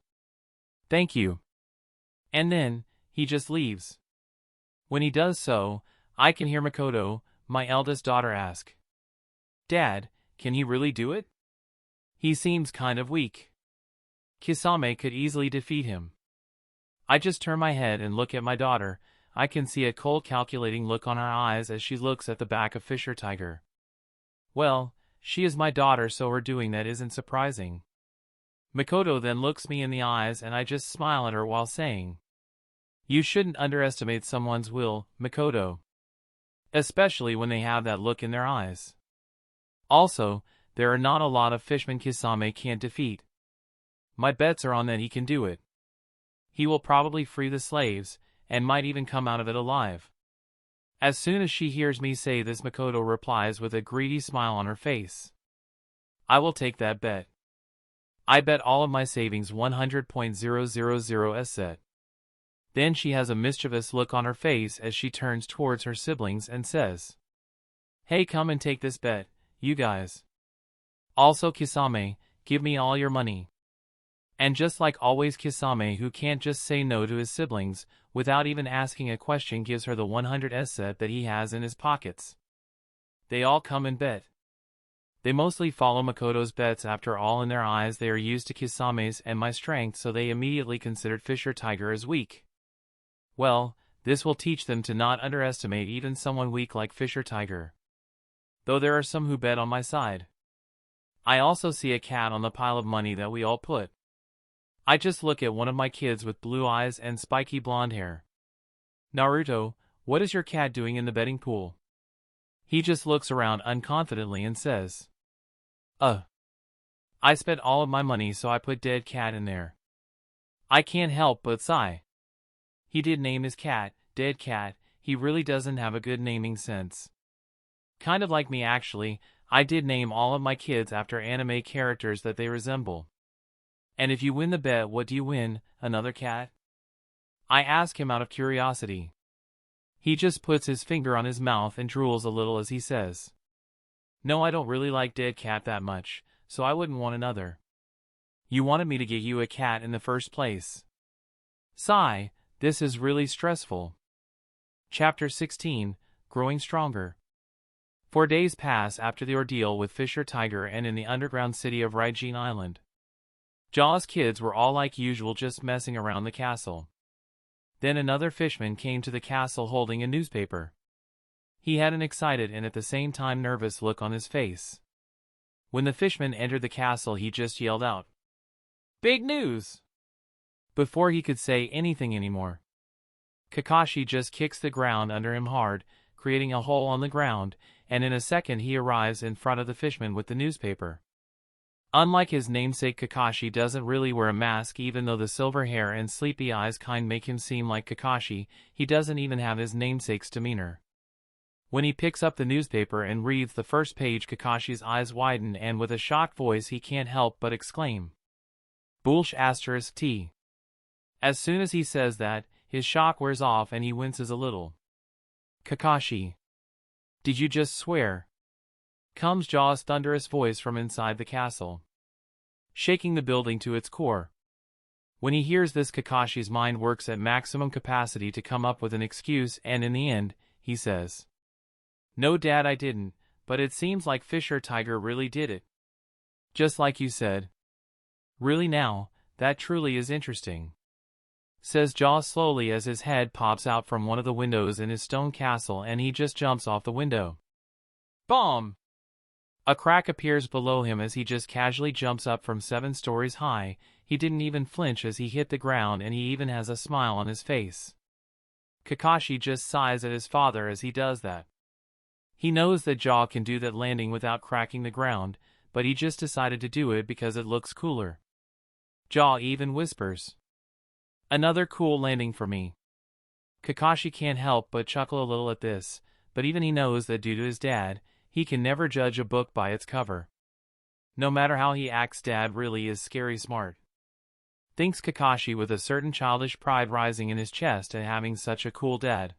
"Thank you." And then, he just leaves. When he does so, I can hear Makoto, my eldest daughter, ask, "Dad, can he really do it? He seems kind of weak. Kisame could easily defeat him." I just turn my head and look at my daughter. I can see a cold calculating look on her eyes as she looks at the back of Fisher Tiger. Well, she is my daughter, so her doing that isn't surprising. Makoto then looks me in the eyes and I just smile at her while saying, "You shouldn't underestimate someone's will, Makoto. Especially when they have that look in their eyes. Also, there are not a lot of fishmen Kisame can't defeat. My bets are on that he can do it. He will probably free the slaves, and might even come out of it alive." As soon as she hears me say this, Makoto replies with a greedy smile on her face, "I will take that bet. I bet all of my savings 100.000 set." Then she has a mischievous look on her face as she turns towards her siblings and says, "Hey, come and take this bet, you guys. Also Kisame, give me all your money." And just like always, Kisame, who can't just say no to his siblings, without even asking a question, gives her the 100 set that he has in his pockets. They all come and bet. They mostly follow Makoto's bets. After all, in their eyes they are used to Kisame's and my strength, so they immediately considered Fisher Tiger as weak. Well, this will teach them to not underestimate even someone weak like Fisher Tiger. Though there are some who bet on my side. I also see a cat on the pile of money that we all put. I just look at one of my kids with blue eyes and spiky blonde hair. "Naruto, what is your cat doing in the betting pool?" He just looks around unconfidently and says, I spent all of my money, so I put dead cat in there." I can't help but sigh. He did name his cat, Dead Cat. He really doesn't have a good naming sense. Kind of like me actually, I did name all of my kids after anime characters that they resemble. "And if you win the bet, what do you win, another cat?" I ask him out of curiosity. He just puts his finger on his mouth and drools a little as he says, "No, I don't really like Dead Cat that much, so I wouldn't want another. You wanted me to get you a cat in the first place." Sigh, this is really stressful. Chapter 16, Growing Stronger. 4 days pass after the ordeal with Fisher Tiger and in the underground city of Raijin Island. Jaw's kids were all like usual, just messing around the castle. Then another fishman came to the castle holding a newspaper. He had an excited and at the same time nervous look on his face. When the fishman entered the castle, he just yelled out, "Big news!" before he could say anything anymore. Kakashi just kicks the ground under him hard, creating a hole on the ground, and in a second he arrives in front of the fishman with the newspaper. Unlike his namesake, Kakashi doesn't really wear a mask. Even though the silver hair and sleepy eyes kind make him seem like Kakashi, he doesn't even have his namesake's demeanor. When he picks up the newspaper and reads the first page, Kakashi's eyes widen and with a shocked voice he can't help but exclaim, "Bullsh *T." As soon as he says that, his shock wears off and he winces a little. "Kakashi, did you just swear?" comes Jaw's thunderous voice from inside the castle, shaking the building to its core. When he hears this, Kakashi's mind works at maximum capacity to come up with an excuse, and in the end, he says, "No, Dad, I didn't, but it seems like Fisher Tiger really did it. Just like you said." "Really now, that truly is interesting," says Jaw slowly as his head pops out from one of the windows in his stone castle and he just jumps off the window. Bomb! A crack appears below him as he just casually jumps up from 7 stories high. He didn't even flinch as he hit the ground, and he even has a smile on his face. Kakashi just sighs at his father as he does that. He knows that Jaw can do that landing without cracking the ground, but he just decided to do it because it looks cooler. Jaw even whispers, "Another cool landing for me." Kakashi can't help but chuckle a little at this, but even he knows that due to his dad, he can never judge a book by its cover. No matter how he acts, Dad really is scary smart, thinks Kakashi with a certain childish pride rising in his chest at having such a cool dad.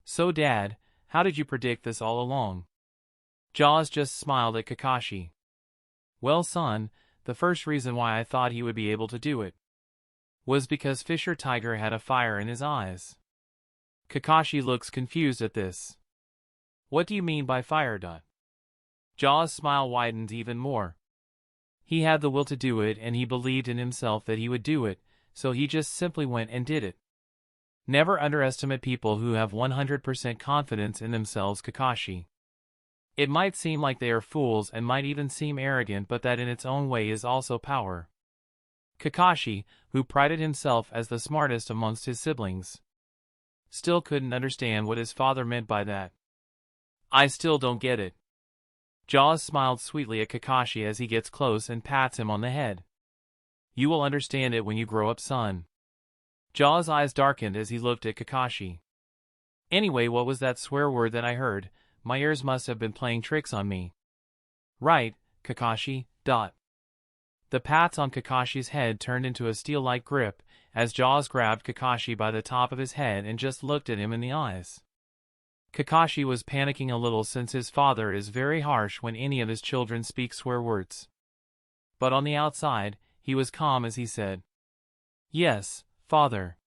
"So Dad, how did you predict this all along?" Jaws just smiled at Kakashi. "Well son, the first reason why I thought he would be able to do it was because Fisher Tiger had a fire in his eyes. Kakashi looks confused at this. What do you mean by fire? Jaws' smile widened even more. He had the will to do it and he believed in himself that he would do it, so he just simply went and did it. Never underestimate people who have 100% confidence in themselves, Kakashi. It might seem like they are fools and might even seem arrogant, but that in its own way is also power. Kakashi, who prided himself as the smartest amongst his siblings, still couldn't understand what his father meant by that. I still don't get it. Jaws smiled sweetly at Kakashi as he gets close and pats him on the head. You will understand it when you grow up, son. Jaws' eyes darkened as he looked at Kakashi. Anyway, what was that swear word that I heard? My ears must have been playing tricks on me. Right, Kakashi. The pats on Kakashi's head turned into a steel-like grip as Jaws grabbed Kakashi by the top of his head and just looked at him in the eyes. Kakashi was panicking a little since his father is very harsh when any of his children speak swear words. But on the outside, he was calm as he said, Yes, father,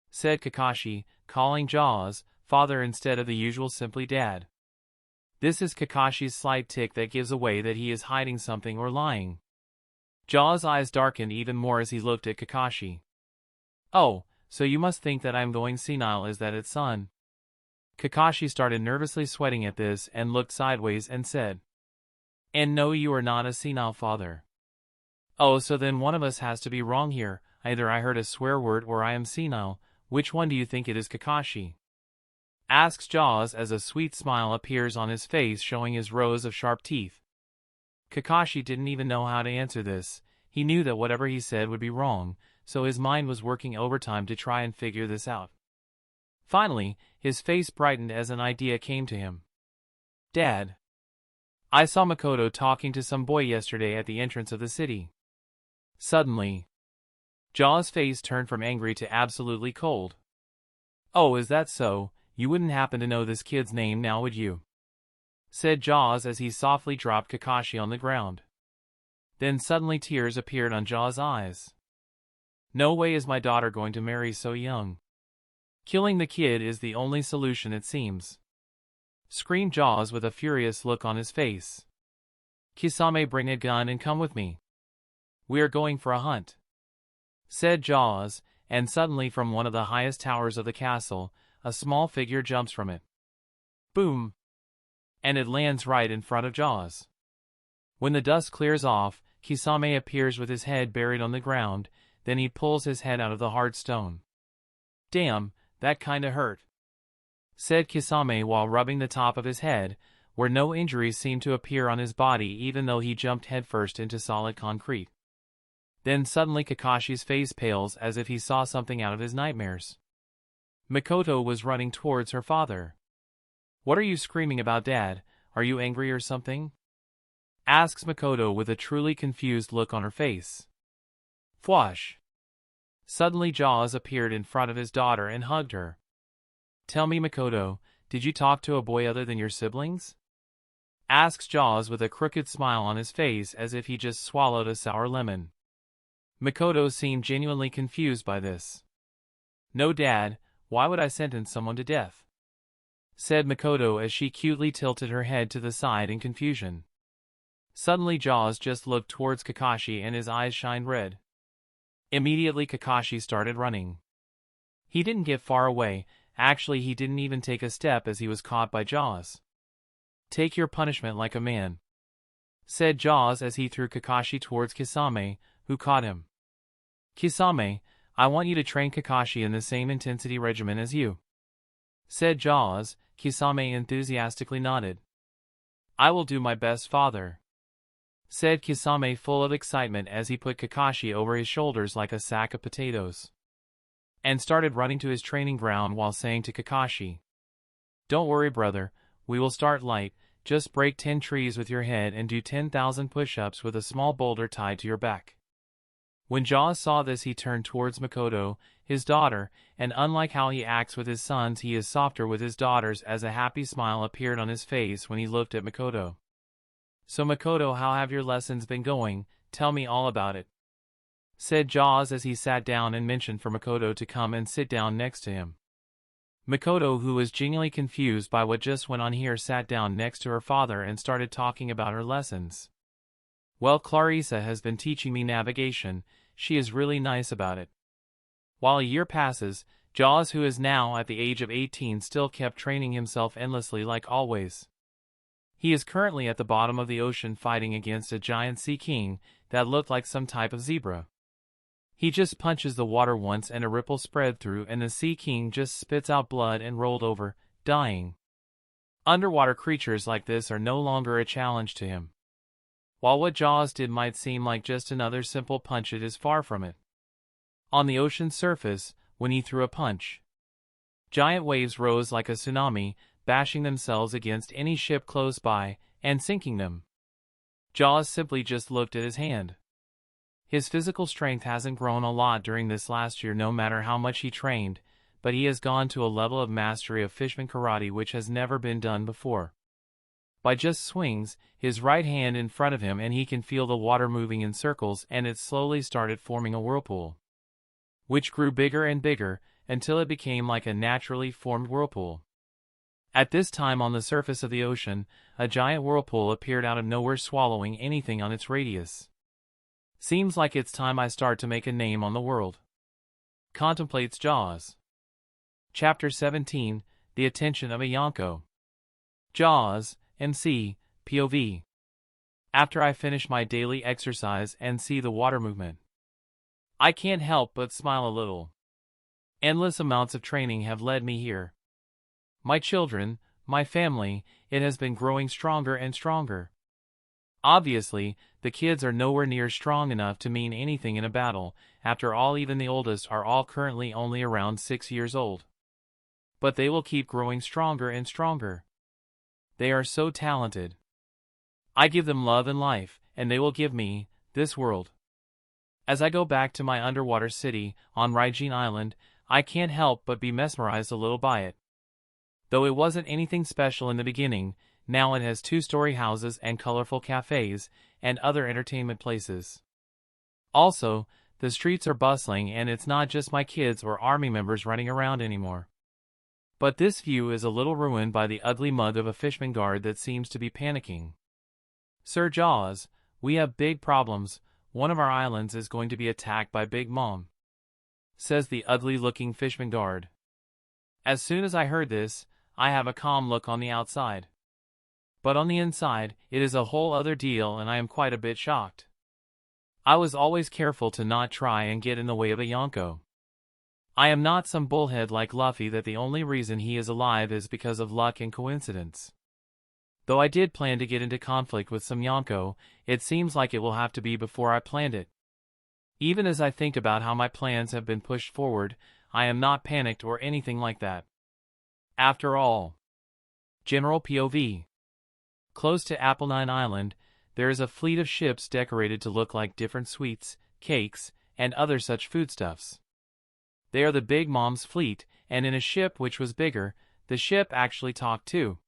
said Kakashi, calling Jaws father instead of the usual simply dad. This is Kakashi's slight tic that gives away that he is hiding something or lying. Jaws' eyes darkened even more as he looked at Kakashi. Oh, so you must think that I am going senile, is that it, son? Kakashi started nervously sweating at this and looked sideways and said, And no, you are not a senile, father. Oh, so then one of us has to be wrong here. Either I heard a swear word or I am senile. Which one do you think it is, Kakashi? Asks Jaws as a sweet smile appears on his face, showing his rows of sharp teeth. Kakashi didn't even know how to answer this. He knew that whatever he said would be wrong, so his mind was working overtime to try and figure this out. Finally, his face brightened as an idea came to him. Dad, I saw Makoto talking to some boy yesterday at the entrance of the city. Suddenly, Jaws' face turned from angry to absolutely cold. Oh, is that so? You wouldn't happen to know this kid's name now, would you? Said Jaws as he softly dropped Kakashi on the ground. Then suddenly tears appeared on Jaws' eyes. No way is my daughter going to marry so young. Killing the kid is the only solution, it seems. Screamed Jaws with a furious look on his face. Kisame, bring a gun and come with me. We are going for a hunt. Said Jaws, and suddenly from one of the highest towers of the castle, a small figure jumps from it. Boom! And it lands right in front of Jaws. When the dust clears off, Kisame appears with his head buried on the ground, then he pulls his head out of the hard stone. Damn, that kinda hurt, said Kisame while rubbing the top of his head, where no injuries seemed to appear on his body even though he jumped headfirst into solid concrete. Then suddenly Kakashi's face pales as if he saw something out of his nightmares. Makoto was running towards her father. What are you screaming about, Dad? Are you angry or something? Asks Makoto with a truly confused look on her face. Fwash! Suddenly Jaws appeared in front of his daughter and hugged her. Tell me, Makoto, did you talk to a boy other than your siblings? Asks Jaws with a crooked smile on his face as if he just swallowed a sour lemon. Makoto seemed genuinely confused by this. No, Dad, why would I sentence someone to death? Said Makoto as she cutely tilted her head to the side in confusion. Suddenly Jaws just looked towards Kakashi and his eyes shined red. Immediately Kakashi started running. He didn't get far away, actually he didn't even take a step as he was caught by Jaws. Take your punishment like a man, said Jaws as he threw Kakashi towards Kisame, who caught him. Kisame, I want you to train Kakashi in the same intensity regimen as you, said Jaws. Kisame enthusiastically nodded. I will do my best, father, said Kisame full of excitement as he put Kakashi over his shoulders like a sack of potatoes, and started running to his training ground while saying to Kakashi, Don't worry, brother, we will start light, just break 10 trees with your head and do 10,000 push-ups with a small boulder tied to your back. When Jaws saw this, he turned towards Makoto, his daughter, and unlike how he acts with his sons, he is softer with his daughters as a happy smile appeared on his face when he looked at Makoto. So Makoto, how have your lessons been going? Tell me all about it, said Jaws as he sat down and mentioned for Makoto to come and sit down next to him. Makoto, who was genuinely confused by what just went on here, sat down next to her father and started talking about her lessons. Well, Clarissa has been teaching me navigation. She is really nice about it. While a year passes, Jaws, who is now at the age of 18, still kept training himself endlessly like always. He is currently at the bottom of the ocean fighting against a giant sea king that looked like some type of zebra. He just punches the water once and a ripple spread through and the sea king just spits out blood and rolled over, dying. Underwater creatures like this are no longer a challenge to him. While what Jaws did might seem like just another simple punch, it is far from it. On the ocean's surface, when he threw a punch, giant waves rose like a tsunami, bashing themselves against any ship close by, and sinking them. Jaws simply just looked at his hand. His physical strength hasn't grown a lot during this last year, no matter how much he trained, but he has gone to a level of mastery of Fishman karate which has never been done before. By just swings his right hand in front of him and he can feel the water moving in circles, and it slowly started forming a whirlpool, which grew bigger and bigger until it became like a naturally formed whirlpool. At this time on the surface of the ocean, a giant whirlpool appeared out of nowhere, swallowing anything on its radius. Seems like it's time I start to make a name on the world, contemplates Jaws. Chapter 17, The Attention of a Yonko. Jaws, MC, POV. After I finish my daily exercise and see the water movement, I can't help but smile a little. Endless amounts of training have led me here. My children, my family, it has been growing stronger and stronger. Obviously, the kids are nowhere near strong enough to mean anything in a battle. After all, even the oldest are all currently only around 6 years old. But they will keep growing stronger and stronger. They are so talented. I give them love and life, and they will give me this world. As I go back to my underwater city on Raijin Island, I can't help but be mesmerized a little by it. Though it wasn't anything special in the beginning, now it has 2-story houses and colorful cafes and other entertainment places. Also, the streets are bustling and it's not just my kids or army members running around anymore. But this view is a little ruined by the ugly mug of a fishman guard that seems to be panicking. Sir Jaws, we have big problems. One of our islands is going to be attacked by Big Mom, says the ugly-looking fishman guard. As soon as I heard this, I have a calm look on the outside. But on the inside, it is a whole other deal and I am quite a bit shocked. I was always careful to not try and get in the way of a Yonko. I am not some bullhead like Luffy that the only reason he is alive is because of luck and coincidence. Though I did plan to get into conflict with some Yonko, it seems like it will have to be before I planned it. Even as I think about how my plans have been pushed forward, I am not panicked or anything like that. After all, General POV. Close to Applenine Island, there is a fleet of ships decorated to look like different sweets, cakes, and other such foodstuffs. They are the Big Mom's fleet, and in a ship which was bigger, the ship actually talked too.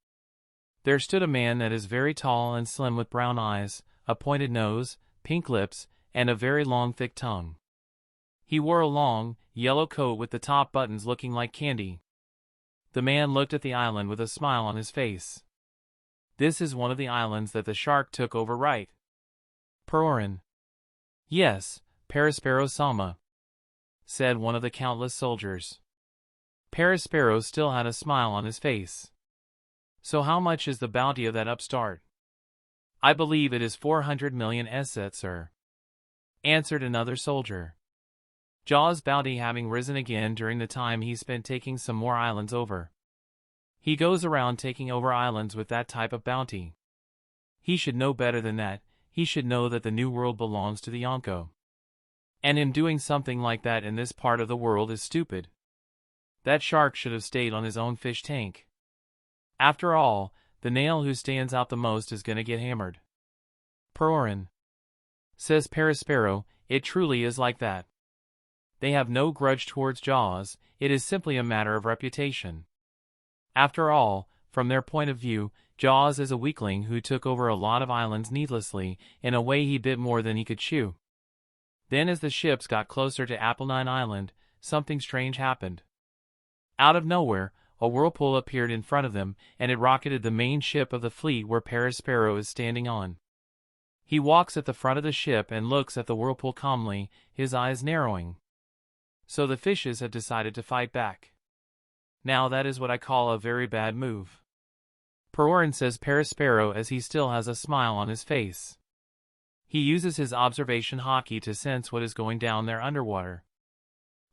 There stood a man that is very tall and slim with brown eyes, a pointed nose, pink lips, and a very long thick tongue. He wore a long, yellow coat with the top buttons looking like candy. The man looked at the island with a smile on his face. This is one of the islands that the shark took over, right? Perorin. Yes, Perispero-sama, said one of the countless soldiers. Perispero still had a smile on his face. So how much is the bounty of that upstart? I believe it is 400 million essets, sir, answered another soldier. Jaws' bounty having risen again during the time he spent taking some more islands over. He goes around taking over islands with that type of bounty. He should know better than that. He should know that the new world belongs to the Yonko. And him doing something like that in this part of the world is stupid. That shark should have stayed on his own fish tank. After all, the nail who stands out the most is gonna get hammered. Perorin, says Perispero, it truly is like that. They have no grudge towards Jaws, it is simply a matter of reputation. After all, from their point of view, Jaws is a weakling who took over a lot of islands needlessly. In a way, he bit more than he could chew. Then as the ships got closer to Applenine Island, something strange happened. Out of nowhere, a whirlpool appeared in front of them, and it rocketed the main ship of the fleet where Perospero is standing on. He walks at the front of the ship and looks at the whirlpool calmly, his eyes narrowing. So the fishes have decided to fight back. Now that is what I call a very bad move. Perorin, says Perospero as he still has a smile on his face. He uses his observation hockey to sense what is going down there underwater.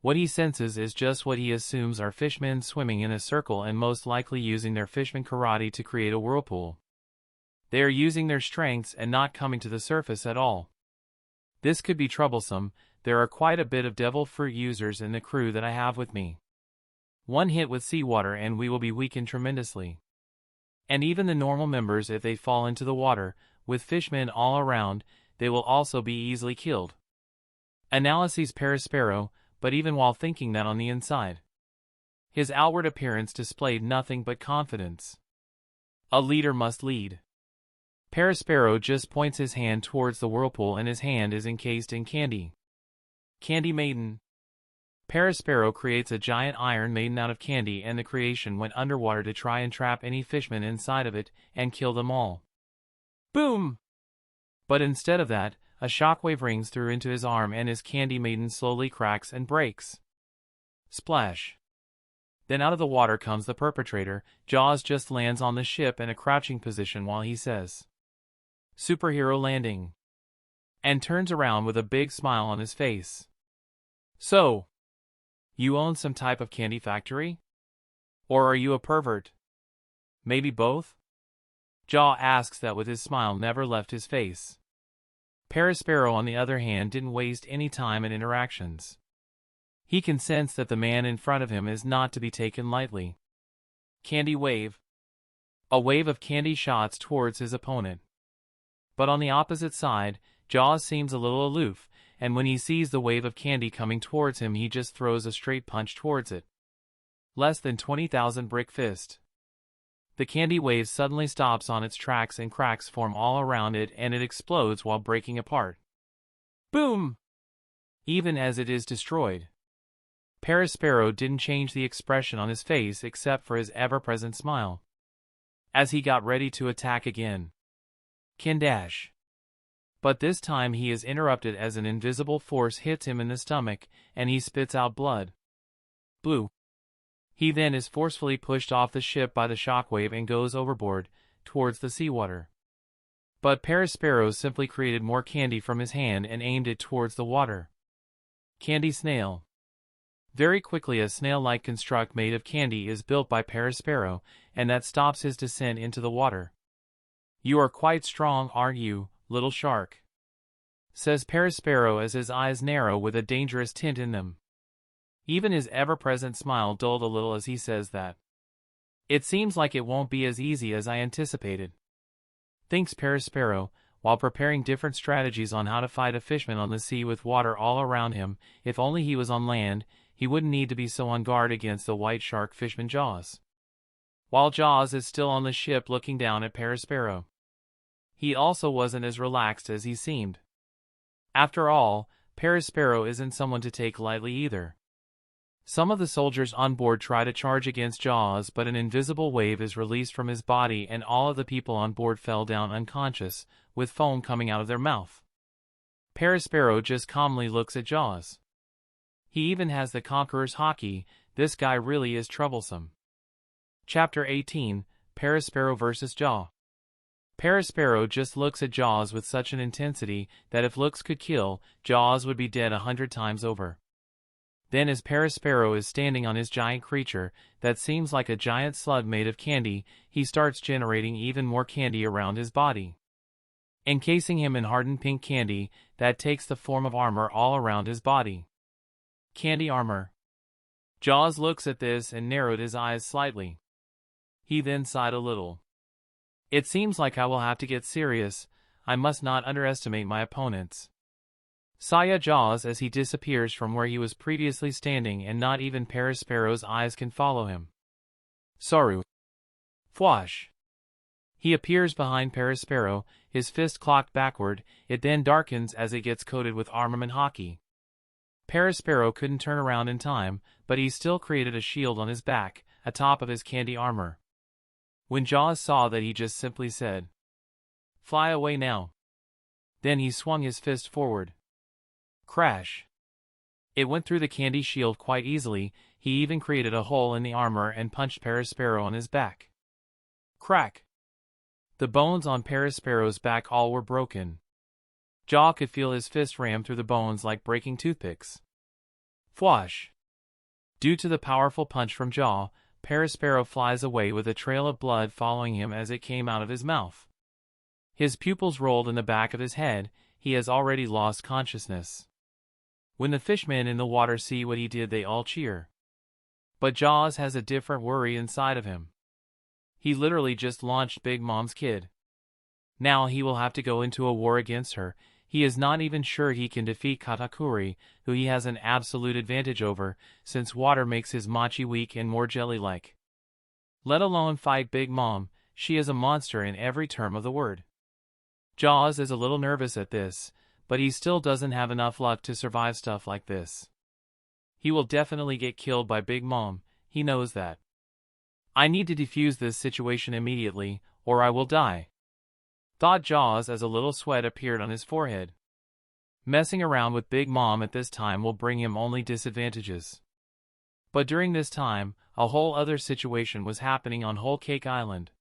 What he senses is just what he assumes are fishmen swimming in a circle and most likely using their fishman karate to create a whirlpool. They are using their strengths and not coming to the surface at all. This could be troublesome. There are quite a bit of devil fruit users in the crew that I have with me. One hit with seawater and we will be weakened tremendously. And even the normal members, if they fall into the water, with fishmen all around, they will also be easily killed. Analyses Perospero, but even while thinking that on the inside, his outward appearance displayed nothing but confidence. A leader must lead. Perospero just points his hand towards the whirlpool and his hand is encased in candy. Candy Maiden. Perospero creates a giant iron maiden out of candy and the creation went underwater to try and trap any fishmen inside of it and kill them all. Boom! But instead of that, a shockwave rings through into his arm and his candy maiden slowly cracks and breaks. Splash. Then out of the water comes the perpetrator. Jaws just lands on the ship in a crouching position while he says, "Superhero landing," and turns around with a big smile on his face. So, you own some type of candy factory? Or are you a pervert? Maybe both? Jaw asks that with his smile never left his face. Perospero, on the other hand, didn't waste any time in interactions. He can sense that the man in front of him is not to be taken lightly. Candy wave. A wave of candy shots towards his opponent. But on the opposite side, Jaws seems a little aloof, and when he sees the wave of candy coming towards him he just throws a straight punch towards it. Less than 20,000 brick fist. The candy wave suddenly stops on its tracks and cracks form all around it and it explodes while breaking apart. Boom! Even as it is destroyed. Perospero didn't change the expression on his face except for his ever-present smile. As he got ready to attack again. Kindash. But this time he is interrupted as an invisible force hits him in the stomach, and he spits out blood. Blue. He then is forcefully pushed off the ship by the shockwave and goes overboard, towards the seawater. But Perospero simply created more candy from his hand and aimed it towards the water. Candy snail. Very quickly a snail-like construct made of candy is built by Perospero, and that stops his descent into the water. "You are quite strong, aren't you, little shark?" says Perospero as his eyes narrow with a dangerous tint in them. Even his ever-present smile dulled a little as he says that. "It seems like it won't be as easy as I anticipated," thinks Perospero, while preparing different strategies on how to fight a fishman on the sea with water all around him. If only he was on land, he wouldn't need to be so on guard against the white shark fishman Jaws. While Jaws is still on the ship looking down at Perospero, he also wasn't as relaxed as he seemed. After all, Perospero isn't someone to take lightly either. Some of the soldiers on board try to charge against Jaws, but an invisible wave is released from his body and all of the people on board fell down unconscious, with foam coming out of their mouth. Perospero just calmly looks at Jaws. He even has the Conqueror's hockey. This guy really is troublesome. Chapter 18, Perospero vs. Jaw. Perospero just looks at Jaws with such an intensity that if looks could kill, Jaws would be dead 100 times over. Then as Perospero is standing on his giant creature, that seems like a giant slug made of candy, he starts generating even more candy around his body, encasing him in hardened pink candy that takes the form of armor all around his body. Candy armor. Jaws looks at this and narrowed his eyes slightly. He then sighed a little. "It seems like I will have to get serious. I must not underestimate my opponents." Saya Jaws as he disappears from where he was previously standing and not even Perospero's eyes can follow him. Saru. Fwash. He appears behind Perospero, his fist clocked backward, it then darkens as it gets coated with armament hockey. Perospero couldn't turn around in time, but he still created a shield on his back, atop of his candy armor. When Jaws saw that, he just simply said, "Fly away now." Then he swung his fist forward. Crash! It went through the candy shield quite easily. He even created a hole in the armor and punched Parasparrow on his back. Crack! The bones on Parasparrow's back all were broken. Jaw could feel his fist ram through the bones like breaking toothpicks. Fwash! Due to the powerful punch from Jaw, Parasparrow flies away with a trail of blood following him as it came out of his mouth. His pupils rolled in the back of his head. He has already lost consciousness. When the fishmen in the water see what he did, they all cheer. But Jaws has a different worry inside of him. He literally just launched Big Mom's kid. Now he will have to go into a war against her. He is not even sure he can defeat Katakuri, who he has an absolute advantage over, since water makes his mochi weak and more jelly-like. Let alone fight Big Mom. She is a monster in every term of the word. Jaws is a little nervous at this, but he still doesn't have enough luck to survive stuff like this. He will definitely get killed by Big Mom, he knows that. I need to defuse this situation immediately, or I will die, thought Jaws as a little sweat appeared on his forehead. Messing around with Big Mom at this time will bring him only disadvantages. But during this time, a whole other situation was happening on Whole Cake Island.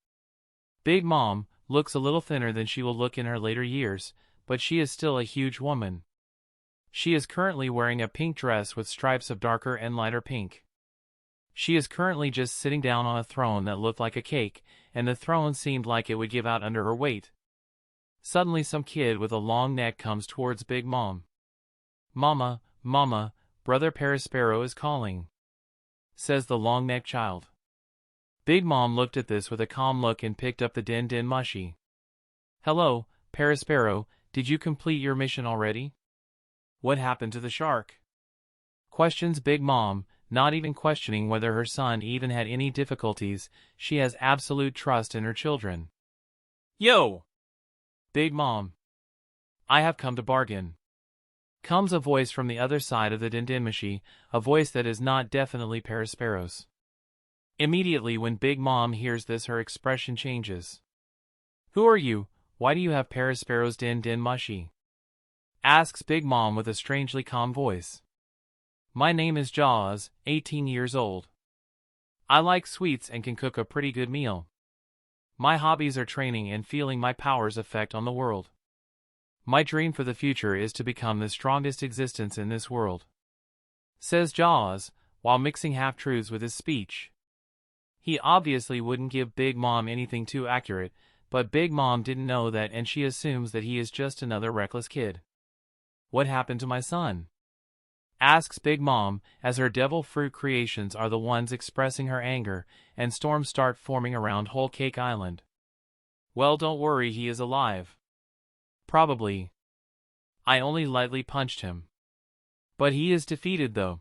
Big Mom looks a little thinner than she will look in her later years, but she is still a huge woman. She is currently wearing a pink dress with stripes of darker and lighter pink. She is currently just sitting down on a throne that looked like a cake, and the throne seemed like it would give out under her weight. Suddenly some kid with a long neck comes towards Big Mom. "Mama, Mama, Brother Parasparrow is calling," says the long-necked child. Big Mom looked at this with a calm look and picked up the Den Den mushie. "Hello, Parasparrow, did you complete your mission already? What happened to the shark?" Questions Big Mom, not even questioning whether her son even had any difficulties. She has absolute trust in her children. "Yo! Big Mom, I have come to bargain," comes a voice from the other side of the Dindinmashi, a voice that is not definitely Parasparrow's. Immediately when Big Mom hears this, her expression changes. "Who are you? Why do you have Parasparrow's Din Din Mushi?" asks Big Mom with a strangely calm voice. "My name is Jaws, 18 years old. I like sweets and can cook a pretty good meal. My hobbies are training and feeling my powers' effect on the world. My dream for the future is to become the strongest existence in this world," says Jaws, while mixing half-truths with his speech. He obviously wouldn't give Big Mom anything too accurate, but Big Mom didn't know that, and she assumes that he is just another reckless kid. "What happened to my son?" asks Big Mom, as her devil fruit creations are the ones expressing her anger, and storms start forming around Whole Cake Island. "Well, don't worry, he is alive. Probably. I only lightly punched him. But he is defeated though.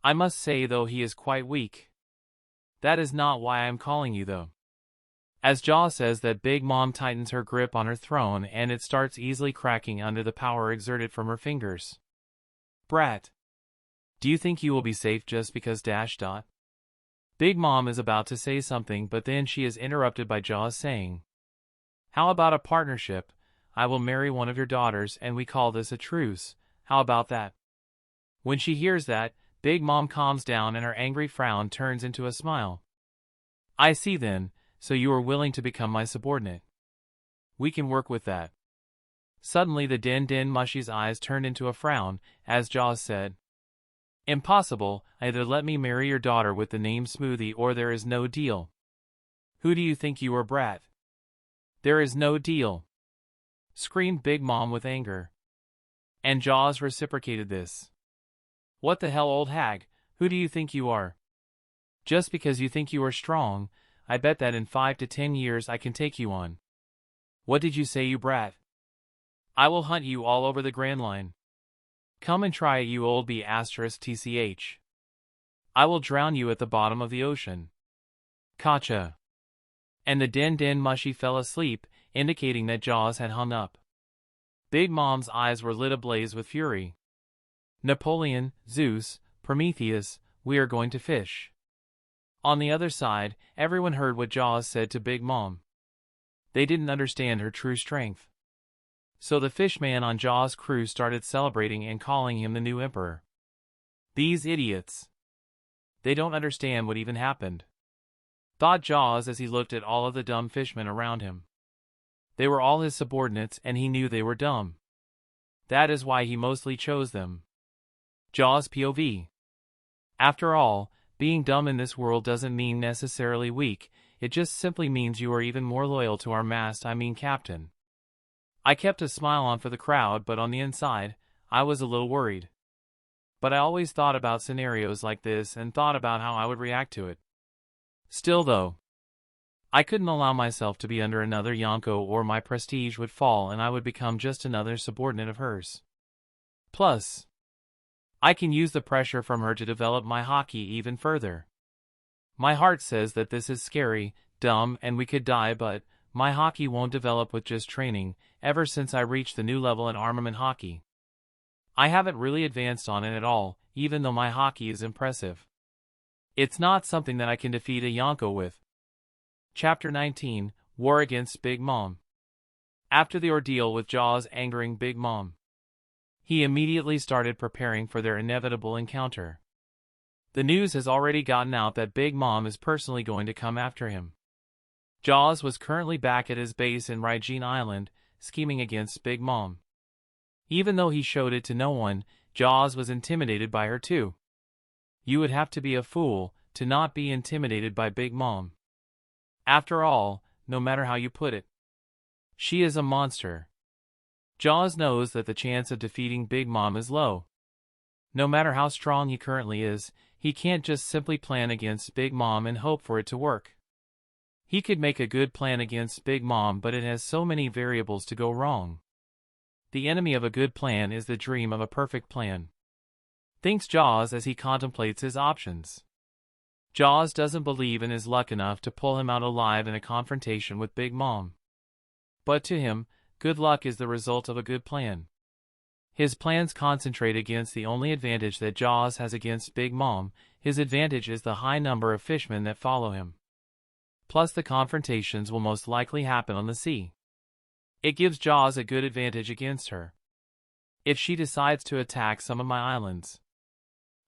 I must say though he is quite weak. That is not why I am calling you though." As Jaw says that, Big Mom tightens her grip on her throne and it starts easily cracking under the power exerted from her fingers. "Brat, do you think you will be safe just because dash dot?" Big Mom is about to say something, but then she is interrupted by Jaws saying, "How about a partnership? I will marry one of your daughters and we call this a truce. How about that?" When she hears that, Big Mom calms down and her angry frown turns into a smile. "I see then, so you are willing to become my subordinate. We can work with that." Suddenly the Den Den Mushi's eyes turned into a frown, as Jaws said, "Impossible, either let me marry your daughter with the name Smoothie or there is no deal." "Who do you think you are, brat? There is no deal," screamed Big Mom with anger. And Jaws reciprocated this. "What the hell, old hag, who do you think you are? Just because you think you are strong, I bet that in 5 to 10 years I can take you on. What did you say, you brat? I will hunt you all over the Grand Line. Come and try it, you old B***tch. I will drown you at the bottom of the ocean. Gotcha." And the Den Den Mushi fell asleep, indicating that Jaws had hung up. Big Mom's eyes were lit ablaze with fury. "Napoleon, Zeus, Prometheus, we are going to fish. On the other side, everyone heard what Jaws said to Big Mom. They didn't understand her true strength. So the Fishman on Jaws' crew started celebrating and calling him the new emperor. These idiots. They don't understand what even happened, thought Jaws as he looked at all of the dumb fishmen around him. They were all his subordinates and he knew they were dumb. That is why he mostly chose them. Jaws POV. After all, being dumb in this world doesn't mean necessarily weak, it just simply means you are even more loyal to our captain. I kept a smile on for the crowd, but on the inside, I was a little worried. But I always thought about scenarios like this and thought about how I would react to it. Still though, I couldn't allow myself to be under another Yonko or my prestige would fall and I would become just another subordinate of hers. Plus, I can use the pressure from her to develop my hockey even further. My heart says that this is scary, dumb, and we could die, but my hockey won't develop with just training, ever since I reached the new level in armament hockey. I haven't really advanced on it at all, even though my hockey is impressive. It's not something that I can defeat a Yonko with. Chapter 19, War Against Big Mom. After the ordeal with Jaws angering Big Mom, he immediately started preparing for their inevitable encounter. The news has already gotten out that Big Mom is personally going to come after him. Jaws was currently back at his base in Reborn Island, scheming against Big Mom. Even though he showed it to no one, Jaws was intimidated by her too. You would have to be a fool to not be intimidated by Big Mom. After all, no matter how you put it, she is a monster. Jaws knows that the chance of defeating Big Mom is low. No matter how strong he currently is, he can't just simply plan against Big Mom and hope for it to work. He could make a good plan against Big Mom, but it has so many variables to go wrong. The enemy of a good plan is the dream of a perfect plan, thinks Jaws as he contemplates his options. Jaws doesn't believe in his luck enough to pull him out alive in a confrontation with Big Mom. But to him, good luck is the result of a good plan. His plans concentrate against the only advantage that Jaws has against Big Mom. His advantage is the high number of fishmen that follow him. Plus the confrontations will most likely happen on the sea. It gives Jaws a good advantage against her. If she decides to attack some of my islands,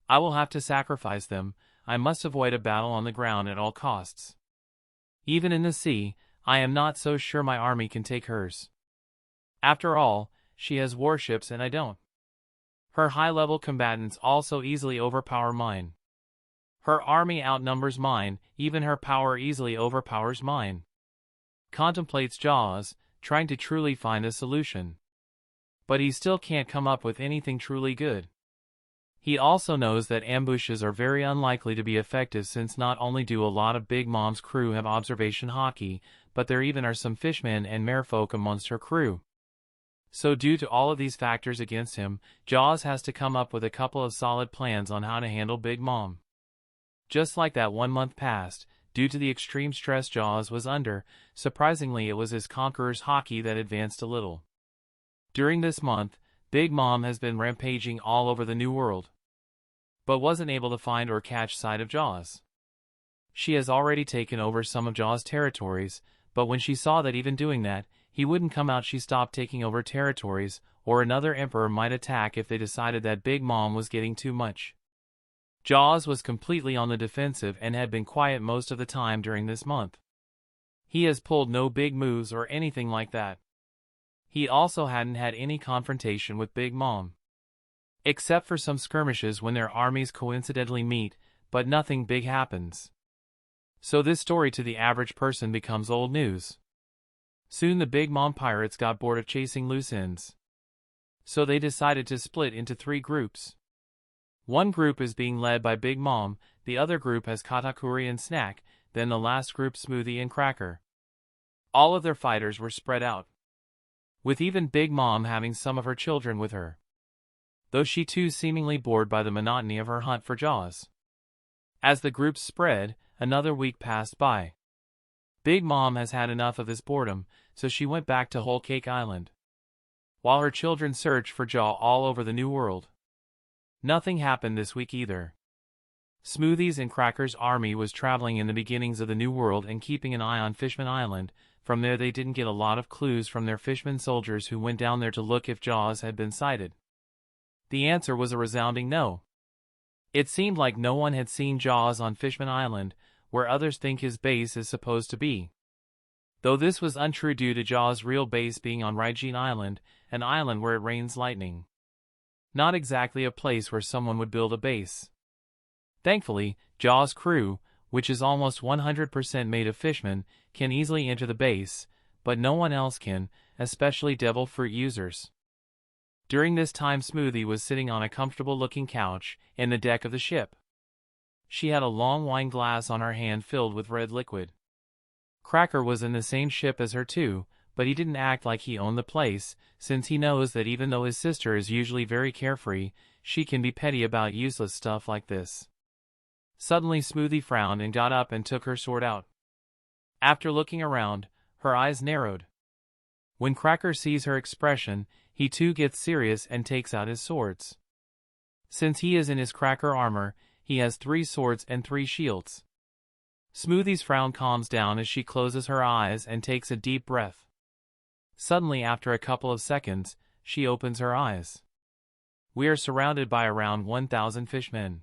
I will have to sacrifice them. I must avoid a battle on the ground at all costs. Even in the sea, I am not so sure my army can take hers. After all, she has warships and I don't. Her high-level combatants also easily overpower mine. Her army outnumbers mine, even her power easily overpowers mine. Contemplates Jaws, trying to truly find a solution. But he still can't come up with anything truly good. He also knows that ambushes are very unlikely to be effective, since not only do a lot of Big Mom's crew have observation hockey, but there even are some fishmen and merfolk amongst her crew. So due to all of these factors against him, Jaws has to come up with a couple of solid plans on how to handle Big Mom. Just like that 1 month passed, due to the extreme stress Jaws was under, surprisingly it was his Conqueror's hockey that advanced a little. During this month, Big Mom has been rampaging all over the New World, but wasn't able to find or catch sight of Jaws. She has already taken over some of Jaws' territories, but when she saw that even doing that, he wouldn't come out, she stopped taking over territories, or another emperor might attack if they decided that Big Mom was getting too much. Jaws was completely on the defensive and had been quiet most of the time during this month. He has pulled no big moves or anything like that. He also hadn't had any confrontation with Big Mom, except for some skirmishes when their armies coincidentally meet, but nothing big happens. So this story to the average person becomes old news. Soon the Big Mom pirates got bored of chasing loose ends, so they decided to split into 3 groups. One group is being led by Big Mom, the other group has Katakuri and Snack, then the last group Smoothie and Cracker. All of their fighters were spread out, with even Big Mom having some of her children with her, though she too seemingly bored by the monotony of her hunt for Jaws. As the groups spread, another week passed by. Big Mom has had enough of this boredom, so she went back to Whole Cake Island, while her children searched for Jaw all over the New World. Nothing happened this week either. Smoothies and Cracker's army was traveling in the beginnings of the New World and keeping an eye on Fishman Island. From there they didn't get a lot of clues from their Fishman soldiers who went down there to look if Jaws had been sighted. The answer was a resounding no. It seemed like no one had seen Jaws on Fishman Island, where others think his base is supposed to be. Though this was untrue due to Jaws' real base being on Reborn Island, an island where it rains lightning. Not exactly a place where someone would build a base. Thankfully, Jaws' crew, which is almost 100% made of fishmen, can easily enter the base, but no one else can, especially devil fruit users. During this time Smoothie was sitting on a comfortable-looking couch in the deck of the ship. She had a long wine glass on her hand filled with red liquid. Cracker was in the same ship as her too, but he didn't act like he owned the place, since he knows that even though his sister is usually very carefree, she can be petty about useless stuff like this. Suddenly Smoothie frowned and got up and took her sword out. After looking around, her eyes narrowed. When Cracker sees her expression, he too gets serious and takes out his swords. Since he is in his Cracker armor, he has 3 swords and 3 shields. Smoothie's frown calms down as she closes her eyes and takes a deep breath. Suddenly, after a couple of seconds, she opens her eyes. We are surrounded by around 1,000 fishmen.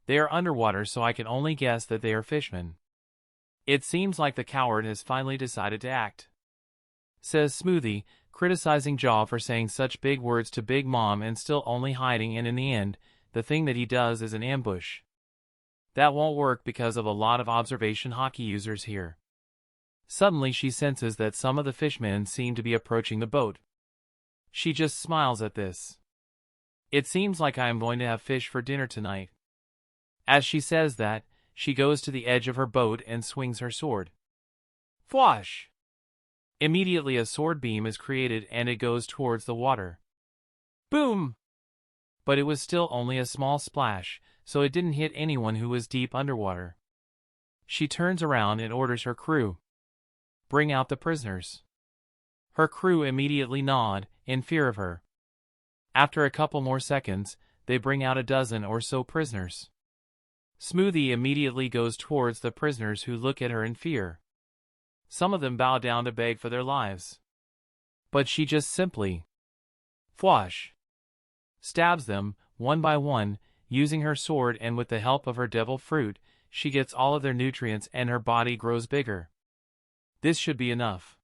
They are underwater, so I can only guess that they are fishmen. It seems like the coward has finally decided to act, says Smoothie, criticizing Jaw for saying such big words to Big Mom and still only hiding, and in the end, the thing that he does is an ambush. That won't work because of a lot of observation hockey users here. Suddenly she senses that some of the fishmen seem to be approaching the boat. She just smiles at this. It seems like I am going to have fish for dinner tonight. As she says that, she goes to the edge of her boat and swings her sword. Fwash! Immediately a sword beam is created and it goes towards the water. Boom! But it was still only a small splash, so it didn't hit anyone who was deep underwater. She turns around and orders her crew. Bring out the prisoners. Her crew immediately nod, in fear of her. After a couple more seconds, they bring out a dozen or so prisoners. Smoothie immediately goes towards the prisoners who look at her in fear. Some of them bow down to beg for their lives. But she just simply fwash! Stabs them, one by one, using her sword, and with the help of her devil fruit, she gets all of their nutrients and her body grows bigger. This should be enough,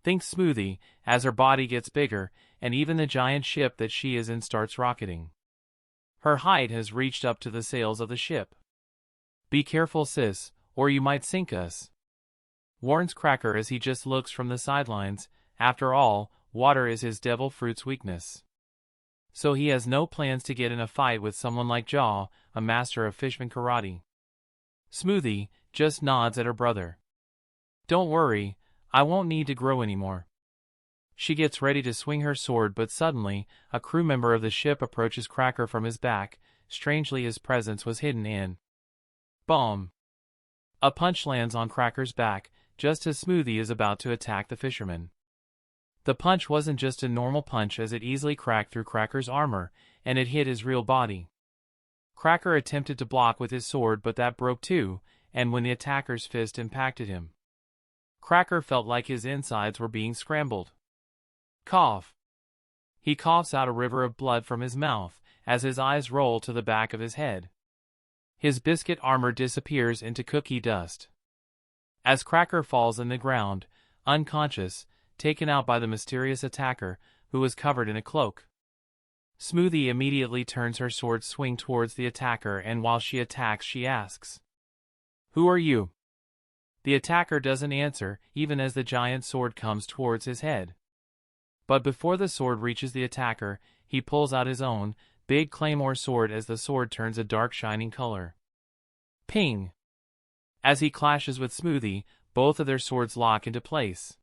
thinks Smoothie, as her body gets bigger, and even the giant ship that she is in starts rocketing. Her height has reached up to the sails of the ship. Be careful, sis, or you might sink us, warns Cracker as he just looks from the sidelines. After all, water is his devil fruit's weakness. So he has no plans to get in a fight with someone like Jaw, a master of fishman karate. Smoothie just nods at her brother. Don't worry, I won't need to grow anymore. She gets ready to swing her sword, but suddenly, a crew member of the ship approaches Cracker from his back. Strangely, his presence was hidden in. Boom! A punch lands on Cracker's back, just as Smoothie is about to attack the fisherman. The punch wasn't just a normal punch, as it easily cracked through Cracker's armor, and it hit his real body. Cracker attempted to block with his sword, but that broke too, and when the attacker's fist impacted him, Cracker felt like his insides were being scrambled. Cough! He coughs out a river of blood from his mouth, as his eyes roll to the back of his head. His biscuit armor disappears into cookie dust. As Cracker falls in the ground, unconscious, taken out by the mysterious attacker, who was covered in a cloak. Smoothie immediately turns her sword swing towards the attacker, and while she attacks she asks, "Who are you?" The attacker doesn't answer, even as the giant sword comes towards his head. But before the sword reaches the attacker, he pulls out his own, big claymore sword as the sword turns a dark shining color. Ping! As he clashes with Smoothie, both of their swords lock into place.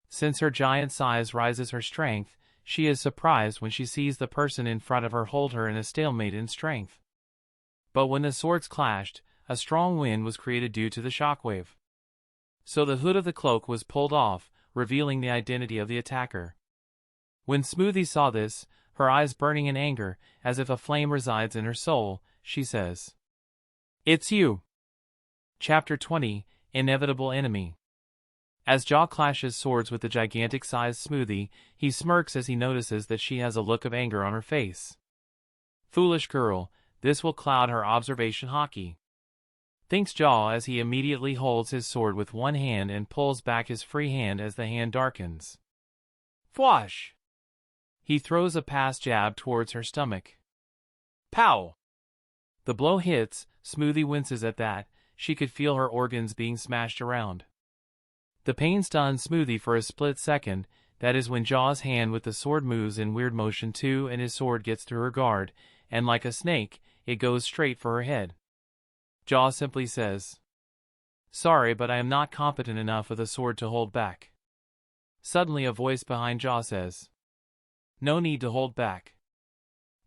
Since her giant size rises her strength, she is surprised when she sees the person in front of her hold her in a stalemate in strength. But when the swords clashed, a strong wind was created due to the shockwave. So the hood of the cloak was pulled off, revealing the identity of the attacker. When Smoothie saw this, her eyes burning in anger, as if a flame resides in her soul, she says. It's you. Chapter 20, Inevitable Enemy. As Jaw clashes swords with the gigantic-sized Smoothie, he smirks as he notices that she has a look of anger on her face. Foolish girl, this will cloud her observation hockey, thinks Jaw as he immediately holds his sword with one hand and pulls back his free hand as the hand darkens. Fwash! He throws a pass jab towards her stomach. Pow! The blow hits. Smoothie winces at that. She could feel her organs being smashed around. The pain stuns Smoothie for a split second. That is when Jaw's hand with the sword moves in weird motion too, and his sword gets through her guard, and like a snake, it goes straight for her head. Jaw simply says, "Sorry, but I am not competent enough with a sword to hold back." Suddenly a voice behind Jaw says, "No need to hold back."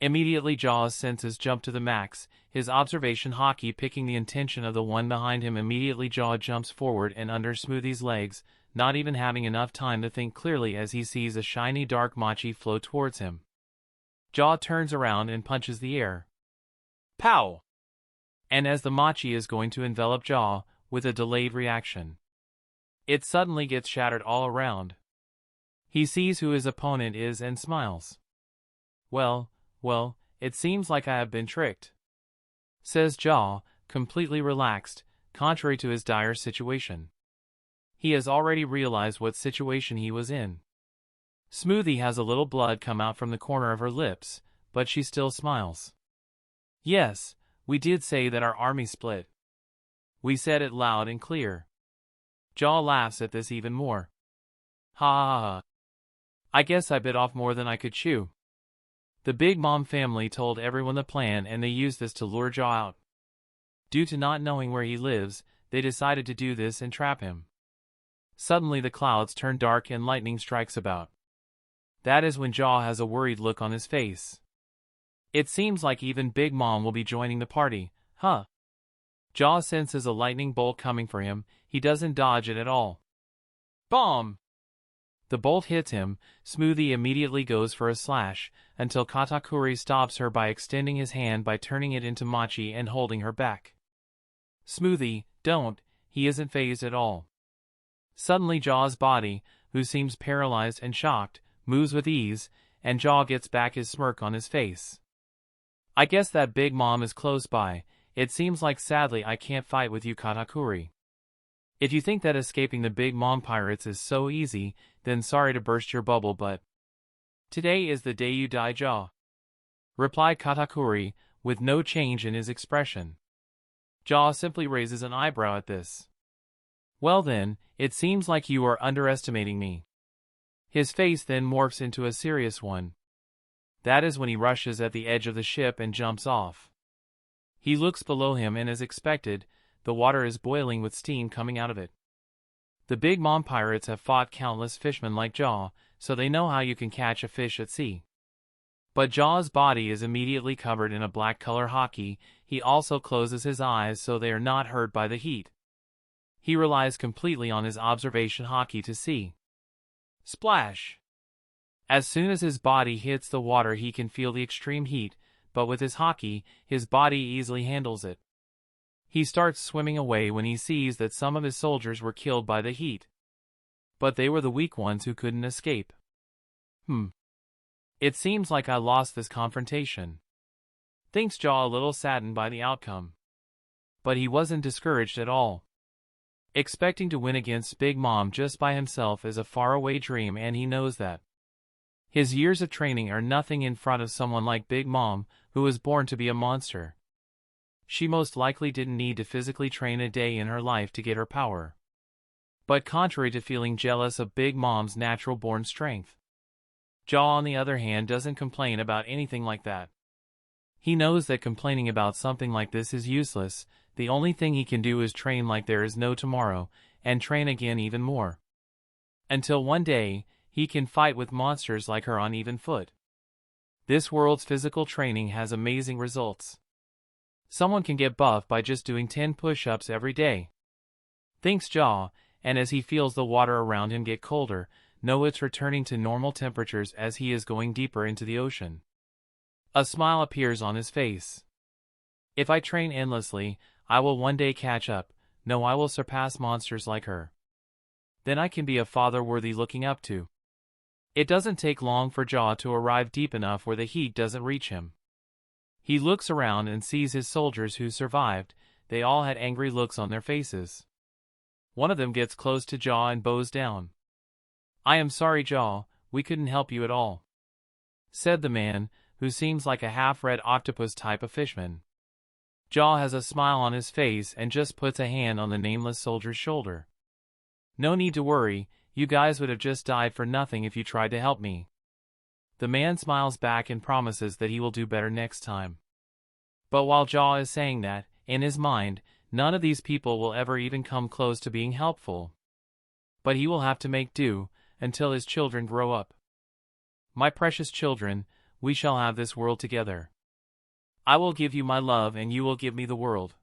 Immediately Jaw's senses jump to the max, his observation hockey picking the intention of the one behind him. Immediately Jaw jumps forward and under Smoothie's legs, not even having enough time to think clearly as he sees a shiny dark machi flow towards him. Jaw turns around and punches the air. Pow! And as the machi is going to envelop Jaw, with a delayed reaction, it suddenly gets shattered all around. He sees who his opponent is and smiles. Well, it seems like I have been tricked," says Jaw, completely relaxed, contrary to his dire situation. He has already realized what situation he was in. Smoothie has a little blood come out from the corner of her lips, but she still smiles. "Yes, we did say that our army split. We said it loud and clear." Jaw laughs at this even more. Ha ha ha. I guess I bit off more than I could chew. The Big Mom family told everyone the plan and they used this to lure Jaw out. Due to not knowing where he lives, they decided to do this and trap him. Suddenly the clouds turn dark and lightning strikes about. That is when Jaw has a worried look on his face. It seems like even Big Mom will be joining the party, huh? Jaw senses a lightning bolt coming for him. He doesn't dodge it at all. Bomb! The bolt hits him. Smoothie immediately goes for a slash, until Katakuri stops her by extending his hand by turning it into machi and holding her back. Smoothie, don't, he isn't fazed at all. Suddenly Jaw's body, who seems paralyzed and shocked, moves with ease, and Jaw gets back his smirk on his face. I guess that Big Mom is close by. It seems like sadly I can't fight with you, Katakuri. If you think that escaping the Big Mom pirates is so easy, then sorry to burst your bubble, but today is the day you die, Jaw, replied Katakuri, with no change in his expression. Jaw simply raises an eyebrow at this. Well then, it seems like you are underestimating me. His face then morphs into a serious one. That is when he rushes at the edge of the ship and jumps off. He looks below him and as expected, the water is boiling with steam coming out of it. The Big Mom pirates have fought countless fishmen like Jaw, so they know how you can catch a fish at sea. But Jaw's body is immediately covered in a black color hockey. He also closes his eyes so they are not hurt by the heat. He relies completely on his observation hockey to see. Splash! As soon as his body hits the water he can feel the extreme heat, but with his hockey, his body easily handles it. He starts swimming away when he sees that some of his soldiers were killed by the heat. But they were the weak ones who couldn't escape. It seems like I lost this confrontation, thinks Jaw, a little saddened by the outcome. But he wasn't discouraged at all. Expecting to win against Big Mom just by himself is a faraway dream, and he knows that. His years of training are nothing in front of someone like Big Mom, who was born to be a monster. She most likely didn't need to physically train a day in her life to get her power. But contrary to feeling jealous of Big Mom's natural-born strength, Jaw, on the other hand, doesn't complain about anything like that. He knows that complaining about something like this is useless. The only thing he can do is train like there is no tomorrow, and train again even more. Until one day, he can fight with monsters like her on even foot. This world's physical training has amazing results. Someone can get buff by just doing 10 push-ups every day, thinks Jaw, and as he feels the water around him get colder, know it's returning to normal temperatures as he is going deeper into the ocean. A smile appears on his face. If I train endlessly, I will one day catch up. No, I will surpass monsters like her. Then I can be a father worthy looking up to. It doesn't take long for Jaw to arrive deep enough where the heat doesn't reach him. He looks around and sees his soldiers who survived. They all had angry looks on their faces. One of them gets close to Jaw and bows down. "I am sorry, Jaw, we couldn't help you at all," said the man, who seems like a half-red octopus type of fishman. Jaw has a smile on his face and just puts a hand on the nameless soldier's shoulder. "No need to worry, you guys would have just died for nothing if you tried to help me." The man smiles back and promises that he will do better next time. But while Jaw is saying that, in his mind, none of these people will ever even come close to being helpful. But he will have to make do, until his children grow up. "My precious children, we shall have this world together. I will give you my love and you will give me the world,"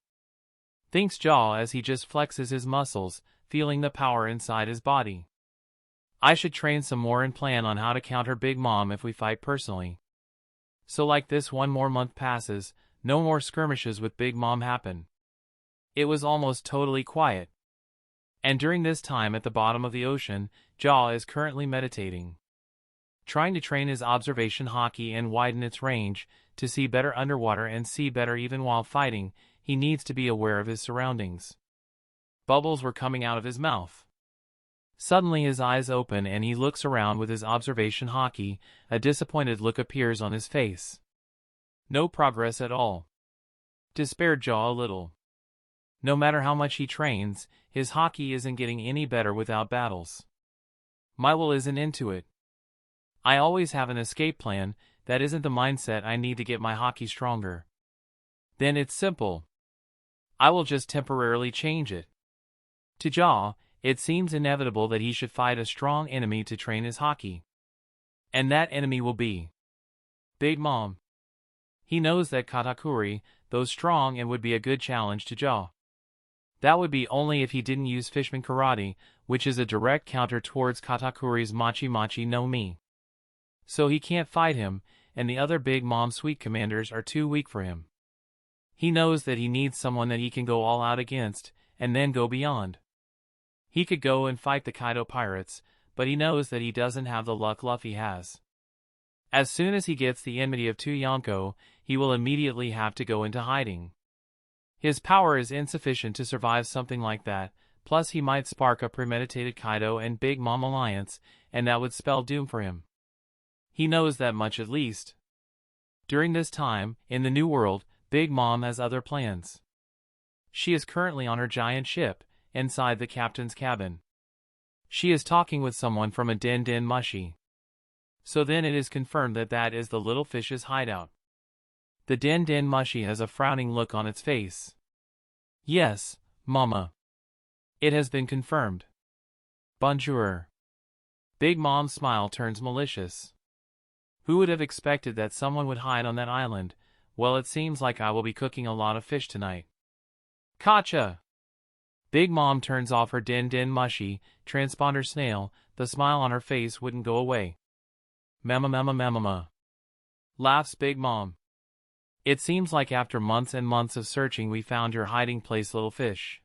thinks Jaw as he just flexes his muscles, feeling the power inside his body. "I should train some more and plan on how to counter Big Mom if we fight personally. So like this, one more month passes, no more skirmishes with Big Mom happen." It was almost totally quiet. And during this time at the bottom of the ocean, Jaw is currently meditating, trying to train his observation hockey and widen its range. To see better underwater and see better even while fighting, he needs to be aware of his surroundings. Bubbles were coming out of his mouth. Suddenly his eyes open and he looks around with his observation hockey. A disappointed look appears on his face. No progress at all. Despaired Jaw a little. No matter how much he trains, his hockey isn't getting any better without battles. My will isn't into it. I always have an escape plan. That isn't the mindset I need to get my hockey stronger. Then it's simple. I will just temporarily change it. To Jaw, it seems inevitable that he should fight a strong enemy to train his hockey. And that enemy will be Big Mom. He knows that Katakuri, though strong and would be a good challenge to Jaw. That would be only if he didn't use Fishman Karate, which is a direct counter towards Katakuri's Machi Machi no Mi. So he can't fight him, and the other Big Mom Sweet commanders are too weak for him. He knows that he needs someone that he can go all out against, and then go beyond. He could go and fight the Kaido pirates, but he knows that he doesn't have the luck Luffy has. As soon as he gets the enmity of 2 Yonko, he will immediately have to go into hiding. His power is insufficient to survive something like that, plus he might spark a premeditated Kaido and Big Mom alliance, and that would spell doom for him. He knows that much at least. During this time, in the New World, Big Mom has other plans. She is currently on her giant ship, inside the captain's cabin. She is talking with someone from a Den Den Mushi. So then it is confirmed that that is the little fish's hideout. The Den Den Mushi has a frowning look on its face. "Yes, Mama. It has been confirmed. Bonjour." Big Mom's smile turns malicious. Who would have expected that someone would hide on that island? Well, it seems like I will be cooking a lot of fish tonight. Gotcha! Big Mom turns off her Den Den Mushi, transponder snail. The smile on her face wouldn't go away. "Mama mama mama," laughs Big Mom. "It seems like after months and months of searching we found your hiding place, little fish."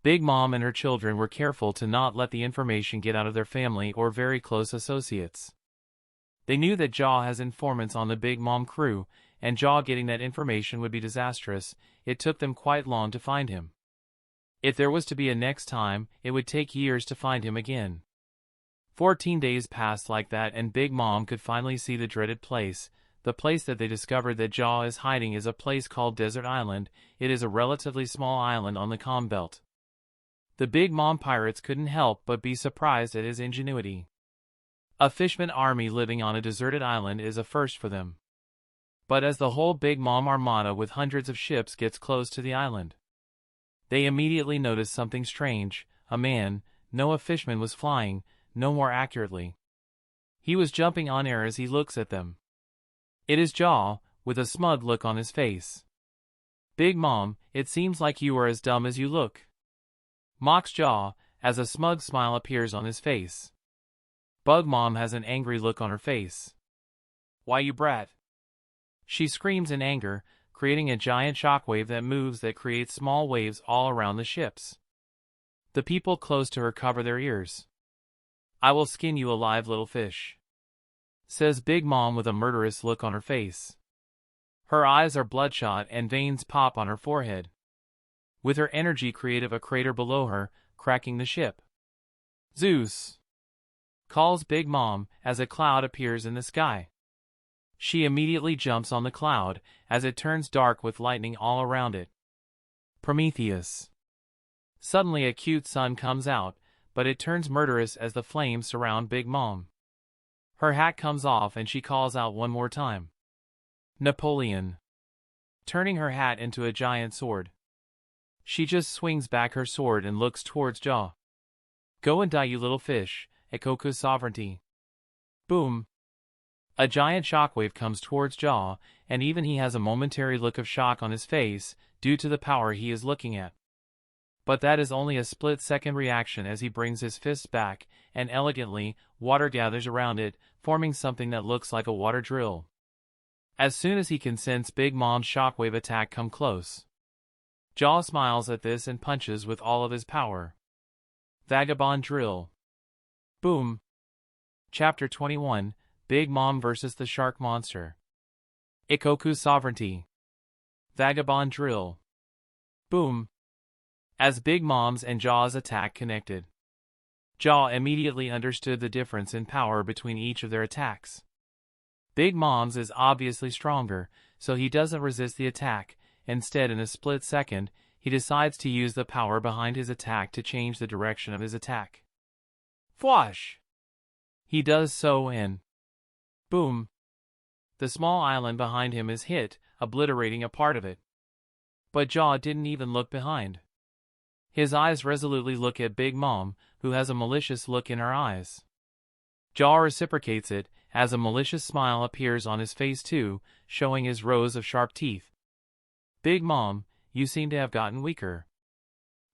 Big Mom and her children were careful to not let the information get out of their family or very close associates. They knew that Jaw has informants on the Big Mom crew, and Jaw getting that information would be disastrous. It took them quite long to find him. If there was to be a next time, it would take years to find him again. 14 days passed like that and Big Mom could finally see the dreaded place. The place that they discovered that Jaw is hiding is a place called Desert Island. It is a relatively small island on the calm belt. The Big Mom pirates couldn't help but be surprised at his ingenuity. A fishman army living on a deserted island is a first for them. But as the whole Big Mom armada with hundreds of ships gets close to the island, they immediately notice something strange. A man, no, a fishman, was flying, no, more accurately, he was jumping on air as he looks at them. It is Jaw, with a smug look on his face. "Big Mom, it seems like you are as dumb as you look," mocks Jaw, as a smug smile appears on his face. Bug Mom has an angry look on her face. "Why, you brat!" she screams in anger. creating a giant shockwave that moves that creates small waves all around the ships. The people close to her cover their ears. "I will skin you alive, little fish," says Big Mom with a murderous look on her face. Her eyes are bloodshot and veins pop on her forehead. With her energy creative a crater below her, cracking the ship. "Zeus!" calls Big Mom as a cloud appears in the sky. She immediately jumps on the cloud as it turns dark with lightning all around it. "Prometheus!" Suddenly a cute sun comes out, but it turns murderous as the flames surround Big Mom. Her hat comes off and she calls out one more time. "Napoleon!" turning her hat into a giant sword. She just swings back her sword and looks towards Jaw. "Go and die, you little fish, Ikoku's sovereignty." Boom! A giant shockwave comes towards Jaw, and even he has a momentary look of shock on his face due to the power he is looking at. But that is only a split-second reaction as he brings his fists back, and elegantly, water gathers around it, forming something that looks like a water drill. As soon as he can sense Big Mom's shockwave attack come close, Jaw smiles at this and punches with all of his power. Vagabond drill. Boom. Chapter 21, Big Mom vs. the Shark Monster. Ikoku's sovereignty. Vagabond drill. Boom. As Big Mom's and Jaw's attack connected, Jaw immediately understood the difference in power between each of their attacks. Big Mom's is obviously stronger, so he doesn't resist the attack. Instead, in a split second, he decides to use the power behind his attack to change the direction of his attack. Fwash! He does so and boom! The small island behind him is hit, obliterating a part of it. But Jaw didn't even look behind. His eyes resolutely look at Big Mom, who has a malicious look in her eyes. Jaw reciprocates it, as a malicious smile appears on his face too, showing his rows of sharp teeth. "Big Mom, you seem to have gotten weaker."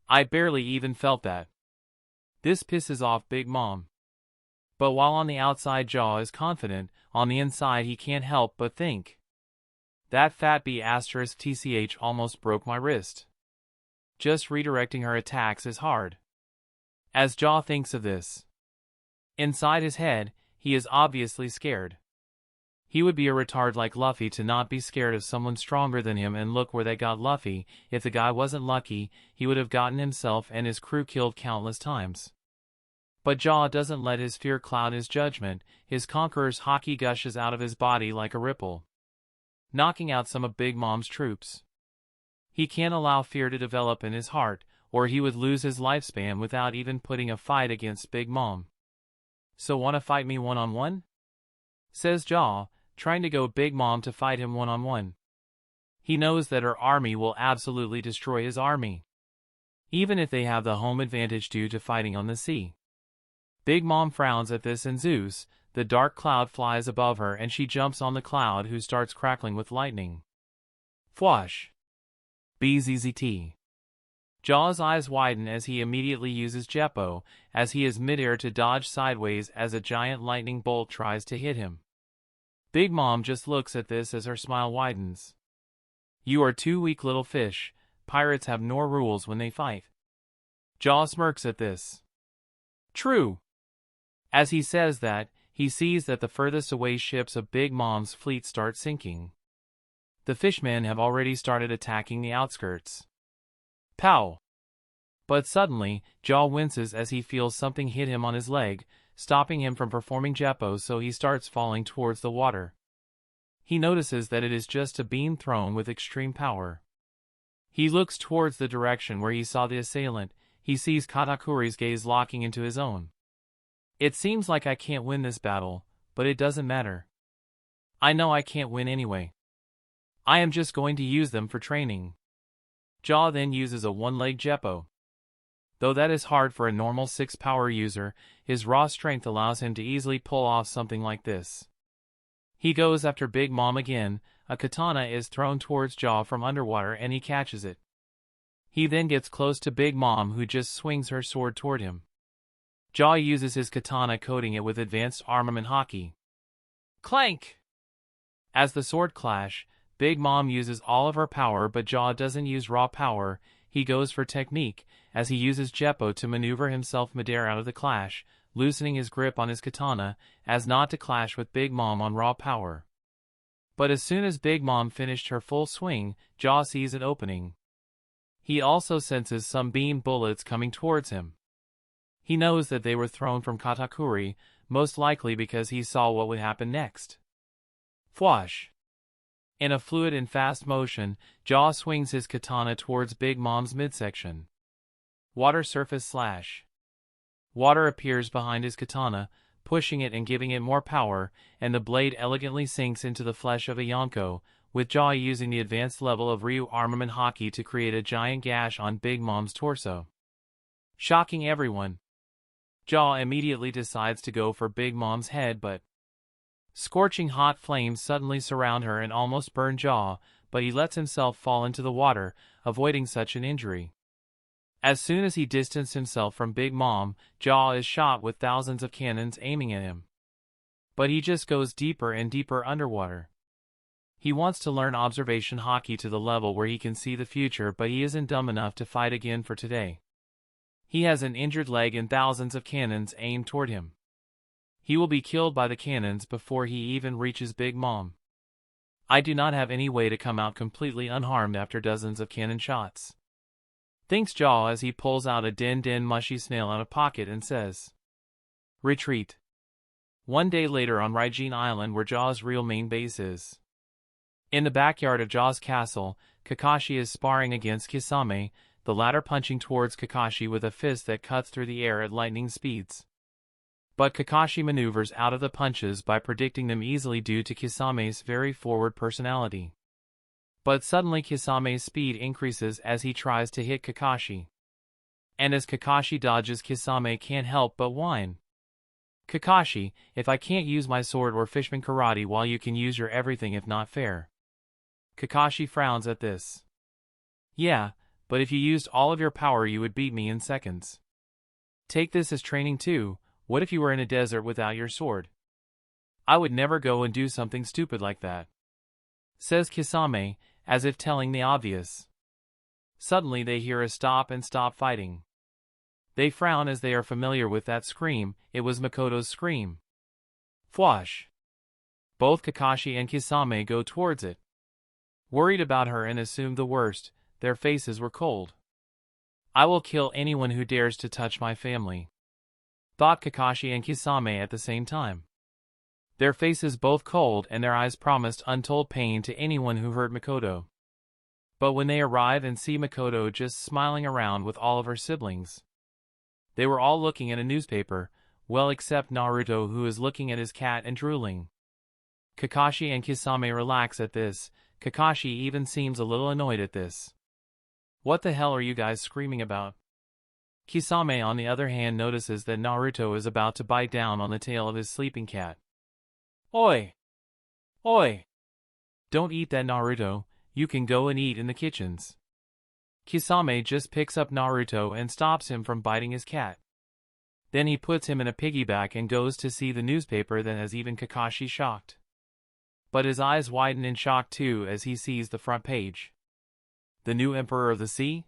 "I barely even felt that." This pisses off Big Mom. But while on the outside Jaw is confident, on the inside he can't help but think, "That fat bee *TCH almost broke my wrist." Just redirecting her attacks is hard. As Jaw thinks of this, inside his head, he is obviously scared. He would be a retard like Luffy to not be scared of someone stronger than him, and look where they got Luffy. If the guy wasn't lucky, he would have gotten himself and his crew killed countless times. But Jaw doesn't let his fear cloud his judgment. His conqueror's haki gushes out of his body like a ripple, knocking out some of Big Mom's troops. He can't allow fear to develop in his heart, or he would lose his lifespan without even putting a fight against Big Mom. "So wanna fight me one-on-one?" says Jaw, trying to go Big Mom to fight him one-on-one. He knows that her army will absolutely destroy his army, even if they have the home advantage due to fighting on the sea. Big Mom frowns at this, and Zeus, the dark cloud, flies above her and she jumps on the cloud, who starts crackling with lightning. Fwash! BZZT. Jaw's eyes widen as he immediately uses Jeppo, as he is midair to dodge sideways as a giant lightning bolt tries to hit him. Big Mom just looks at this as her smile widens. "You are too weak, little fish. Pirates have no rules when they fight." Jaw smirks at this. True. As he says that, he sees that the furthest away ships of Big Mom's fleet start sinking. The fishmen have already started attacking the outskirts. Pow! But suddenly, Jaw winces as he feels something hit him on his leg, stopping him from performing Jeppo, so he starts falling towards the water. He notices that it is just a beam thrown with extreme power. He looks towards the direction where he saw the assailant. He sees Katakuri's gaze locking into his own. "It seems like I can't win this battle, but it doesn't matter. I know I can't win anyway. I am just going to use them for training." Jaw then uses a one-leg Jeppo. Though that is hard for a normal 6-power user, his raw strength allows him to easily pull off something like this. He goes after Big Mom again. A katana is thrown towards Jaw from underwater and he catches it. He then gets close to Big Mom, who just swings her sword toward him. Jaw uses his katana, coating it with advanced armament haki. Clank! As the sword clash, Big Mom uses all of her power, but Jaw doesn't use raw power. He goes for technique, as he uses Jeppo to maneuver himself midair out of the clash, loosening his grip on his katana, as not to clash with Big Mom on raw power. But as soon as Big Mom finished her full swing, Jaw sees an opening. He also senses some beam bullets coming towards him. He knows that they were thrown from Katakuri, most likely because he saw what would happen next. Fwash! In a fluid and fast motion, Jaw swings his katana towards Big Mom's midsection. Water surface slash. Water appears behind his katana, pushing it and giving it more power, and the blade elegantly sinks into the flesh of a Yonko, with Jaw using the advanced level of Ryu armament haki to create a giant gash on Big Mom's torso. Shocking everyone. Jaw immediately decides to go for Big Mom's head, but scorching hot flames suddenly surround her and almost burn Jaw, but he lets himself fall into the water, avoiding such an injury. As soon as he distanced himself from Big Mom, Jaw is shot with thousands of cannons aiming at him. But he just goes deeper and deeper underwater. He wants to learn observation haki to the level where he can see the future, but he isn't dumb enough to fight again for today. He has an injured leg and thousands of cannons aimed toward him. He will be killed by the cannons before he even reaches Big Mom. I do not have any way to come out completely unharmed after dozens of cannon shots, thinks Jaw as he pulls out a den mushy snail out of pocket and says, "Retreat." One day later on Raijin Island, where Jaw's real main base is. In the backyard of Jaw's castle, Kakashi is sparring against Kisame, the latter punching towards Kakashi with a fist that cuts through the air at lightning speeds. But Kakashi maneuvers out of the punches by predicting them easily due to Kisame's very forward personality. But suddenly Kisame's speed increases as he tries to hit Kakashi. And as Kakashi dodges, Kisame can't help but whine. "Kakashi, if I can't use my sword or Fishman karate while you can use your everything, if not fair." Kakashi frowns at this. "Yeah, but if you used all of your power you would beat me in seconds. Take this as training too. What if you were in a desert without your sword? I would never go and do something stupid like that," says Kisame, as if telling the obvious. Suddenly they hear a stop and stop fighting. They frown as they are familiar with that scream. It was Makoto's scream. Fwash! Both Kakashi and Kisame go towards it. Worried about her and assumed the worst, their faces were cold. "I will kill anyone who dares to touch my family," thought Kakashi and Kisame at the same time. Their faces both cold and their eyes promised untold pain to anyone who hurt Makoto. But when they arrive and see Makoto just smiling around with all of her siblings, they were all looking at a newspaper, well except Naruto, who is looking at his cat and drooling. Kakashi and Kisame relax at this. Kakashi even seems a little annoyed at this. "What the hell are you guys screaming about?" Kisame on the other hand notices that Naruto is about to bite down on the tail of his sleeping cat. "Oi! Oi! Don't eat that, Naruto, you can go and eat in the kitchens." Kisame just picks up Naruto and stops him from biting his cat. Then he puts him in a piggyback and goes to see the newspaper that has even Kakashi shocked. But his eyes widen in shock too as he sees the front page. The new Emperor of the Sea?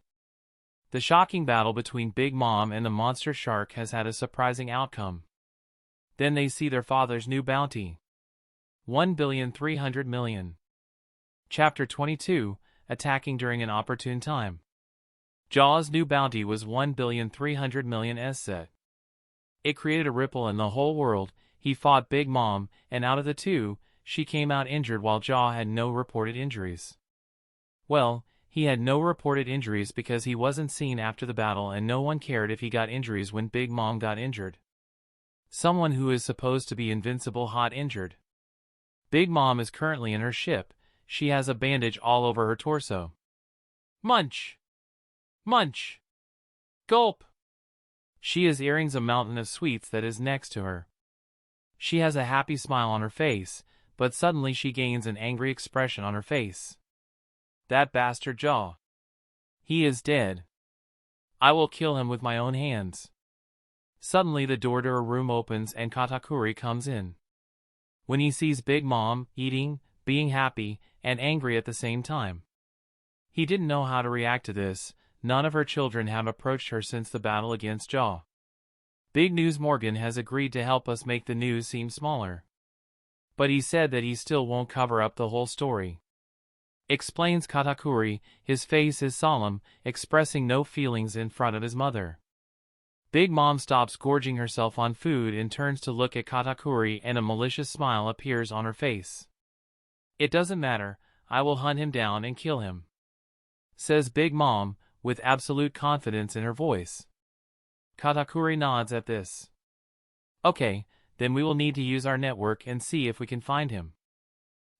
The shocking battle between Big Mom and the monster shark has had a surprising outcome. Then they see their father's new bounty. 1,300,000,000. Chapter 22, Attacking During an Opportune Time. Jaw's new bounty was 1,300,000,000 S-set. It created a ripple in the whole world. He fought Big Mom, and out of the two, she came out injured while Jaw had no reported injuries. Well, he had no reported injuries because he wasn't seen after the battle, and no one cared if he got injuries when Big Mom got injured. Someone who is supposed to be invincible got injured. Big Mom is currently in her ship. She has a bandage all over her torso. Munch! Munch! Gulp! She is eating a mountain of sweets that is next to her. She has a happy smile on her face, but suddenly she gains an angry expression on her face. That bastard Jaw. He is dead. I will kill him with my own hands. Suddenly the door to her room opens and Katakuri comes in. When he sees Big Mom, eating, being happy, and angry at the same time. He didn't know how to react to this. None of her children have approached her since the battle against Jaw. Big News Morgan has agreed to help us make the news seem smaller. But he said that he still won't cover up the whole story. Explains Katakuri, his face is solemn, expressing no feelings in front of his mother. Big Mom stops gorging herself on food and turns to look at Katakuri, and a malicious smile appears on her face. "It doesn't matter, I will hunt him down and kill him," says Big Mom, with absolute confidence in her voice. Katakuri nods at this. "Okay, then we will need to use our network and see if we can find him.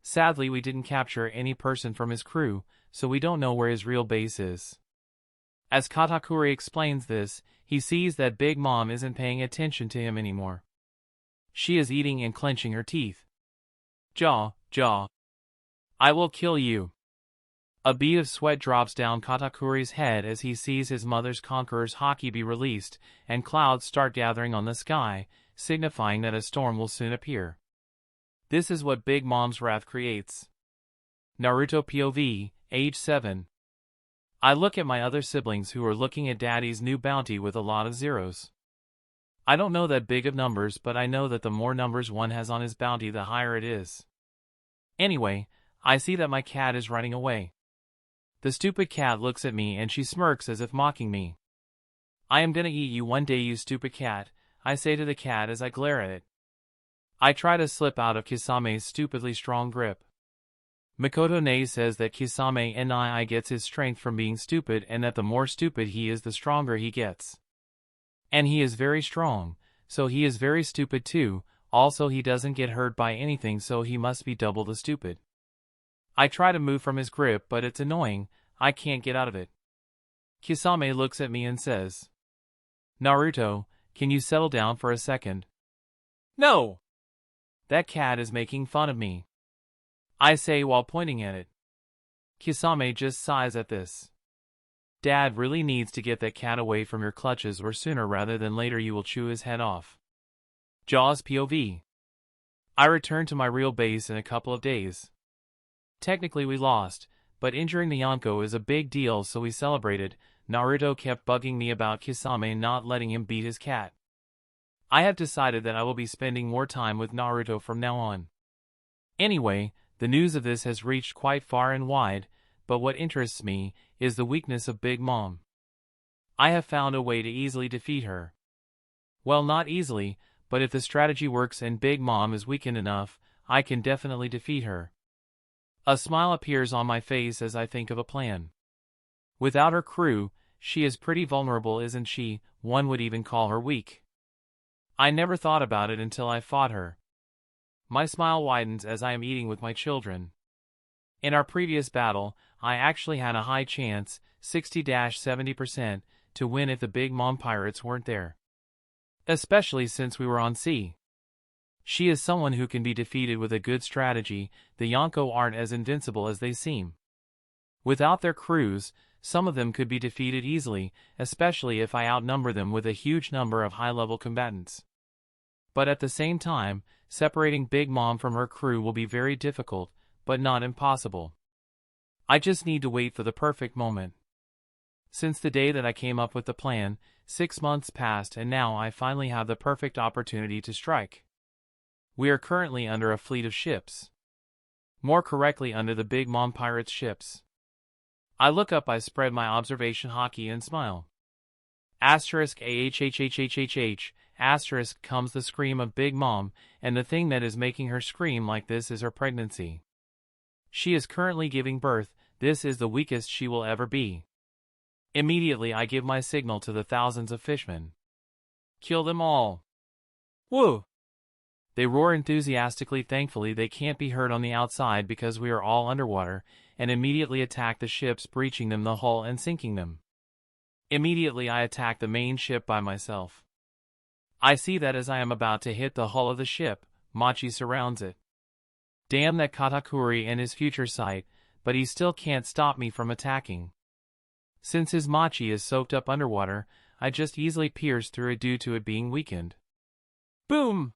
Sadly, we didn't capture any person from his crew, so we don't know where his real base is." As Katakuri explains this, he sees that Big Mom isn't paying attention to him anymore. She is eating and clenching her teeth. "Jaw, Jaw, I will kill you." A bead of sweat drops down Katakuri's head as he sees his mother's conqueror's haki be released, and clouds start gathering on the sky, signifying that a storm will soon appear. This is what Big Mom's wrath creates. Naruto POV, age 7. I look at my other siblings who are looking at Daddy's new bounty with a lot of zeros. I don't know that big of numbers, but I know that the more numbers one has on his bounty, the higher it is. Anyway, I see that my cat is running away. The stupid cat looks at me and she smirks as if mocking me. "I am gonna eat you one day, you stupid cat," I say to the cat as I glare at it. I try to slip out of Kisame's stupidly strong grip. Mikoto Ne says that Kisame NII gets his strength from being stupid, and that the more stupid he is, the stronger he gets. And he is very strong, so he is very stupid too. Also, he doesn't get hurt by anything, so he must be double the stupid. I try to move from his grip, but it's annoying, I can't get out of it. Kisame looks at me and says, "Naruto, can you settle down for a second?" "No! That cat is making fun of me," I say while pointing at it. Kisame just sighs at this. "Dad really needs to get that cat away from your clutches, or sooner rather than later you will chew his head off." Jaws POV. I return to my real base in a couple of days. Technically we lost, but injuring the Yonko is a big deal, so we celebrated. Naruto kept bugging me about Kisame not letting him beat his cat. I have decided that I will be spending more time with Naruto from now on. Anyway, the news of this has reached quite far and wide, but what interests me is the weakness of Big Mom. I have found a way to easily defeat her. Well, not easily, but if the strategy works and Big Mom is weakened enough, I can definitely defeat her. A smile appears on my face as I think of a plan. Without her crew, she is pretty vulnerable, isn't she? One would even call her weak. I never thought about it until I fought her. My smile widens as I am eating with my children. In our previous battle, I actually had a high chance, 60-70%, to win if the Big Mom pirates weren't there. Especially since we were on sea. She is someone who can be defeated with a good strategy. The Yonko aren't as invincible as they seem. Without their crews, some of them could be defeated easily, especially if I outnumber them with a huge number of high-level combatants. But at the same time, separating Big Mom from her crew will be very difficult, but not impossible. I just need to wait for the perfect moment. Since the day that I came up with the plan, 6 months passed, and now I finally have the perfect opportunity to strike. We are currently under a fleet of ships. More correctly, under the Big Mom pirates' ships. I look up, I spread my observation haki and smile. Asterisk AHHHHHH, asterisk comes the scream of Big Mom, and the thing that is making her scream like this is her pregnancy. She is currently giving birth. This is the weakest she will ever be. Immediately I give my signal to the thousands of fishmen. Kill them all. Woo! They roar enthusiastically. Thankfully they can't be heard on the outside because we are all underwater, and immediately attack the ships, breaching them the hull and sinking them. Immediately I attack the main ship by myself. I see that as I am about to hit the hull of the ship, Machi surrounds it. Damn that Katakuri and his future sight, but he still can't stop me from attacking. Since his Machi is soaked up underwater, I just easily pierce through it due to it being weakened. Boom!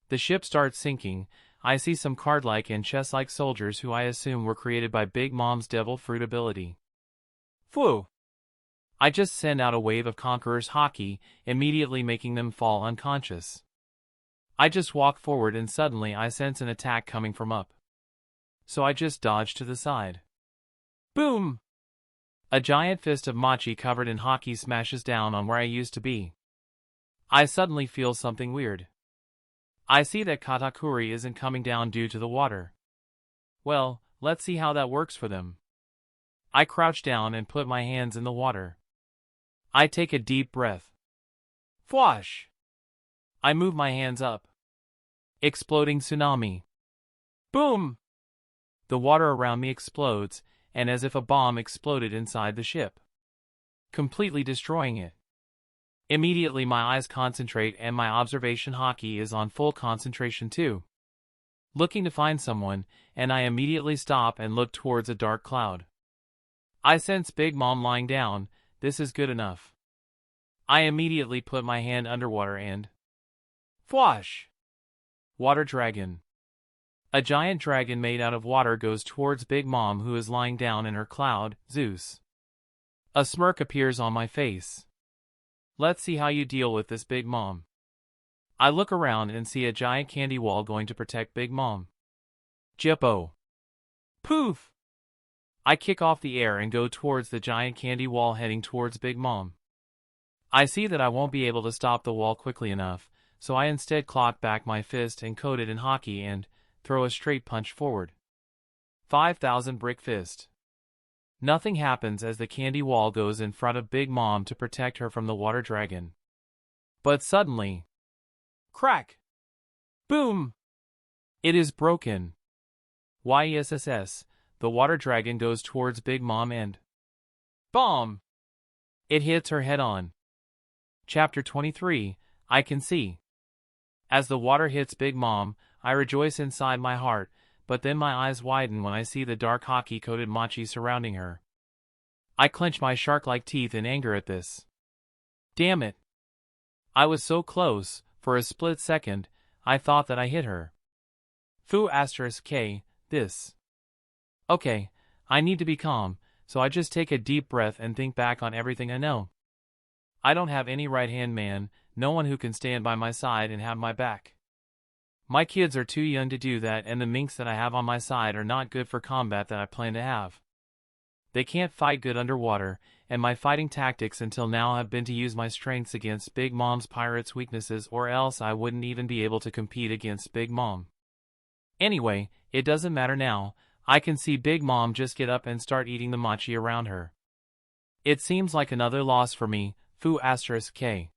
The ship starts sinking. I see some card-like and chess-like soldiers who I assume were created by Big Mom's devil fruit ability. Phew! I just send out a wave of Conqueror's Haki, immediately making them fall unconscious. I just walk forward and suddenly I sense an attack coming from up. So I just dodge to the side. Boom! A giant fist of Machi covered in Haki smashes down on where I used to be. I suddenly feel something weird. I see that Katakuri isn't coming down due to the water. Well, let's see how that works for them. I crouch down and put my hands in the water. I take a deep breath. Fwash! I move my hands up. Exploding tsunami. Boom! The water around me explodes, and as if a bomb exploded inside the ship, completely destroying it. Immediately my eyes concentrate and my observation Haki is on full concentration too. Looking to find someone, and I immediately stop and look towards a dark cloud. I sense Big Mom lying down. This is good enough. I immediately put my hand underwater and... Fwash! Water dragon. A giant dragon made out of water goes towards Big Mom who is lying down in her cloud, Zeus. A smirk appears on my face. Let's see how you deal with this, Big Mom. I look around and see a giant candy wall going to protect Big Mom. Jippo. Poof! I kick off the air and go towards the giant candy wall heading towards Big Mom. I see that I won't be able to stop the wall quickly enough, so I instead clock back my fist and coat it in Haki and throw a straight punch forward. 5,000 brick fist. Nothing happens as the candy wall goes in front of Big Mom to protect her from the water dragon. But suddenly... Crack! Boom! It is broken. YESSS. The water dragon goes towards Big Mom and... Bomb! It hits her head on. Chapter 23, I can see. As the water hits Big Mom, I rejoice inside my heart, but then my eyes widen when I see the dark Haki-coated Machi surrounding her. I clench my shark-like teeth in anger at this. Damn it! I was so close. For a split second, I thought that I hit her. Fu asterisk K, this. Okay, I need to be calm, so I just take a deep breath and think back on everything I know. I don't have any right-hand man, no one who can stand by my side and have my back. My kids are too young to do that, and the minks that I have on my side are not good for combat that I plan to have. They can't fight good underwater, and my fighting tactics until now have been to use my strengths against Big Mom's pirates' weaknesses, or else I wouldn't even be able to compete against Big Mom. Anyway, it doesn't matter now. I can see Big Mom just get up and start eating the Machi around her. It seems like another loss for me, Fu asterisk K.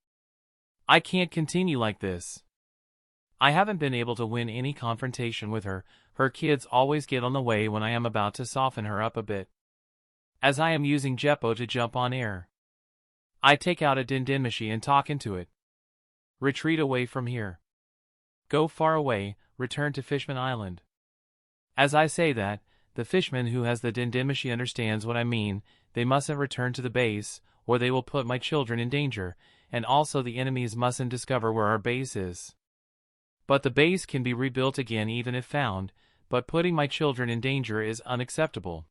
I can't continue like this. I haven't been able to win any confrontation with her. Her kids always get on the way when I am about to soften her up a bit. As I am using Jeppo to jump on air, I take out a Dindinmashi and talk into it. Retreat away from here. Go far away, return to Fishman Island. As I say that, the fishman who has the Dindinmashi understands what I mean. They mustn't return to the base, or they will put my children in danger, and also the enemies mustn't discover where our base is. But the base can be rebuilt again even if found, but putting my children in danger is unacceptable.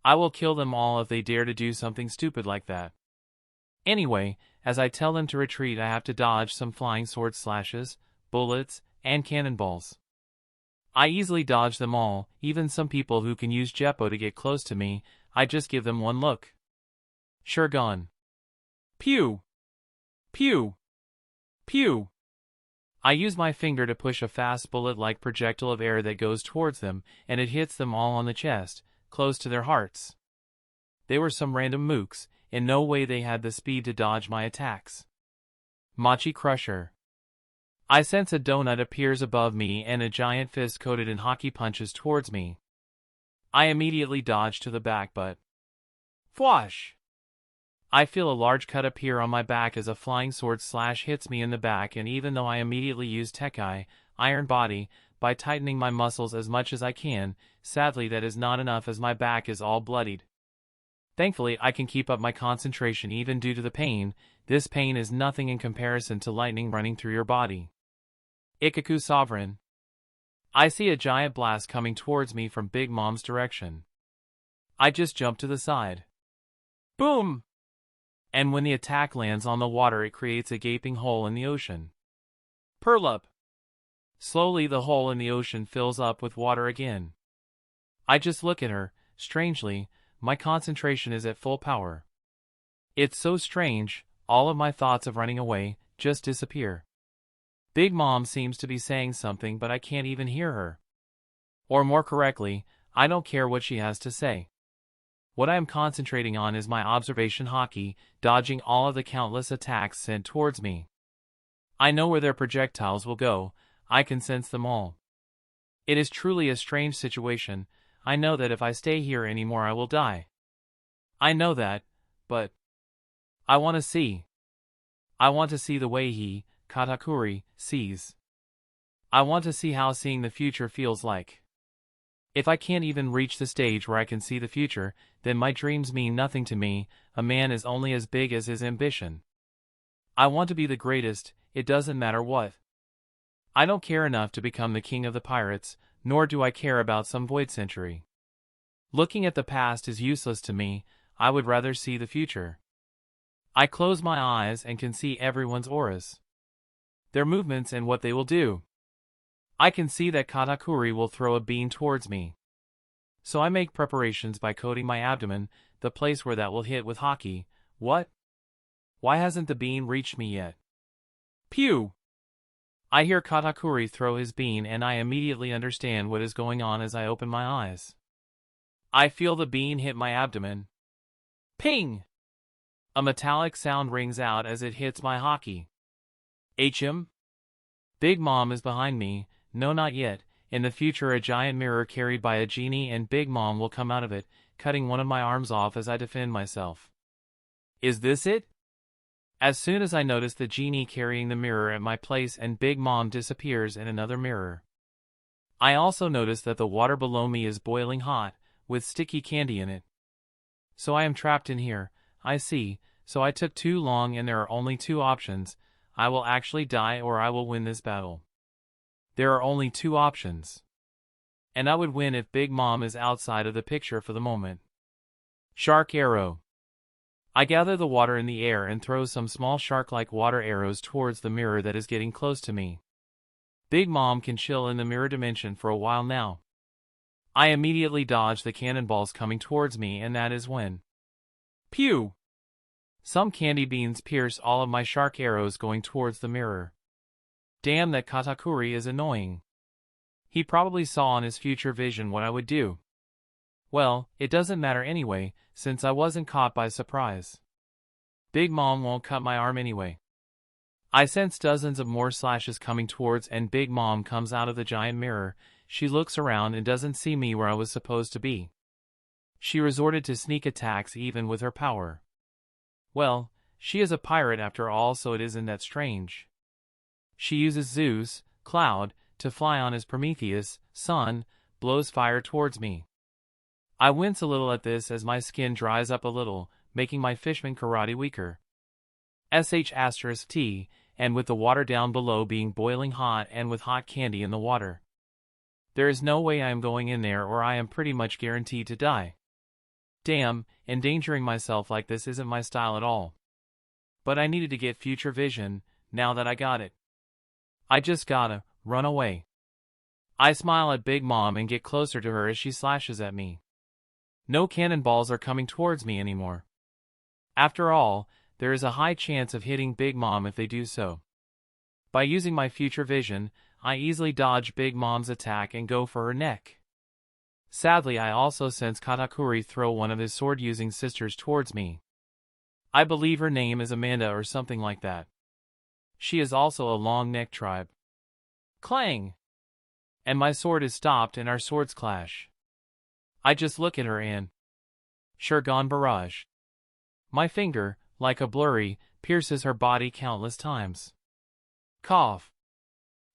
I will kill them all if they dare to do something stupid like that. Anyway, as I tell them to retreat, I have to dodge some flying sword slashes, bullets, and cannonballs. I easily dodge them all, even some people who can use Jeppo to get close to me. I just give them one look. Sure gone. Pew! Pew! Pew! I use my finger to push a fast bullet-like projectile of air that goes towards them, and it hits them all on the chest, close to their hearts. They were some random mooks, in no way they had the speed to dodge my attacks. Machi Crusher. I sense a donut appears above me and a giant fist coated in Haki punches towards me. I immediately dodge to the back, but... Fwash! I feel a large cut appear on my back as a flying sword slash hits me in the back, and even though I immediately use Tekai, Iron Body, by tightening my muscles as much as I can, sadly that is not enough as my back is all bloodied. Thankfully I can keep up my concentration even due to the pain. This pain is nothing in comparison to lightning running through your body. Ikaku Sovereign. I see a giant blast coming towards me from Big Mom's direction. I just jump to the side. Boom! And when the attack lands on the water, it creates a gaping hole in the ocean. Purlup! Slowly the hole in the ocean fills up with water again. I just look at her. Strangely, my concentration is at full power. It's so strange, all of my thoughts of running away just disappear. Big Mom seems to be saying something, but I can't even hear her. Or more correctly, I don't care what she has to say. What I am concentrating on is my observation hockey, dodging all of the countless attacks sent towards me. I know where their projectiles will go. I can sense them all. It is truly a strange situation. I know that if I stay here anymore I will die. I know that, but I want to see. I want to see the way he, Katakuri, sees. I want to see how seeing the future feels like. If I can't even reach the stage where I can see the future, then my dreams mean nothing to me. A man is only as big as his ambition. I want to be the greatest, it doesn't matter what. I don't care enough to become the king of the pirates, nor do I care about some void century. Looking at the past is useless to me. I would rather see the future. I close my eyes and can see everyone's auras, their movements and what they will do. I can see that Katakuri will throw a beam towards me. So I make preparations by coating my abdomen, the place where that will hit with hockey. What? Why hasn't the beam reached me yet? Pew! I hear Katakuri throw his beam and I immediately understand what is going on as I open my eyes. I feel the beam hit my abdomen. Ping! A metallic sound rings out as it hits my hockey. HM? Big Mom is behind me. No, not yet. In the future, a giant mirror carried by a genie and Big Mom will come out of it, cutting one of my arms off as I defend myself. Is this it? As soon as I notice the genie carrying the mirror at my place and Big Mom disappears in another mirror. I also notice that the water below me is boiling hot, with sticky candy in it. So I am trapped in here, I see, so I took too long and there are only two options. I will actually die or I will win this battle. There are only two options. And I would win if Big Mom is outside of the picture for the moment. Shark arrow. I gather the water in the air and throw some small shark-like water arrows towards the mirror that is getting close to me. Big Mom can chill in the mirror dimension for a while now. I immediately dodge the cannonballs coming towards me and that is when. Pew! Some candy beans pierce all of my shark arrows going towards the mirror. Damn, that Katakuri is annoying. He probably saw in his future vision what I would do. Well, it doesn't matter anyway, since I wasn't caught by surprise. Big Mom won't cut my arm anyway. I sense dozens of more slashes coming towards and Big Mom comes out of the giant mirror. She looks around and doesn't see me where I was supposed to be. She resorted to sneak attacks even with her power. Well, she is a pirate after all, so it isn't that strange. She uses Zeus, Cloud, to fly on as Prometheus, Sun, blows fire towards me. I wince a little at this as my skin dries up a little, making my Fishman karate weaker. *T, and with the water down below being boiling hot and with hot candy in the water. There is no way I am going in there or I am pretty much guaranteed to die. Damn, endangering myself like this isn't my style at all. But I needed to get future vision, now that I got it. I just gotta run away. I smile at Big Mom and get closer to her as she slashes at me. No cannonballs are coming towards me anymore. After all, there is a high chance of hitting Big Mom if they do so. By using my future vision, I easily dodge Big Mom's attack and go for her neck. Sadly, I also sense Katakuri throw one of his sword-using sisters towards me. I believe her name is Amanda or something like that. She is also a long-neck tribe. Clang! And my sword is stopped and our swords clash. I just look at her and... sure gone barrage. My finger, like a blurry, pierces her body countless times. Cough.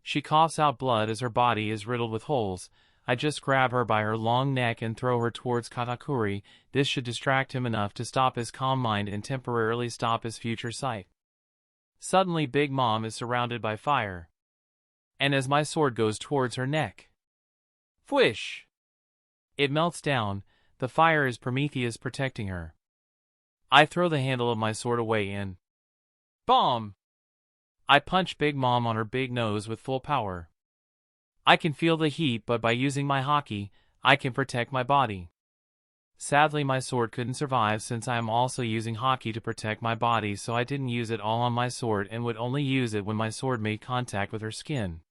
She coughs out blood as her body is riddled with holes. I just grab her by her long neck and throw her towards Katakuri. This should distract him enough to stop his calm mind and temporarily stop his future sight. Suddenly Big Mom is surrounded by fire. And as my sword goes towards her neck, Fwish! It melts down, the fire is Prometheus protecting her. I throw the handle of my sword away and bomb! I punch Big Mom on her big nose with full power. I can feel the heat, but by using my haki, I can protect my body. Sadly, my sword couldn't survive since I am also using haki to protect my body, so I didn't use it all on my sword and would only use it when my sword made contact with her skin.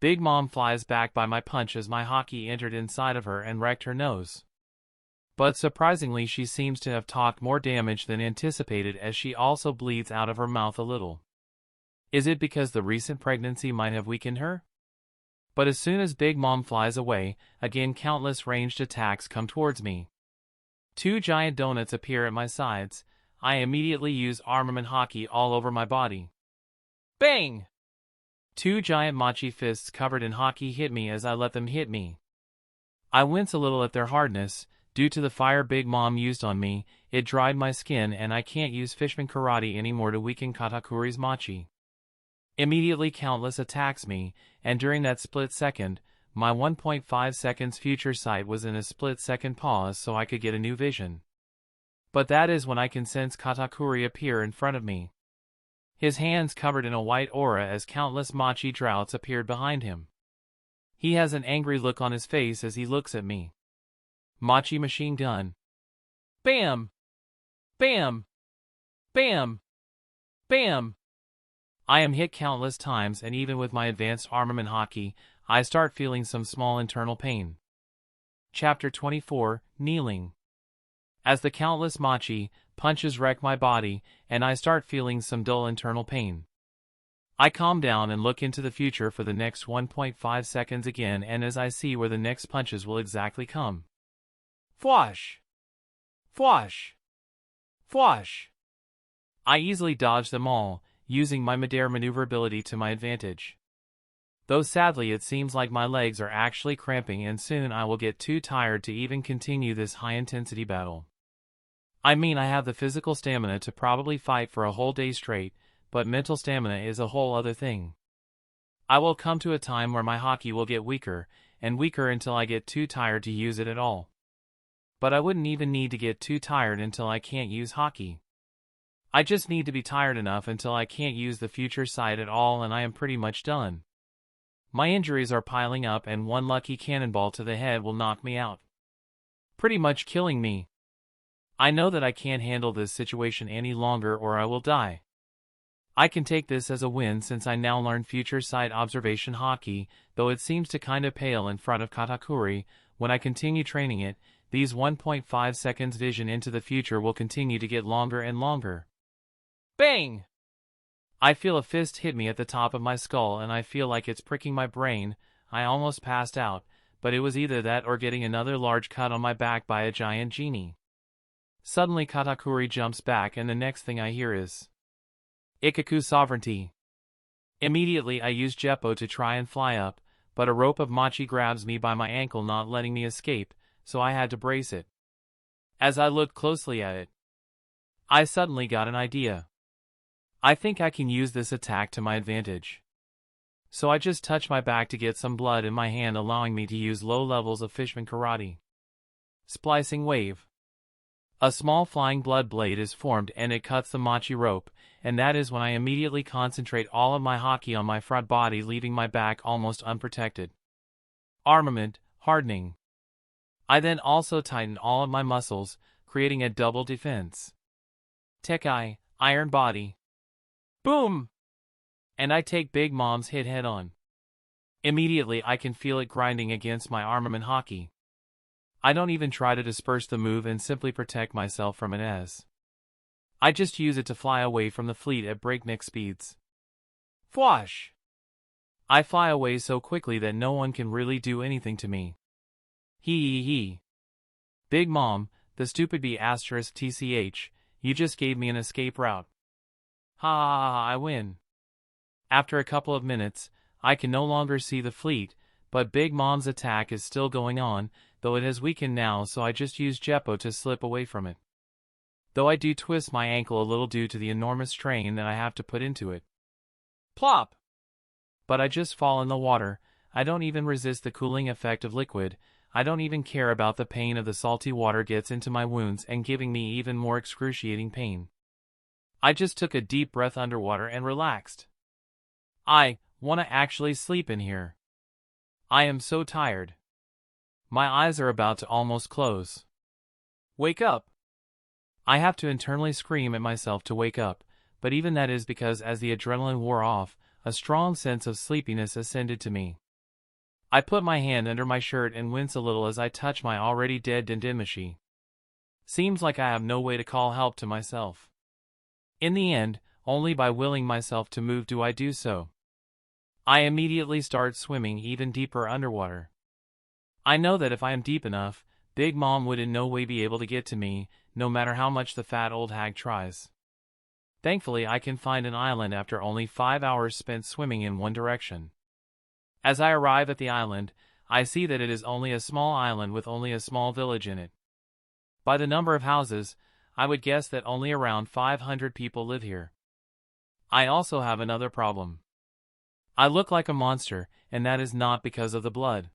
Big Mom flies back by my punch as my haki entered inside of her and wrecked her nose. But surprisingly, she seems to have talked more damage than anticipated, as she also bleeds out of her mouth a little. Is it because the recent pregnancy might have weakened her? But as soon as Big Mom flies away, again countless ranged attacks come towards me. 2 giant donuts appear at my sides. I immediately use armament haki all over my body. Bang! 2 giant machi fists covered in haki hit me as I let them hit me. I wince a little at their hardness. Due to the fire Big Mom used on me, it dried my skin and I can't use Fishman karate anymore to weaken Katakuri's machi. Immediately countless attacks me, and during that split second, my 1.5 seconds future sight was in a split-second pause so I could get a new vision. But that is when I can sense Katakuri appear in front of me. His hands covered in a white aura as countless machi droughts appeared behind him. He has an angry look on his face as he looks at me. Machi machine gun. Bam! Bam! Bam! Bam! I am hit countless times, and even with my advanced armament haki, I start feeling some small internal pain. Chapter 24, Kneeling. As the countless machi punches wreck my body, and I start feeling some dull internal pain. I calm down and look into the future for the next 1.5 seconds again, and as I see where the next punches will exactly come. Fwash! Fwash! Fwash! I easily dodge them all, using my midair maneuverability to my advantage. Though sadly it seems like my legs are actually cramping and soon I will get too tired to even continue this high-intensity battle. I mean, I have the physical stamina to probably fight for a whole day straight, but mental stamina is a whole other thing. I will come to a time where my haki will get weaker, and weaker until I get too tired to use it at all. But I wouldn't even need to get too tired until I can't use haki. I just need to be tired enough until I can't use the future sight at all, and I am pretty much done. My injuries are piling up, and one lucky cannonball to the head will knock me out, pretty much killing me. I know that I can't handle this situation any longer or I will die. I can take this as a win since I now learn future sight observation haki, though it seems to kinda pale in front of Katakuri. When I continue training it, these 1.5 seconds vision into the future will continue to get longer and longer. Bang! I feel a fist hit me at the top of my skull and I feel like it's pricking my brain. I almost passed out, but it was either that or getting another large cut on my back by a giant genie. Suddenly Katakuri jumps back and the next thing I hear is Ikaku sovereignty. Immediately I use Jeppo to try and fly up, but a rope of machi grabs me by my ankle, not letting me escape, so I had to brace it. As I looked closely at it, I suddenly got an idea. I think I can use this attack to my advantage. So I just touch my back to get some blood in my hand, allowing me to use low levels of Fishman karate. Splicing wave. A small flying blood blade is formed and it cuts the machi rope, and that is when I immediately concentrate all of my haki on my front body, leaving my back almost unprotected. Armament, hardening. I then also tighten all of my muscles, creating a double defense. Tekai, iron body. Boom! And I take Big Mom's hit head on. Immediately I can feel it grinding against my armament haki. I don't even try to disperse the move and simply protect myself from it as I just use it to fly away from the fleet at breakneck speeds. Fwash! I fly away so quickly that no one can really do anything to me. Hee. Big Mom, the stupid B****, you just gave me an escape route. Ha, I win. After a couple of minutes, I can no longer see the fleet, but Big Mom's attack is still going on, though it has weakened now, so I just use Jeppo to slip away from it. Though I do twist my ankle a little due to the enormous strain that I have to put into it. Plop! But I just fall in the water. I don't even resist the cooling effect of liquid. I don't even care about the pain of the salty water gets into my wounds and giving me even more excruciating pain. I just took a deep breath underwater and relaxed. I want to actually sleep in here. I am so tired. My eyes are about to almost close. Wake up! I have to internally scream at myself to wake up, but even that is because as the adrenaline wore off, a strong sense of sleepiness ascended to me. I put my hand under my shirt and wince a little as I touch my already dead dendimishi. Seems like I have no way to call help to myself. In the end, only by willing myself to move do I do so. I immediately start swimming even deeper underwater. I know that if I am deep enough, Big Mom would in no way be able to get to me, no matter how much the fat old hag tries. Thankfully, I can find an island after only 5 hours spent swimming in one direction. As I arrive at the island, I see that it is only a small island with only a small village in it. By the number of houses, I would guess that only around 500 people live here. I also have another problem. I look like a monster, and that is not because of the blood.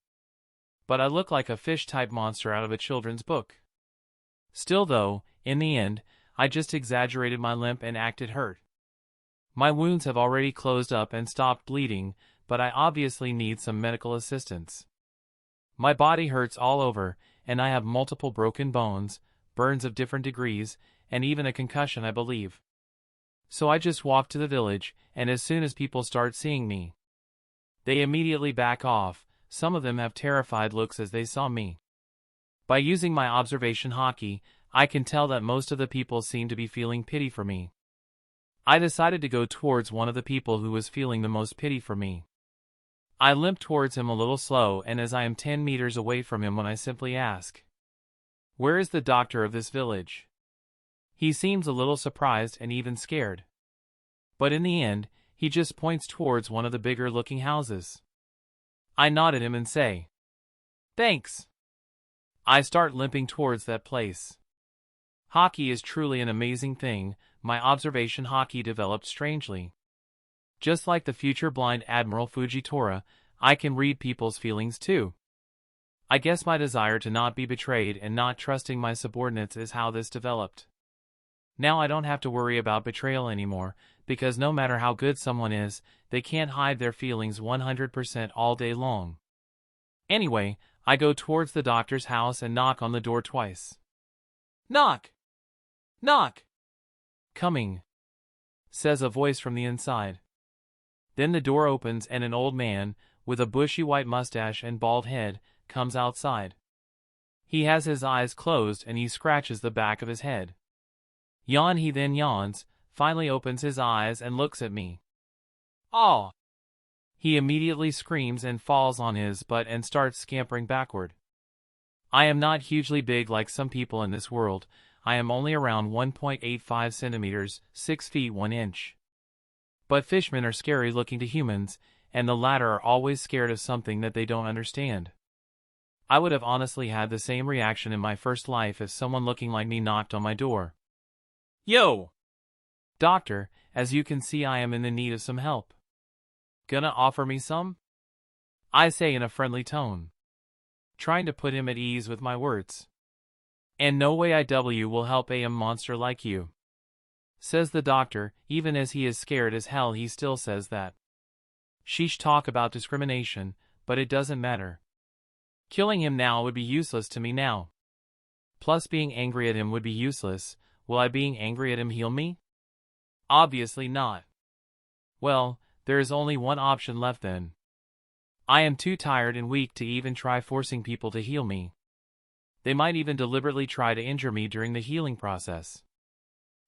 But I look like a fish-type monster out of a children's book. Still though, in the end, I just exaggerated my limp and acted hurt. My wounds have already closed up and stopped bleeding, but I obviously need some medical assistance. My body hurts all over, and I have multiple broken bones, burns of different degrees, and even a concussion, I believe. So I just walk to the village, and as soon as people start seeing me, they immediately back off. Some of them have terrified looks as they saw me. By using my observation hockey, I can tell that most of the people seem to be feeling pity for me. I decided to go towards one of the people who was feeling the most pity for me. I limp towards him a little slow, and as I am 10 meters away from him when I simply ask, "Where is the doctor of this village?" He seems a little surprised and even scared. But in the end, he just points towards one of the bigger looking houses. I nod at him and say, "Thanks." I start limping towards that place. Hockey is truly an amazing thing. My observation hockey developed strangely. Just like the future blind Admiral Fujitora, I can read people's feelings too. I guess my desire to not be betrayed and not trusting my subordinates is how this developed. Now I don't have to worry about betrayal anymore, because no matter how good someone is, they can't hide their feelings 100% all day long. Anyway, I go towards the doctor's house and knock on the door twice. "Knock! Knock!" "Coming," says a voice from the inside. Then the door opens and an old man, with a bushy white mustache and bald head, comes outside. He has his eyes closed and he scratches the back of his head. Yawn, he then yawns, finally opens his eyes and looks at me. "Oh!" He immediately screams and falls on his butt and starts scampering backward. I am not hugely big like some people in this world. I am only around 1.85 centimeters, 6 feet 1 inch. But fishmen are scary looking to humans, and the latter are always scared of something that they don't understand. I would have honestly had the same reaction in my first life if someone looking like me knocked on my door. "Yo! Doctor, as you can see I am in the need of some help. Gonna offer me some?" I say in a friendly tone, trying to put him at ease with my words. "And no way IW will help a monster like you," says the doctor. Even as he is scared as hell, he still says that. Sheesh, talk about discrimination, but it doesn't matter. Killing him now would be useless to me now. Plus being angry at him would be useless. Will I being angry at him heal me? Obviously not. Well, there is only one option left then. I am too tired and weak to even try forcing people to heal me. They might even deliberately try to injure me during the healing process.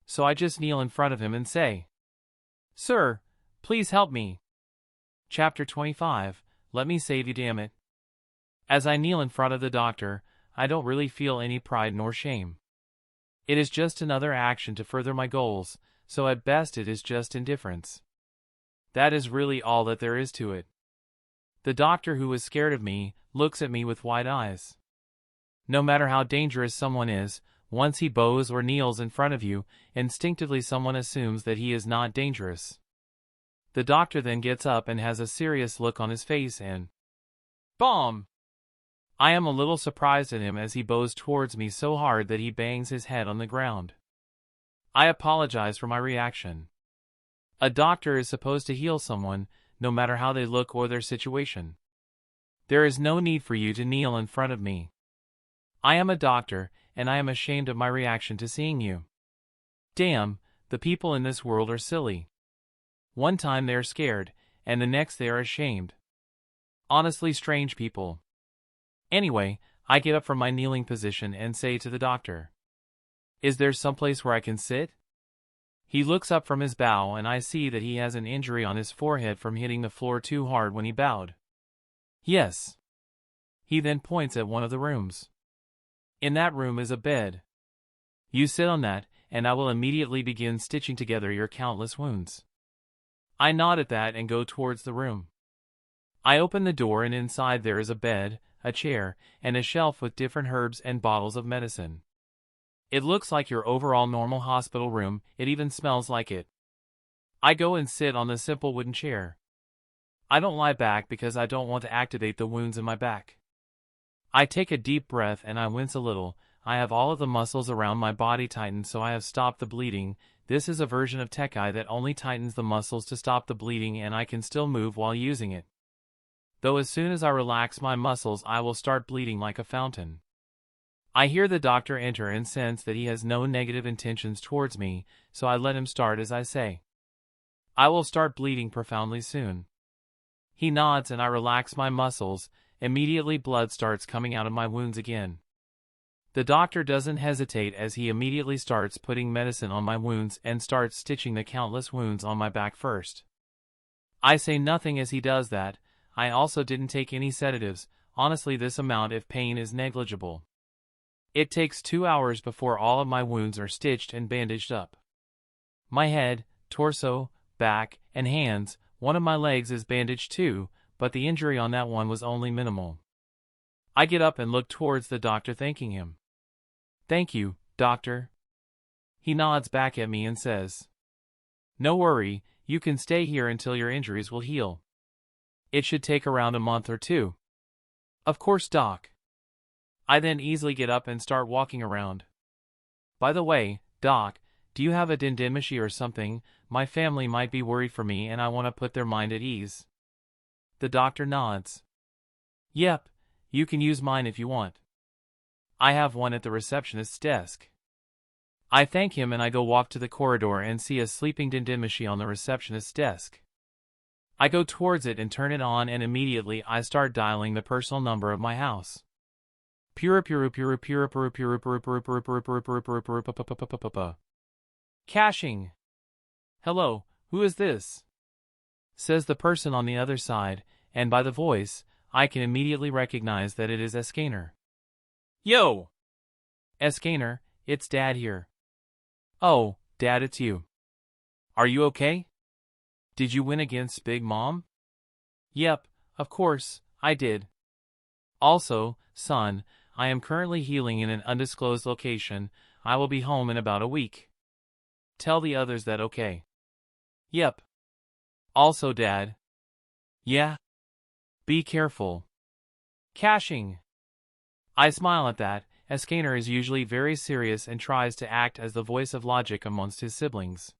So I just kneel in front of him and say, "Sir, please help me." Chapter 25, Let me save you, damn it. As I kneel in front of the doctor, I don't really feel any pride nor shame. It is just another action to further my goals, so at best it is just indifference. That is really all that there is to it. The doctor, who was scared of me, looks at me with wide eyes. No matter how dangerous someone is, once he bows or kneels in front of you, instinctively someone assumes that he is not dangerous. The doctor then gets up and has a serious look on his face and Bomb! I am a little surprised at him as he bows towards me so hard that he bangs his head on the ground. I apologize for my reaction. A doctor is supposed to heal someone, no matter how they look or their situation. There is no need for you to kneel in front of me. I am a doctor, and I am ashamed of my reaction to seeing you. Damn, the people in this world are silly. One time they are scared, and the next they are ashamed. Honestly, strange people. Anyway, I get up from my kneeling position and say to the doctor, "Is there someplace where I can sit?" He looks up from his bow and I see that he has an injury on his forehead from hitting the floor too hard when he bowed. Yes. He then points at one of the rooms. In that room is a bed. You sit on that, and I will immediately begin stitching together your countless wounds. I nod at that and go towards the room. I open the door and inside there is a bed, a chair, and a shelf with different herbs and bottles of medicine. It looks like your overall normal hospital room, it even smells like it. I go and sit on the simple wooden chair. I don't lie back because I don't want to activate the wounds in my back. I take a deep breath and I wince a little. I have all of the muscles around my body tightened, so I have stopped the bleeding. This is a version of Tekai that only tightens the muscles to stop the bleeding, and I can still move while using it. Though as soon as I relax my muscles I will start bleeding like a fountain. I hear the doctor enter and sense that he has no negative intentions towards me, so I let him start as I say, "I will start bleeding profoundly soon." He nods and I relax my muscles. Immediately blood starts coming out of my wounds again. The doctor doesn't hesitate as he immediately starts putting medicine on my wounds and starts stitching the countless wounds on my back first. I say nothing as he does that. I also didn't take any sedatives. Honestly, this amount of pain is negligible. It takes 2 hours before all of my wounds are stitched and bandaged up. My head, torso, back, and hands, one of my legs is bandaged too, but the injury on that one was only minimal. I get up and look towards the doctor thanking him. "Thank you, doctor." He nods back at me and says, "No worry, you can stay here until your injuries will heal. It should take around a month or 2. "Of course, doc." I then easily get up and start walking around. "By the way, doc, do you have a dendemishi or something? My family might be worried for me and I want to put their mind at ease." The doctor nods. "Yep, you can use mine if you want. I have one at the receptionist's desk." I thank him and I go walk to the corridor and see a sleeping dendemishi on the receptionist's desk. I go towards it and turn it on, and immediately I start dialing the personal number of my house. Caching. "Hello, who is this?" says the person on the other side, and by the voice, I can immediately recognize that it is Eskaner. "Yo! Eskaner, it's Dad here." "Oh, Dad, it's you. Are you okay? Did you win against Big Mom?" "Yep, of course, I did. Also, son, I am currently healing in an undisclosed location. I will be home in about a week. Tell the others that, okay?" "Yep. Also, Dad." "Yeah? Be careful." Caching. I smile at that, as Eskaner is usually very serious and tries to act as the voice of logic amongst his siblings.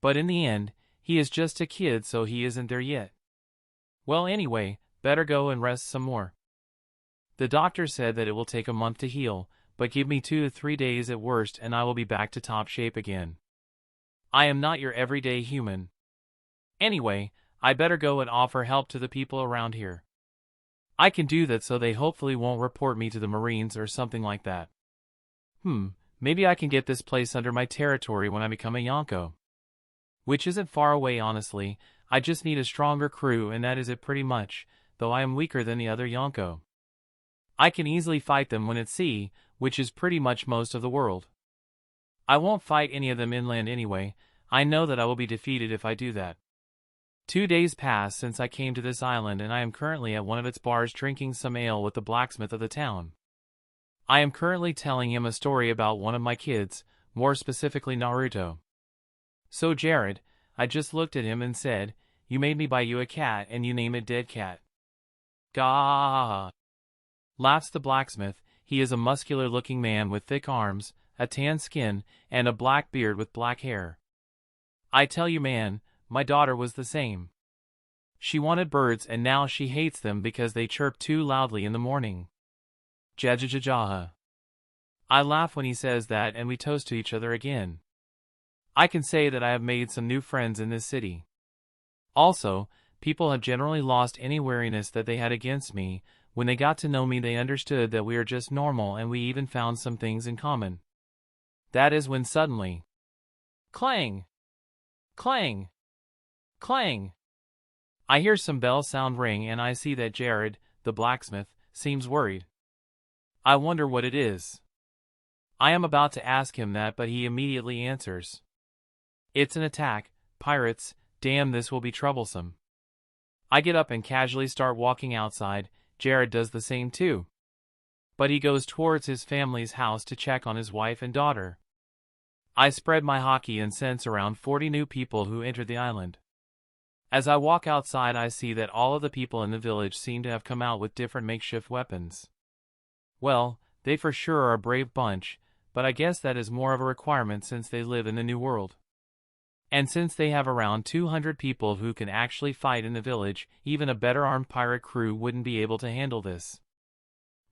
But in the end, he is just a kid, so he isn't there yet. Well, anyway, better go and rest some more. The doctor said that it will take a month to heal, but give me 2 to 3 days at worst and I will be back to top shape again. I am not your everyday human. Anyway, I better go and offer help to the people around here. I can do that so they hopefully won't report me to the Marines or something like that. Maybe I can get this place under my territory when I become a Yonko. Which isn't far away, honestly. I just need a stronger crew and that is it pretty much, though I am weaker than the other Yonko. I can easily fight them when at sea, which is pretty much most of the world. I won't fight any of them inland anyway. I know that I will be defeated if I do that. 2 days pass since I came to this island and I am currently at one of its bars drinking some ale with the blacksmith of the town. I am currently telling him a story about one of my kids, more specifically Naruto. "So Jared," I just looked at him and said, "you made me buy you a cat and you name it Dead Cat. Gah! Laughs the blacksmith. He is a muscular-looking man with thick arms, a tan skin, and a black beard with black hair. I tell you, man, my daughter was the same. She wanted birds and now she hates them because they chirp too loudly in the morning. Jajajajaha. I laugh when he says that and we toast to each other again. I can say that I have made some new friends in this city. Also, people have generally lost any wariness that they had against me. When they got to know me, they understood that we are just normal, and we even found some things in common. That is when suddenly, clang! Clang! Clang! I hear some bell sound ring and I see that Jared, the blacksmith, seems worried. I wonder what it is. I am about to ask him that, but he immediately answers. It's an attack, pirates. Damn, this will be troublesome. I get up and casually start walking outside. Jared does the same too. But he goes towards his family's house to check on his wife and daughter. I spread my hockey and sense around 40 new people who entered the island. As I walk outside, I see that all of the people in the village seem to have come out with different makeshift weapons. Well, they for sure are a brave bunch, but I guess that is more of a requirement since they live in the New World. And since they have around 200 people who can actually fight in the village, even a better armed pirate crew wouldn't be able to handle this.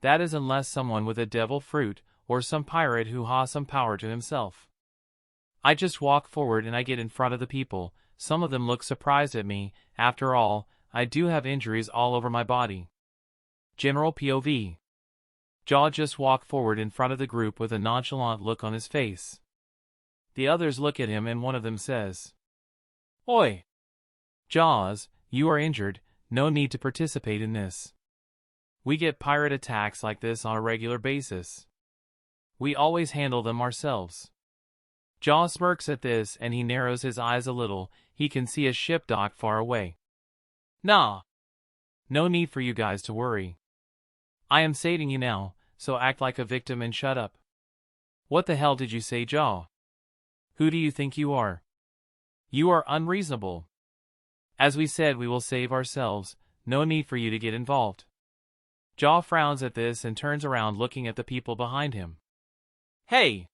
That is unless someone with a devil fruit, or some pirate who has some power to himself. I just walk forward and I get in front of the people. Some of them look surprised at me. After all, I do have injuries all over my body. General POV. Jaw just walked forward in front of the group with a nonchalant look on his face. The others look at him and one of them says, "Oi! Jaws, you are injured, no need to participate in this. We get pirate attacks like this on a regular basis. We always handle them ourselves." Jaw smirks at this and he narrows his eyes a little. He can see a ship dock far away. "Nah. No need for you guys to worry. I am saving you now, so act like a victim and shut up." "What the hell did you say, Jaw? Who do you think you are? You are unreasonable. As we said, we will save ourselves, no need for you to get involved." Jaw frowns at this and turns around looking at the people behind him. "Hey!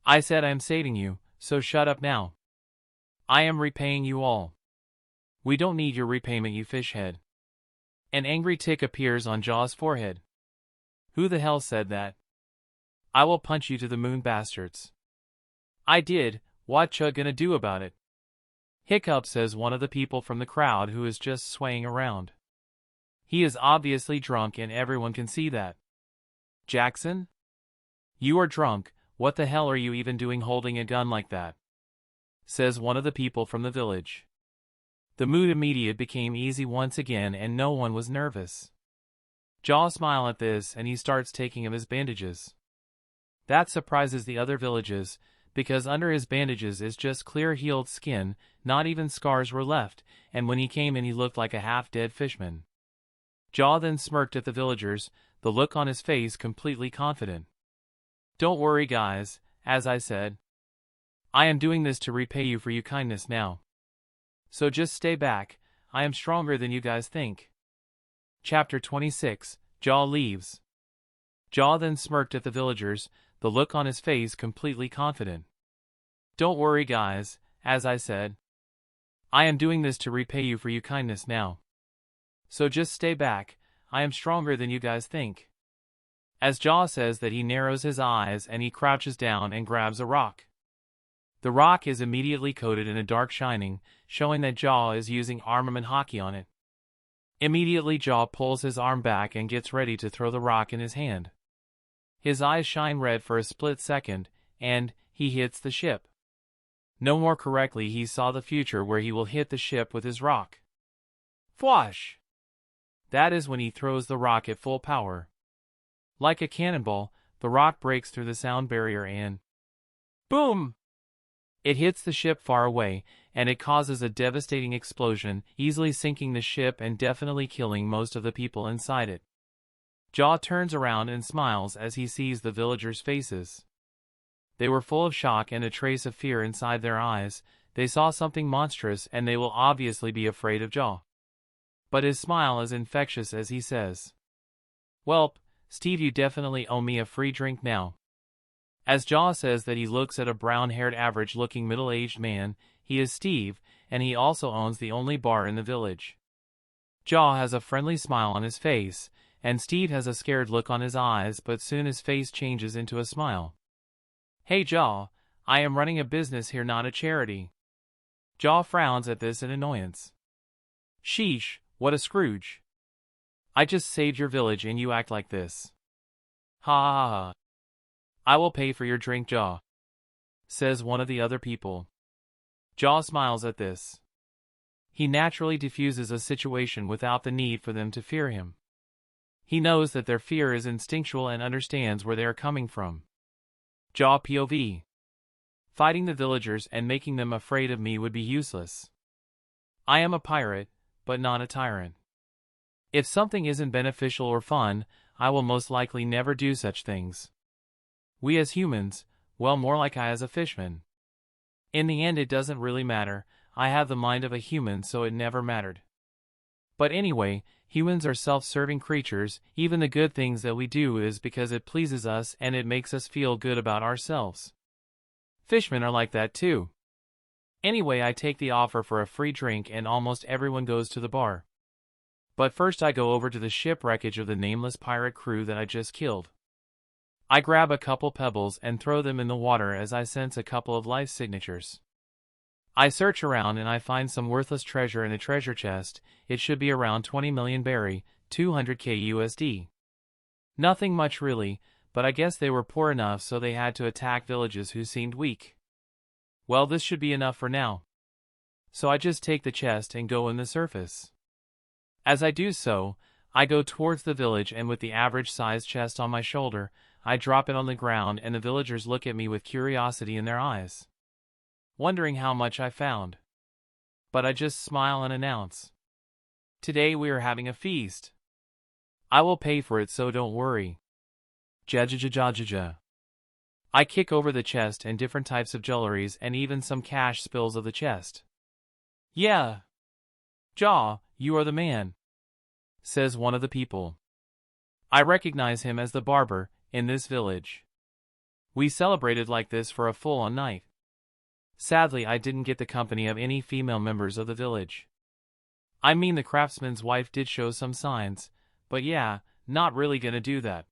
I said I am saving you, so shut up now. I am repaying you all. We don't need your repayment, you fishhead." An angry tick appears on Jaw's forehead. "Who the hell said that? I will punch you to the moon, bastards." "I did, what ya gonna do about it?" Hiccup, says one of the people from the crowd who is just swaying around. He is obviously drunk and everyone can see that. "Jackson? You are drunk, what the hell are you even doing holding a gun like that?" says one of the people from the village. The mood immediately became easy once again and no one was nervous. Jaw smiles at this and he starts taking of his bandages. That surprises the other villages, because under his bandages is just clear healed skin, not even scars were left, and when he came in he looked like a half-dead fishman. Jaw then smirked at the villagers, the look on his face completely confident. "Don't worry guys, as I said. I am doing this to repay you for your kindness now. So just stay back, I am stronger than you guys think." Chapter 26, Jaw leaves. Jaw then smirked at the villagers, the look on his face completely confident. "Don't worry guys, as I said. I am doing this to repay you for your kindness now. So just stay back, I am stronger than you guys think." As Jaw says that, he narrows his eyes and he crouches down and grabs a rock. The rock is immediately coated in a dark shining, showing that Jaw is using armament hockey on it. Immediately Jaw pulls his arm back and gets ready to throw the rock in his hand. His eyes shine red for a split second, and he hits the ship. No more correctly, he saw the future where he will hit the ship with his rock. Fwash! That is when he throws the rock at full power. Like a cannonball, the rock breaks through the sound barrier and boom! It hits the ship far away, and it causes a devastating explosion, easily sinking the ship and definitely killing most of the people inside it. Jaw turns around and smiles as he sees the villagers' faces. They were full of shock and a trace of fear inside their eyes. They saw something monstrous and they will obviously be afraid of Jaw. But his smile is infectious as he says, "Welp, Steve, you definitely owe me a free drink now." As Jaw says that, he looks at a brown-haired, average-looking middle-aged man. He is Steve, and he also owns the only bar in the village. Jaw has a friendly smile on his face, and Steve has a scared look on his eyes, but soon his face changes into a smile. "Hey Jaw, I am running a business here, not a charity." Jaw frowns at this in annoyance. "Sheesh, what a Scrooge. I just saved your village and you act like this. Ha ha ha. I will pay for your drink, Jaw," says one of the other people. Jaw smiles at this. He naturally diffuses a situation without the need for them to fear him. He knows that their fear is instinctual and understands where they are coming from. Jaw POV. Fighting the villagers and making them afraid of me would be useless. I am a pirate, but not a tyrant. If something isn't beneficial or fun, I will most likely never do such things. We as humans, well, more like I as a fishman. In the end, it doesn't really matter. I have the mind of a human, so it never mattered. But anyway, humans are self-serving creatures. Even the good things that we do is because it pleases us and it makes us feel good about ourselves. Fishmen are like that too. Anyway, I take the offer for a free drink and almost everyone goes to the bar. But first I go over to the shipwreckage of the nameless pirate crew that I just killed. I grab a couple pebbles and throw them in the water as I sense a couple of life signatures. I search around and I find some worthless treasure in a treasure chest. It should be around 20 million berry, 200k USD. Nothing much really, but I guess they were poor enough so they had to attack villages who seemed weak. Well, this should be enough for now. So I just take the chest and go in the surface. As I do so, I go towards the village and with the average-sized chest on my shoulder, I drop it on the ground and the villagers look at me with curiosity in their eyes, wondering how much I found. But I just smile and announce, "Today we are having a feast. I will pay for it, so don't worry." Ja. I kick over the chest and different types of jewelries and even some cash spills of the chest. "Yeah. Jaw, you are the man," says one of the people. I recognize him as the barber in this village. We celebrated like this for a full-on night. Sadly, I didn't get the company of any female members of the village. I mean, the craftsman's wife did show some signs, but yeah, not really gonna do that.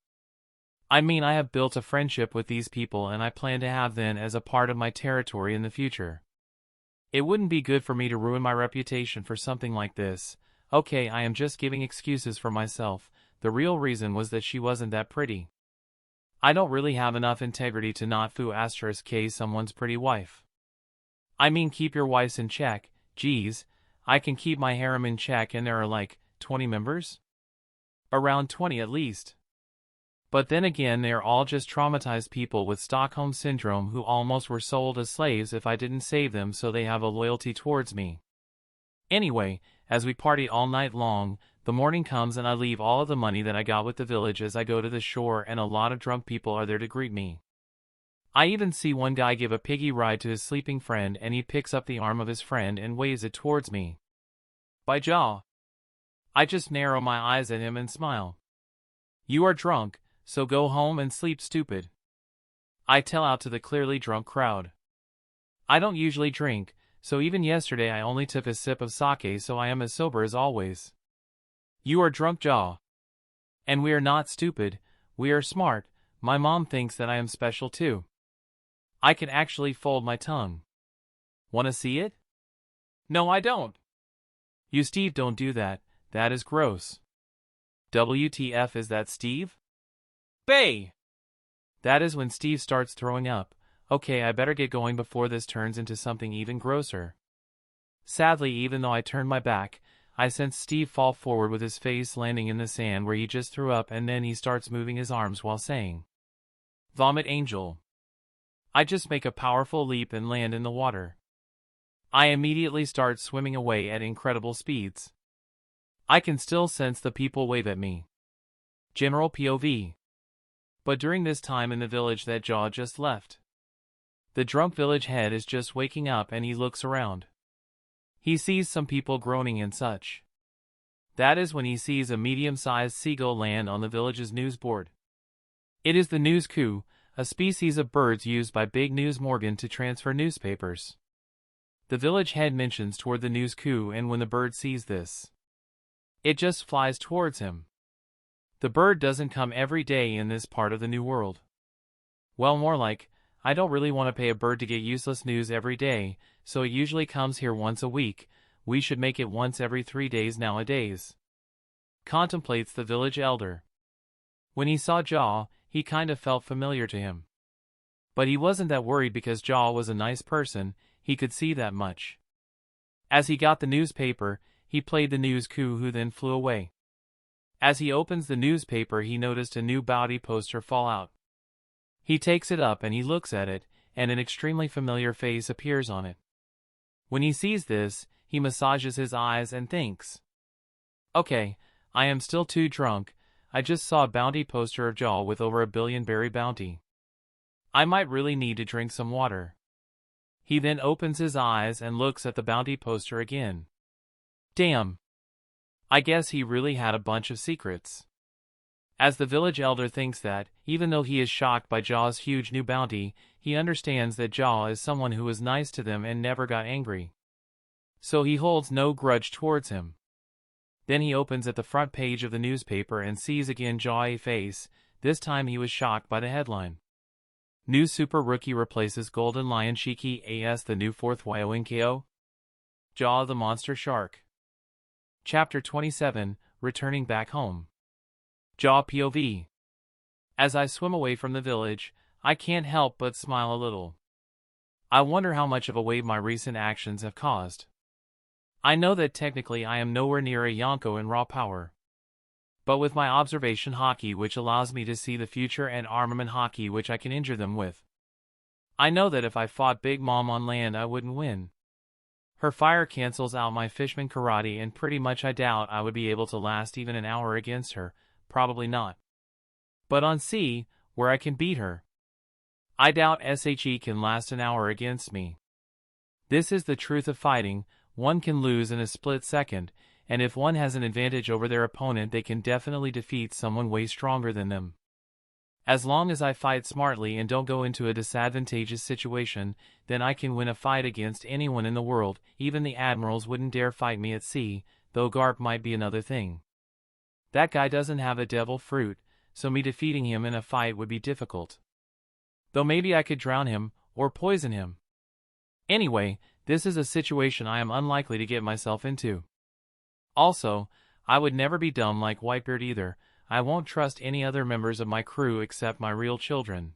I mean, I have built a friendship with these people and I plan to have them as a part of my territory in the future. It wouldn't be good for me to ruin my reputation for something like this. Okay, I am just giving excuses for myself. The real reason was that she wasn't that pretty. I don't really have enough integrity to not foo *k someone's pretty wife. I mean, keep your wives in check. Geez, I can keep my harem in check and there are like 20 members? Around 20 at least. But then again, they are all just traumatized people with Stockholm Syndrome who almost were sold as slaves if I didn't save them, so they have a loyalty towards me. Anyway, as we party all night long, the morning comes and I leave all of the money that I got with the village as I go to the shore and a lot of drunk people are there to greet me. I even see one guy give a piggy ride to his sleeping friend and he picks up the arm of his friend and waves it towards me. By Jaw. I just narrow my eyes at him and smile. "You are drunk, so go home and sleep, stupid," I tell out to the clearly drunk crowd. I don't usually drink, so even yesterday I only took a sip of sake, so I am as sober as always. "You are drunk, Jaw. And we are not stupid, we are smart. My mom thinks that I am special too. I can actually fold my tongue. Wanna see it?" "No, I don't." "You, Steve, don't do that, that is gross." "WTF is that, Steve?" "Bay!" That is when Steve starts throwing up. Okay, I better get going before this turns into something even grosser. Sadly, even though I turn my back, I sense Steve fall forward with his face landing in the sand where he just threw up, and then he starts moving his arms while saying, "Vomit angel." I just make a powerful leap and land in the water. I immediately start swimming away at incredible speeds. I can still sense the people wave at me. General POV. But during this time in the village that Jaw just left, the drunk village head is just waking up and he looks around. He sees some people groaning and such. That is when he sees a medium-sized seagull land on the village's news board. It is the news coo, a species of birds used by big news Morgan to transfer newspapers. The village head mentions toward the news coo, and when the bird sees this, it just flies towards him. The bird doesn't come every day in this part of the New World. Well, more like, I don't really want to pay a bird to get useless news every day, so it usually comes here once a week. We should make it once every 3 days nowadays. Contemplates the village elder. When he saw Jaw, he kind of felt familiar to him. But he wasn't that worried because Jaw was a nice person, he could see that much. As he got the newspaper, he played the news coo, who then flew away. As he opens the newspaper, he noticed a new bounty poster fall out. He takes it up and he looks at it, and an extremely familiar face appears on it. When he sees this, he massages his eyes and thinks, okay, I am still too drunk. I just saw a bounty poster of Jaw with over 1 billion berry bounty. I might really need to drink some water. He then opens his eyes and looks at the bounty poster again. Damn. I guess he really had a bunch of secrets. As the village elder thinks that, even though he is shocked by Jaw's huge new bounty, he understands that Jaw is someone who was nice to them and never got angry. So he holds no grudge towards him. Then he opens at the front page of the newspaper and sees again Jaw's face. This time he was shocked by the headline. New super rookie replaces Golden Lion Shiki as the new 4th Wyoming. Jaw the monster shark. Chapter 27, Returning Back Home. Jaw POV. As I swim away from the village, I can't help but smile a little. I wonder how much of a wave my recent actions have caused. I know that technically I am nowhere near a Yonko in raw power. But with my observation hockey, which allows me to see the future, and armament hockey, which I can injure them with, I know that if I fought Big Mom on land I wouldn't win. Her fire cancels out my Fishman karate, and pretty much I doubt I would be able to last even an hour against her, probably not. But on sea, where I can beat her, I doubt SHE can last an hour against me. This is the truth of fighting. One can lose in a split second, and if one has an advantage over their opponent, they can definitely defeat someone way stronger than them. As long as I fight smartly and don't go into a disadvantageous situation, then I can win a fight against anyone in the world. Even the admirals wouldn't dare fight me at sea, though Garp might be another thing. That guy doesn't have a devil fruit, so me defeating him in a fight would be difficult. Though maybe I could drown him, or poison him. Anyway, this is a situation I am unlikely to get myself into. Also, I would never be dumb like Whitebeard either. I won't trust any other members of my crew except my real children.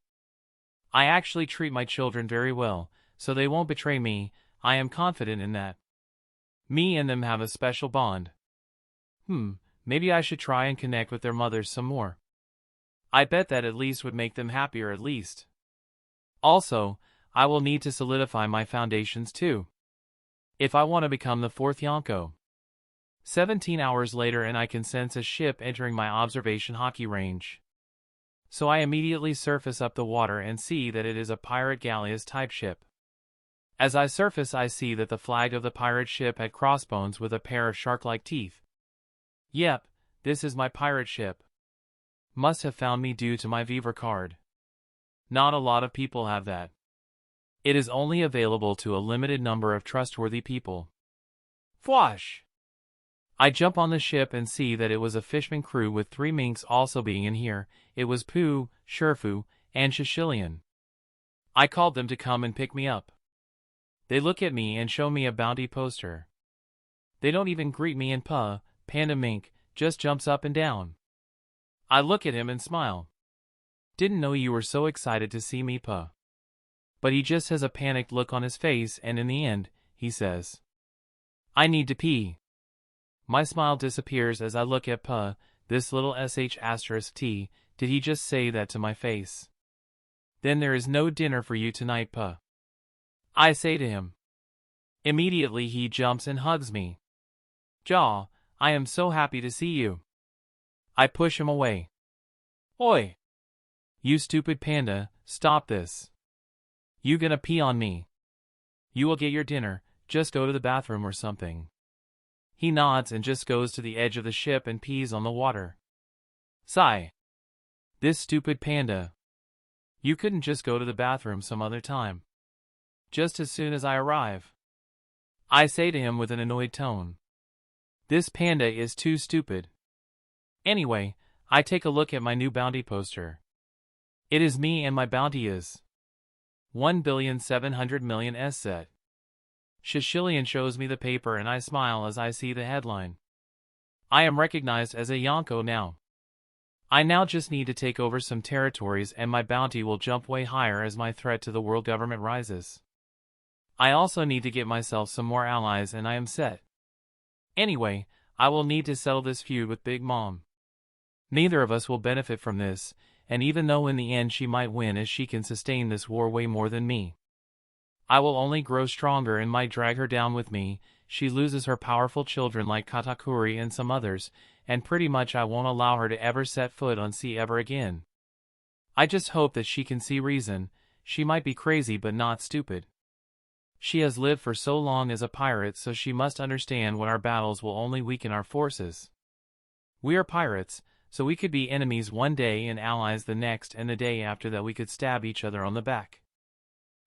I actually treat my children very well, so they won't betray me. I am confident in that. Me and them have a special bond. Maybe I should try and connect with their mothers some more. I bet that at least would make them happier at least. Also, I will need to solidify my foundations too, if I want to become the 4th Yonko. 17 hours later, and I can sense a ship entering my observation hockey range. So I immediately surface up the water and see that it is a pirate galleass type ship. As I surface, I see that the flag of the pirate ship had crossbones with a pair of shark-like teeth. Yep, this is my pirate ship. Must have found me due to my Vivre card. Not a lot of people have that. It is only available to a limited number of trustworthy people. Fwash! I jump on the ship and see that it was a Fishman crew with 3 minks also being in here. It was Pooh, Sherfu, and Shishilian. I called them to come and pick me up. They look at me and show me a bounty poster. They don't even greet me, and Panda Mink, just jumps up and down. I look at him and smile. Didn't know you were so excited to see me, But he just has a panicked look on his face, and in the end, he says, I need to pee. My smile disappears as I look at this little sh*t. Did he just say that to my face? Then there is no dinner for you tonight, I say to him. Immediately he jumps and hugs me. Jaw, I am so happy to see you. I push him away. Oi! You stupid panda, stop this. You gonna pee on me? You will get your dinner, just go to the bathroom or something. He nods and just goes to the edge of the ship and pees on the water. Sigh. This stupid panda. You couldn't just go to the bathroom some other time. Just as soon as I arrive. I say to him with an annoyed tone. This panda is too stupid. Anyway, I take a look at my new bounty poster. It is me and my bounty is 1,700,000,000 S set. Shishilian shows me the paper and I smile as I see the headline. I am recognized as a Yonko now. I now just need to take over some territories and my bounty will jump way higher as my threat to the world government rises. I also need to get myself some more allies and I am set. Anyway, I will need to settle this feud with Big Mom. Neither of us will benefit from this, and even though in the end she might win as she can sustain this war way more than me, I will only grow stronger and might drag her down with me. She loses her powerful children like Katakuri and some others, and pretty much I won't allow her to ever set foot on sea ever again. I just hope that she can see reason. She might be crazy but not stupid. She has lived for so long as a pirate, so she must understand what our battles will only weaken our forces. We are pirates, so we could be enemies one day and allies the next, and the day after that we could stab each other on the back.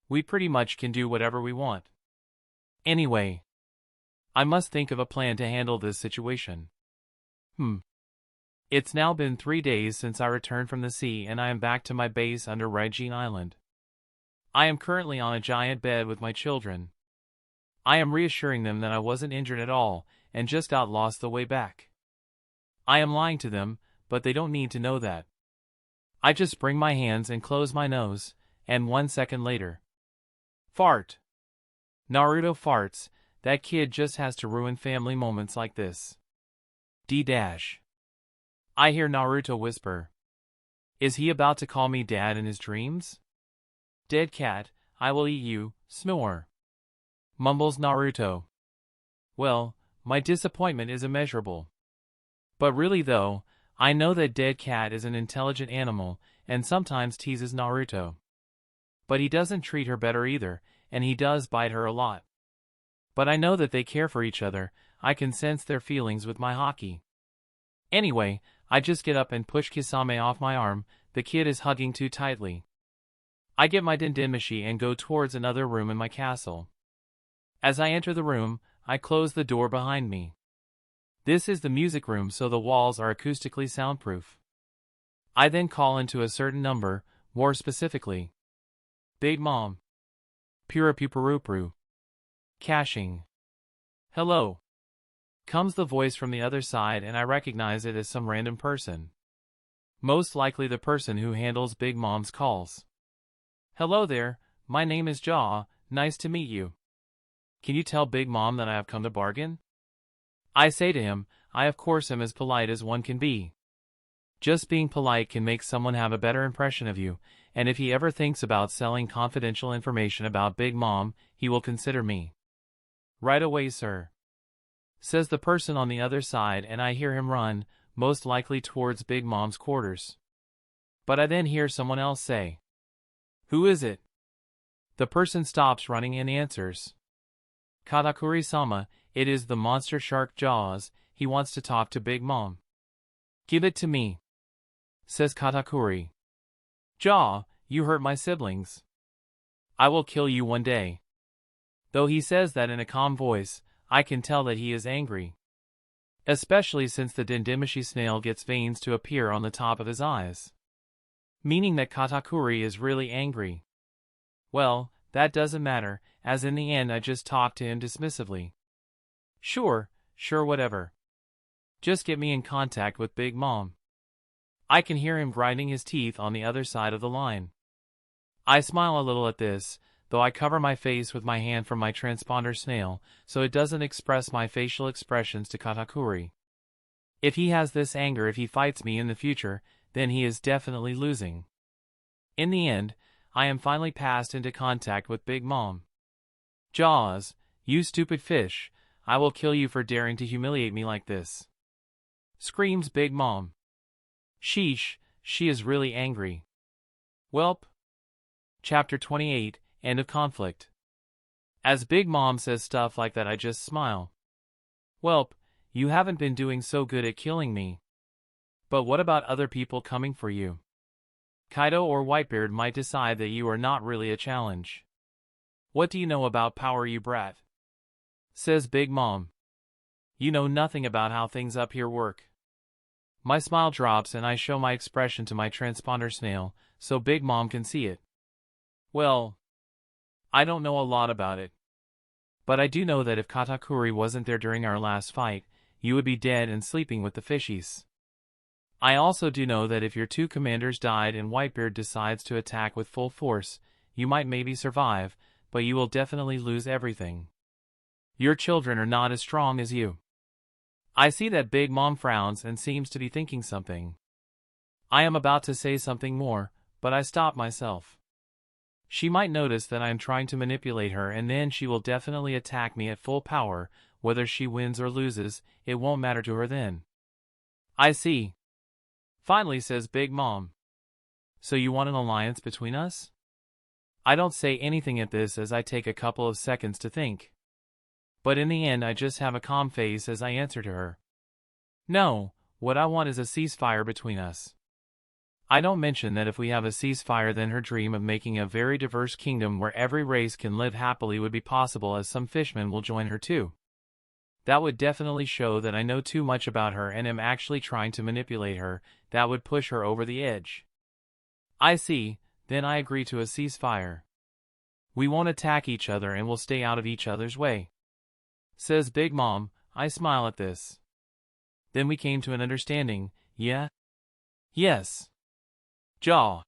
We pretty much can do whatever we want. Anyway, I must think of a plan to handle this situation. It's now been 3 days since I returned from the sea and I am back to my base under Raijin Island. I am currently on a giant bed with my children. I am reassuring them that I wasn't injured at all and just got lost the way back. I am lying to them, but they don't need to know that. I just bring my hands and close my nose, and 1 second later. Fart. Naruto farts. That kid just has to ruin family moments like this. D-dash. I hear Naruto whisper. Is he about to call me dad in his dreams? Dead cat, I will eat you, snore. Mumbles Naruto. Well, my disappointment is immeasurable. But really though, I know that Dead Cat is an intelligent animal, and sometimes teases Naruto. But he doesn't treat her better either, and he does bite her a lot. But I know that they care for each other. I can sense their feelings with my hockey. Anyway, I just get up and push Kisame off my arm. The kid is hugging too tightly. I get my Dendenmushi and go towards another room in my castle. As I enter the room, I close the door behind me. This is the music room, so the walls are acoustically soundproof. I then call into a certain number, more specifically. Big Mom. Purapuparupru. Caching. Hello. Comes the voice from the other side and I recognize it as some random person. Most likely the person who handles Big Mom's calls. Hello there, my name is Jaw, nice to meet you. Can you tell Big Mom that I have come to bargain? I say to him, I of course am as polite as one can be. Just being polite can make someone have a better impression of you, and if he ever thinks about selling confidential information about Big Mom, he will consider me. Right away, sir. Says the person on the other side, and I hear him run, most likely towards Big Mom's quarters. But I then hear someone else say, Who is it? The person stops running and answers. Katakuri-sama, it is the monster shark Jaws. He wants to talk to Big Mom. Give it to me, says Katakuri. Jaw, you hurt my siblings. I will kill you one day. Though he says that in a calm voice, I can tell that he is angry. Especially since the Dendenmushi snail gets veins to appear on the top of his eyes. Meaning that Katakuri is really angry. Well, that doesn't matter, as in the end I just talk to him dismissively. Sure, whatever. Just get me in contact with Big Mom. I can hear him grinding his teeth on the other side of the line. I smile a little at this, though I cover my face with my hand from my transponder snail, so it doesn't express my facial expressions to Katakuri. If he has this anger if he fights me in the future, then he is definitely losing. In the end, I am finally passed into contact with Big Mom. Jaws, you stupid fish, I will kill you for daring to humiliate me like this. Screams Big Mom. Sheesh, she is really angry. Welp. Chapter 28, End of Conflict. As Big Mom says stuff like that I just smile. Welp, You haven't been doing so good at killing me. But what about other people coming for you? Kaido or Whitebeard might decide that you are not really a challenge. What do you know about power, you brat? Says Big Mom. You know nothing about how things up here work. My smile drops and I show my expression to my transponder snail, so Big Mom can see it. Well, I don't know a lot about it. But I do know that if Katakuri wasn't there during our last fight, you would be dead and sleeping with the fishies. I also do know that if your two commanders died and Whitebeard decides to attack with full force, you might maybe survive, but you will definitely lose everything. Your children are not as strong as you. I see that Big Mom frowns and seems to be thinking something. I am about to say something more, but I stop myself. She might notice that I am trying to manipulate her and then she will definitely attack me at full power. Whether she wins or loses, it won't matter to her then. I see. Finally says Big Mom. So you want an alliance between us? I don't say anything at this as I take a couple of seconds to think. But in the end I just have a calm face as I answer to her. No, what I want is a ceasefire between us. I don't mention that if we have a ceasefire then her dream of making a very diverse kingdom where every race can live happily would be possible, as some fishmen will join her too. That would definitely show that I know too much about her and am actually trying to manipulate her. That would push her over the edge. I see, then I agree to a ceasefire. We won't attack each other and will stay out of each other's way. Says Big Mom. I smile at this. Then we came to an understanding, yeah? Yes. Jaw.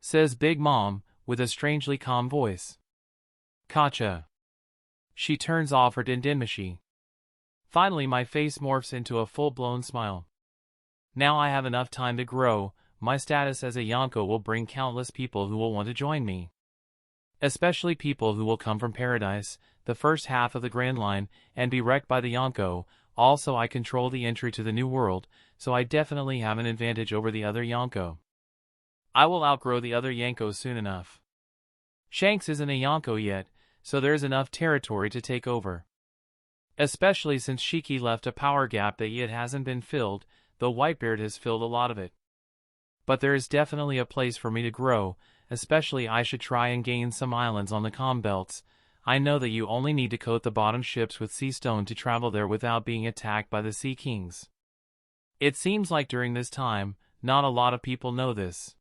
Says Big Mom, with a strangely calm voice. Gotcha. She turns off her Dindinmashi. Finally my face morphs into a full-blown smile. Now I have enough time to grow. My status as a Yonko will bring countless people who will want to join me. Especially people who will come from Paradise, the first half of the Grand Line, and be wrecked by the Yonko. Also I control the entry to the New World, so I definitely have an advantage over the other Yonko. I will outgrow the other Yankos soon enough. Shanks isn't a Yonko yet, so there's enough territory to take over. Especially since Shiki left a power gap that yet hasn't been filled, though Whitebeard has filled a lot of it. But there is definitely a place for me to grow, especially I should try and gain some islands on the calm belts. I know that you only need to coat the bottom ships with sea stone to travel there without being attacked by the Sea Kings. It seems like during this time, not a lot of people know this.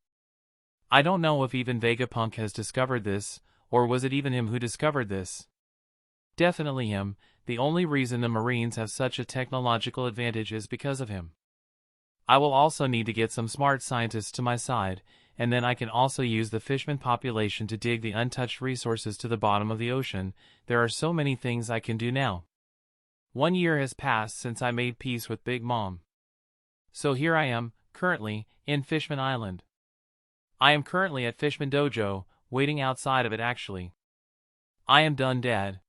I don't know if even Vegapunk has discovered this, or was it even him who discovered this? Definitely him. The only reason the Marines have such a technological advantage is because of him. I will also need to get some smart scientists to my side, and then I can also use the fishman population to dig the untouched resources to the bottom of the ocean. There are so many things I can do now. 1 year has passed since I made peace with Big Mom. So here I am, currently, in Fishman Island. I am currently at Fishman Dojo, waiting outside of it actually. I am done, Dad.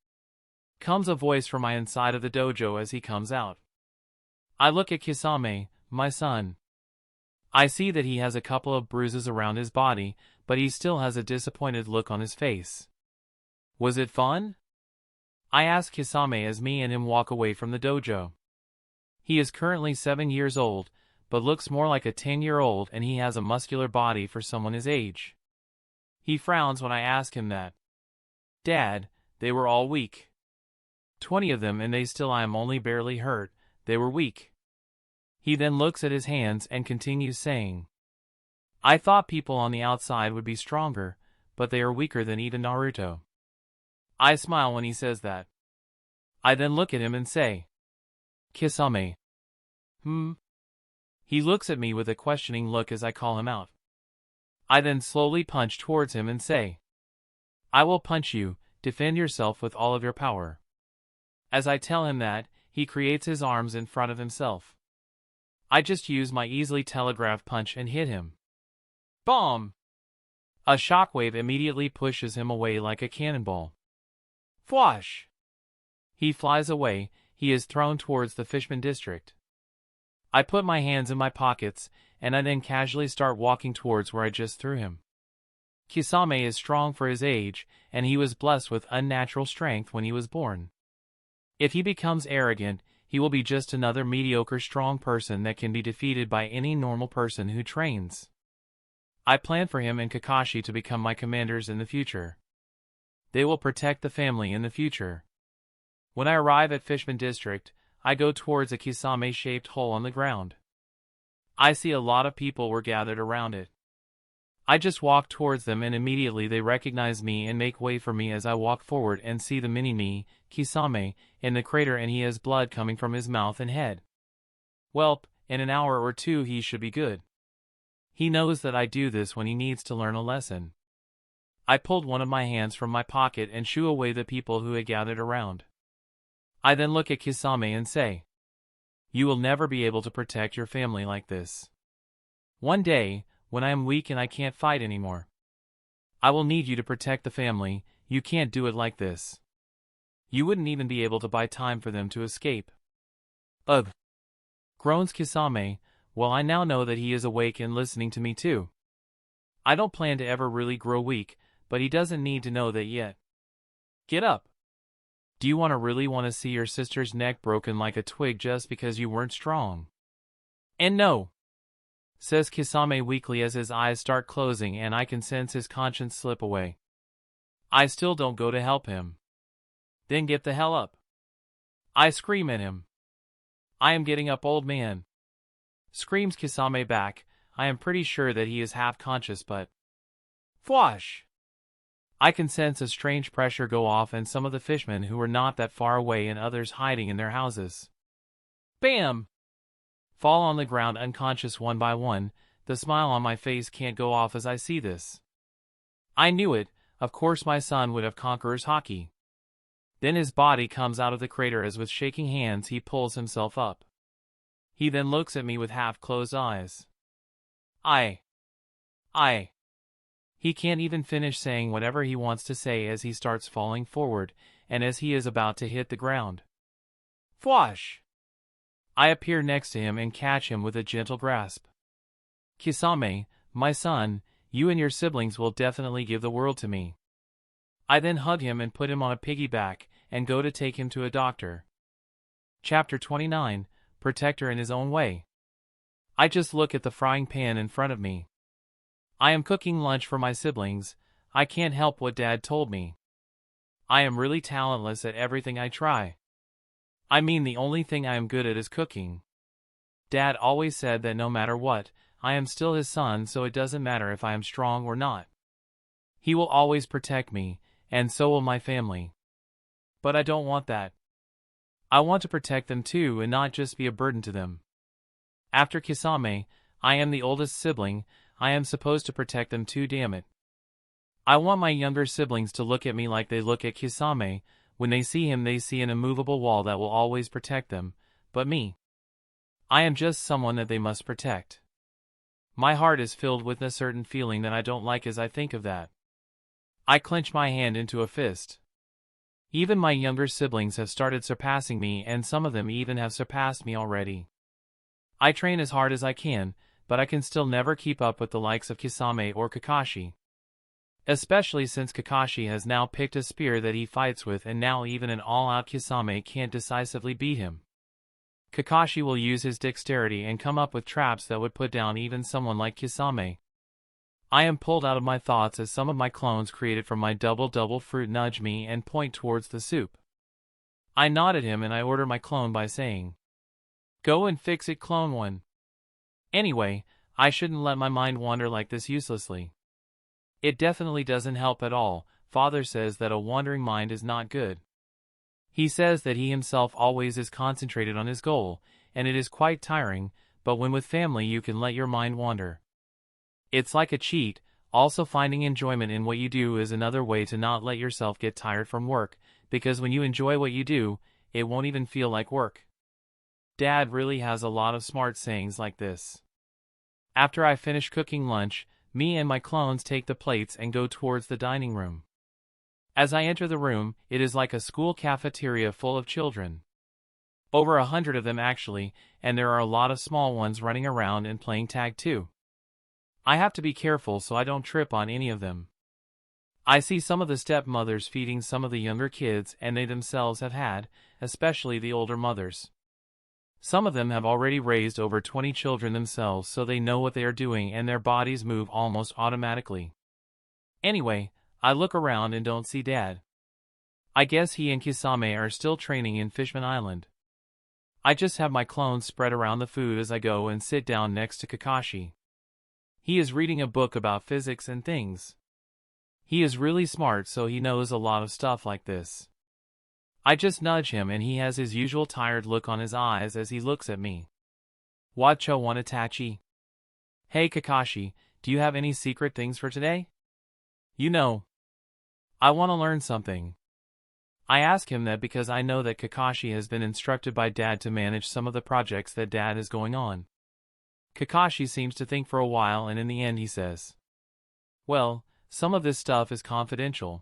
Comes a voice from my inside of the dojo as he comes out. I look at Kisame, my son. I see that he has a couple of bruises around his body, but he still has a disappointed look on his face. Was it fun? I ask Kisame as me and him walk away from the dojo. He is currently 7 years old, but looks more like a 10-year-old, and he has a muscular body for someone his age. He frowns when I ask him that. Dad, they were all weak. 20 of them, and they still I am only barely hurt. They were weak. He then looks at his hands and continues saying, I thought people on the outside would be stronger, but they are weaker than even Naruto. I smile when he says that. I then look at him and say, Kisame. He looks at me with a questioning look as I call him out. I then slowly punch towards him and say, I will punch you, defend yourself with all of your power. As I tell him that, he creates his arms in front of himself. I just use my easily telegraphed punch and hit him. Bomb! A shockwave immediately pushes him away like a cannonball. Fwash! He flies away. He is thrown towards the Fishman district. I put my hands in my pockets, and I then casually start walking towards where I just threw him. Kisame is strong for his age, and he was blessed with unnatural strength when he was born. If he becomes arrogant, he He will be just another mediocre strong person that can be defeated by any normal person who trains. I plan for him and Kakashi to become my commanders in the future. They will protect the family in the future. When I arrive at Fishman District, I go towards a Kisame-shaped hole on the ground. I see a lot of people were gathered around it. I just walk towards them and immediately they recognize me and make way for me as I walk forward and see the mini-me, Kisame, in the crater and he has blood coming from his mouth and head. Welp, in an hour or two he should be good. He knows that I do this when he needs to learn a lesson. I pulled one of my hands from my pocket and shoo away the people who had gathered around. I then look at Kisame and say, "You will never be able to protect your family like this. One day, when I am weak and I can't fight anymore, I will need you to protect the family. You can't do it like this. You wouldn't even be able to buy time for them to escape." Ugh! Groans Kisame. Well, I now know that he is awake and listening to me too. I don't plan to ever really grow weak, but he doesn't need to know that yet. Get up! Do you really want to see your sister's neck broken like a twig just because you weren't strong? And no! Says Kisame weakly as his eyes start closing and I can sense his conscience slip away. I still don't go to help him. Then get the hell up! I scream at him. I am getting up, old man! Screams Kisame back. I am pretty sure that he is half conscious but... Fwash! I can sense a strange pressure go off and some of the fishmen who were not that far away and others hiding in their houses. Bam! Fall on the ground unconscious one by one. The smile on my face can't go off as I see this. I knew it, of course my son would have conqueror's hockey. Then his body comes out of the crater as with shaking hands he pulls himself up. He then looks at me with half-closed eyes. I. He can't even finish saying whatever he wants to say as he starts falling forward, and as he is about to hit the ground. Fwash! I appear next to him and catch him with a gentle grasp. Kisame, my son, you and your siblings will definitely give the world to me. I then hug him and put him on a piggyback and go to take him to a doctor. Chapter 29, Protector in his own way. I just look at the frying pan in front of me. I am cooking lunch for my siblings. I can't help what Dad told me. I am really talentless at everything I try. I mean, the only thing I am good at is cooking. Dad always said that no matter what, I am still his son, so it doesn't matter if I am strong or not. He will always protect me, and so will my family. But I don't want that. I want to protect them too and not just be a burden to them. After Kisame, I am the oldest sibling. I am supposed to protect them too, damn it. I want my younger siblings to look at me like they look at Kisame. When they see him, they see an immovable wall that will always protect them, but me. I am just someone that they must protect. My heart is filled with a certain feeling that I don't like as I think of that. I clench my hand into a fist. Even my younger siblings have started surpassing me, and some of them even have surpassed me already. I train as hard as I can, but I can still never keep up with the likes of Kisame or Kakashi. Especially since Kakashi has now picked a spear that he fights with, and now even an all-out Kisame can't decisively beat him. Kakashi will use his dexterity and come up with traps that would put down even someone like Kisame. I am pulled out of my thoughts as some of my clones created from my double fruit nudge me and point towards the soup. I nod at him and I order my clone by saying, "Go and fix it, clone one." Anyway, I shouldn't let my mind wander like this uselessly. It definitely doesn't help at all. Father says that a wandering mind is not good. He says that he himself always is concentrated on his goal, and it is quite tiring, but when with family you can let your mind wander. It's like a cheat. Also, finding enjoyment in what you do is another way to not let yourself get tired from work, because when you enjoy what you do, it won't even feel like work. Dad really has a lot of smart sayings like this. After I finish cooking lunch, me and my clones take the plates and go towards the dining room. As I enter the room, it is like a school cafeteria full of children. Over 100 of them actually, and there are a lot of small ones running around and playing tag too. I have to be careful so I don't trip on any of them. I see some of the stepmothers feeding some of the younger kids, and they themselves have had, especially the older mothers. Some of them have already raised over 20 children themselves, so they know what they are doing and their bodies move almost automatically. Anyway, I look around and don't see Dad. I guess he and Kisame are still training in Fishman Island. I just have my clones spread around the food as I go and sit down next to Kakashi. He is reading a book about physics and things. He is really smart, so he knows a lot of stuff like this. I just nudge him and he has his usual tired look on his eyes as he looks at me. Whatcha want, Itachi? Hey Kakashi, do you have any secret things for today? You know, I want to learn something. I ask him that because I know that Kakashi has been instructed by Dad to manage some of the projects that Dad is going on. Kakashi seems to think for a while and in the end he says, well, some of this stuff is confidential.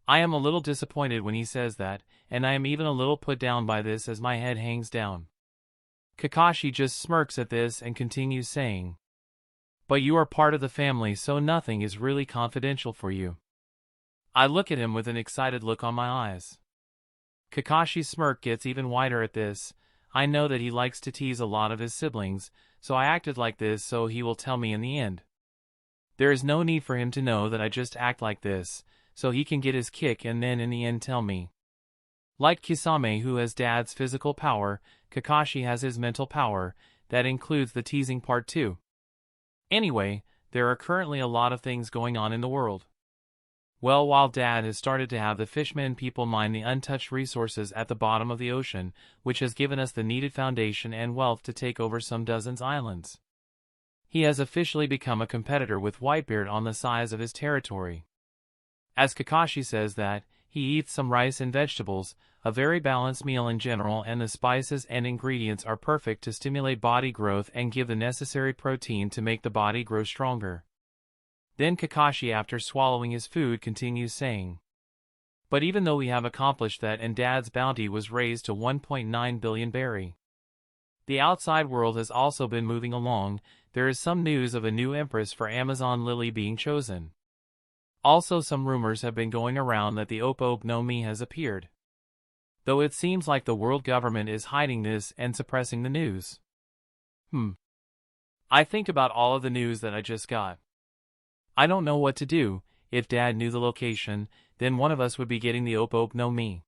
I am a little disappointed when he says that, and I am even a little put down by this as my head hangs down. Kakashi just smirks at this and continues saying, but you are part of the family, so nothing is really confidential for you. I look at him with an excited look on my eyes. Kakashi's smirk gets even wider at this. I know that he likes to tease a lot of his siblings, so I acted like this so he will tell me in the end. There is no need for him to know that I just act like this, so he can get his kick and then in the end tell me. Like Kisame, who has Dad's physical power, Kakashi has his mental power. That includes the teasing part too. Anyway, there are currently a lot of things going on in the world. Well, while Dad has started to have the Fishmen people mine the untouched resources at the bottom of the ocean, which has given us the needed foundation and wealth to take over some dozens islands. He has officially become a competitor with Whitebeard on the size of his territory. As Kakashi says that, he eats some rice and vegetables, a very balanced meal in general, and the spices and ingredients are perfect to stimulate body growth and give the necessary protein to make the body grow stronger. Then Kakashi, after swallowing his food, continues saying, but even though we have accomplished that and Dad's bounty was raised to 1.9 billion berry, the outside world has also been moving along. There is some news of a new empress for Amazon Lily being chosen. Also, some rumors have been going around that the Oppo no Mi has appeared. Though it seems like the world government is hiding this and suppressing the news. I think about all of the news that I just got. I don't know what to do. If Dad knew the location, then one of us would be getting the Oppo no Mi.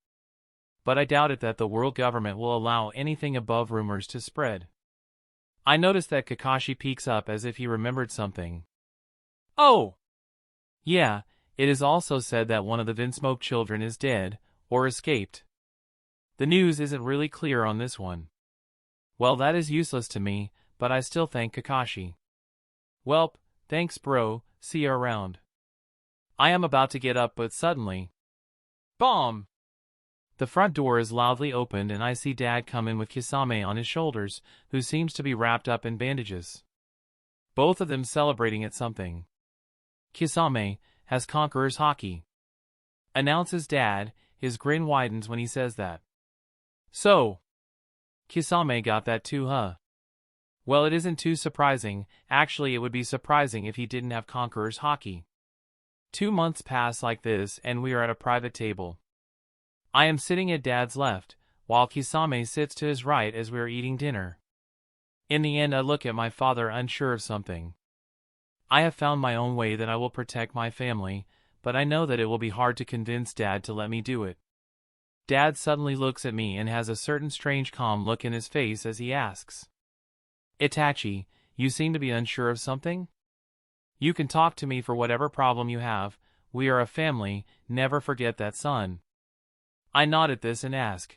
But I doubt it that the world government will allow anything above rumors to spread. I noticed that Kakashi peeks up as if he remembered something. Oh! Yeah, it is also said that one of the Vinsmoke children is dead, or escaped. The news isn't really clear on this one. Well, that is useless to me, but I still thank Kakashi. Welp, thanks bro, see you around. I am about to get up but suddenly, BOMB! The front door is loudly opened and I see Dad come in with Kisame on his shoulders, who seems to be wrapped up in bandages. Both of them celebrating at something. Kisame has Conqueror's Haki, announces Dad. His grin widens when he says that. So, Kisame got that too, huh? Well, it isn't too surprising. Actually, it would be surprising if he didn't have Conqueror's Haki. 2 months pass like this and we are at a private table. I am sitting at Dad's left, while Kisame sits to his right as we are eating dinner. In the end, I look at my father unsure of something. I have found my own way that I will protect my family, but I know that it will be hard to convince Dad to let me do it. Dad suddenly looks at me and has a certain strange calm look in his face as he asks, Itachi, you seem to be unsure of something? You can talk to me for whatever problem you have. We are a family, never forget that, son. I nod at this and ask,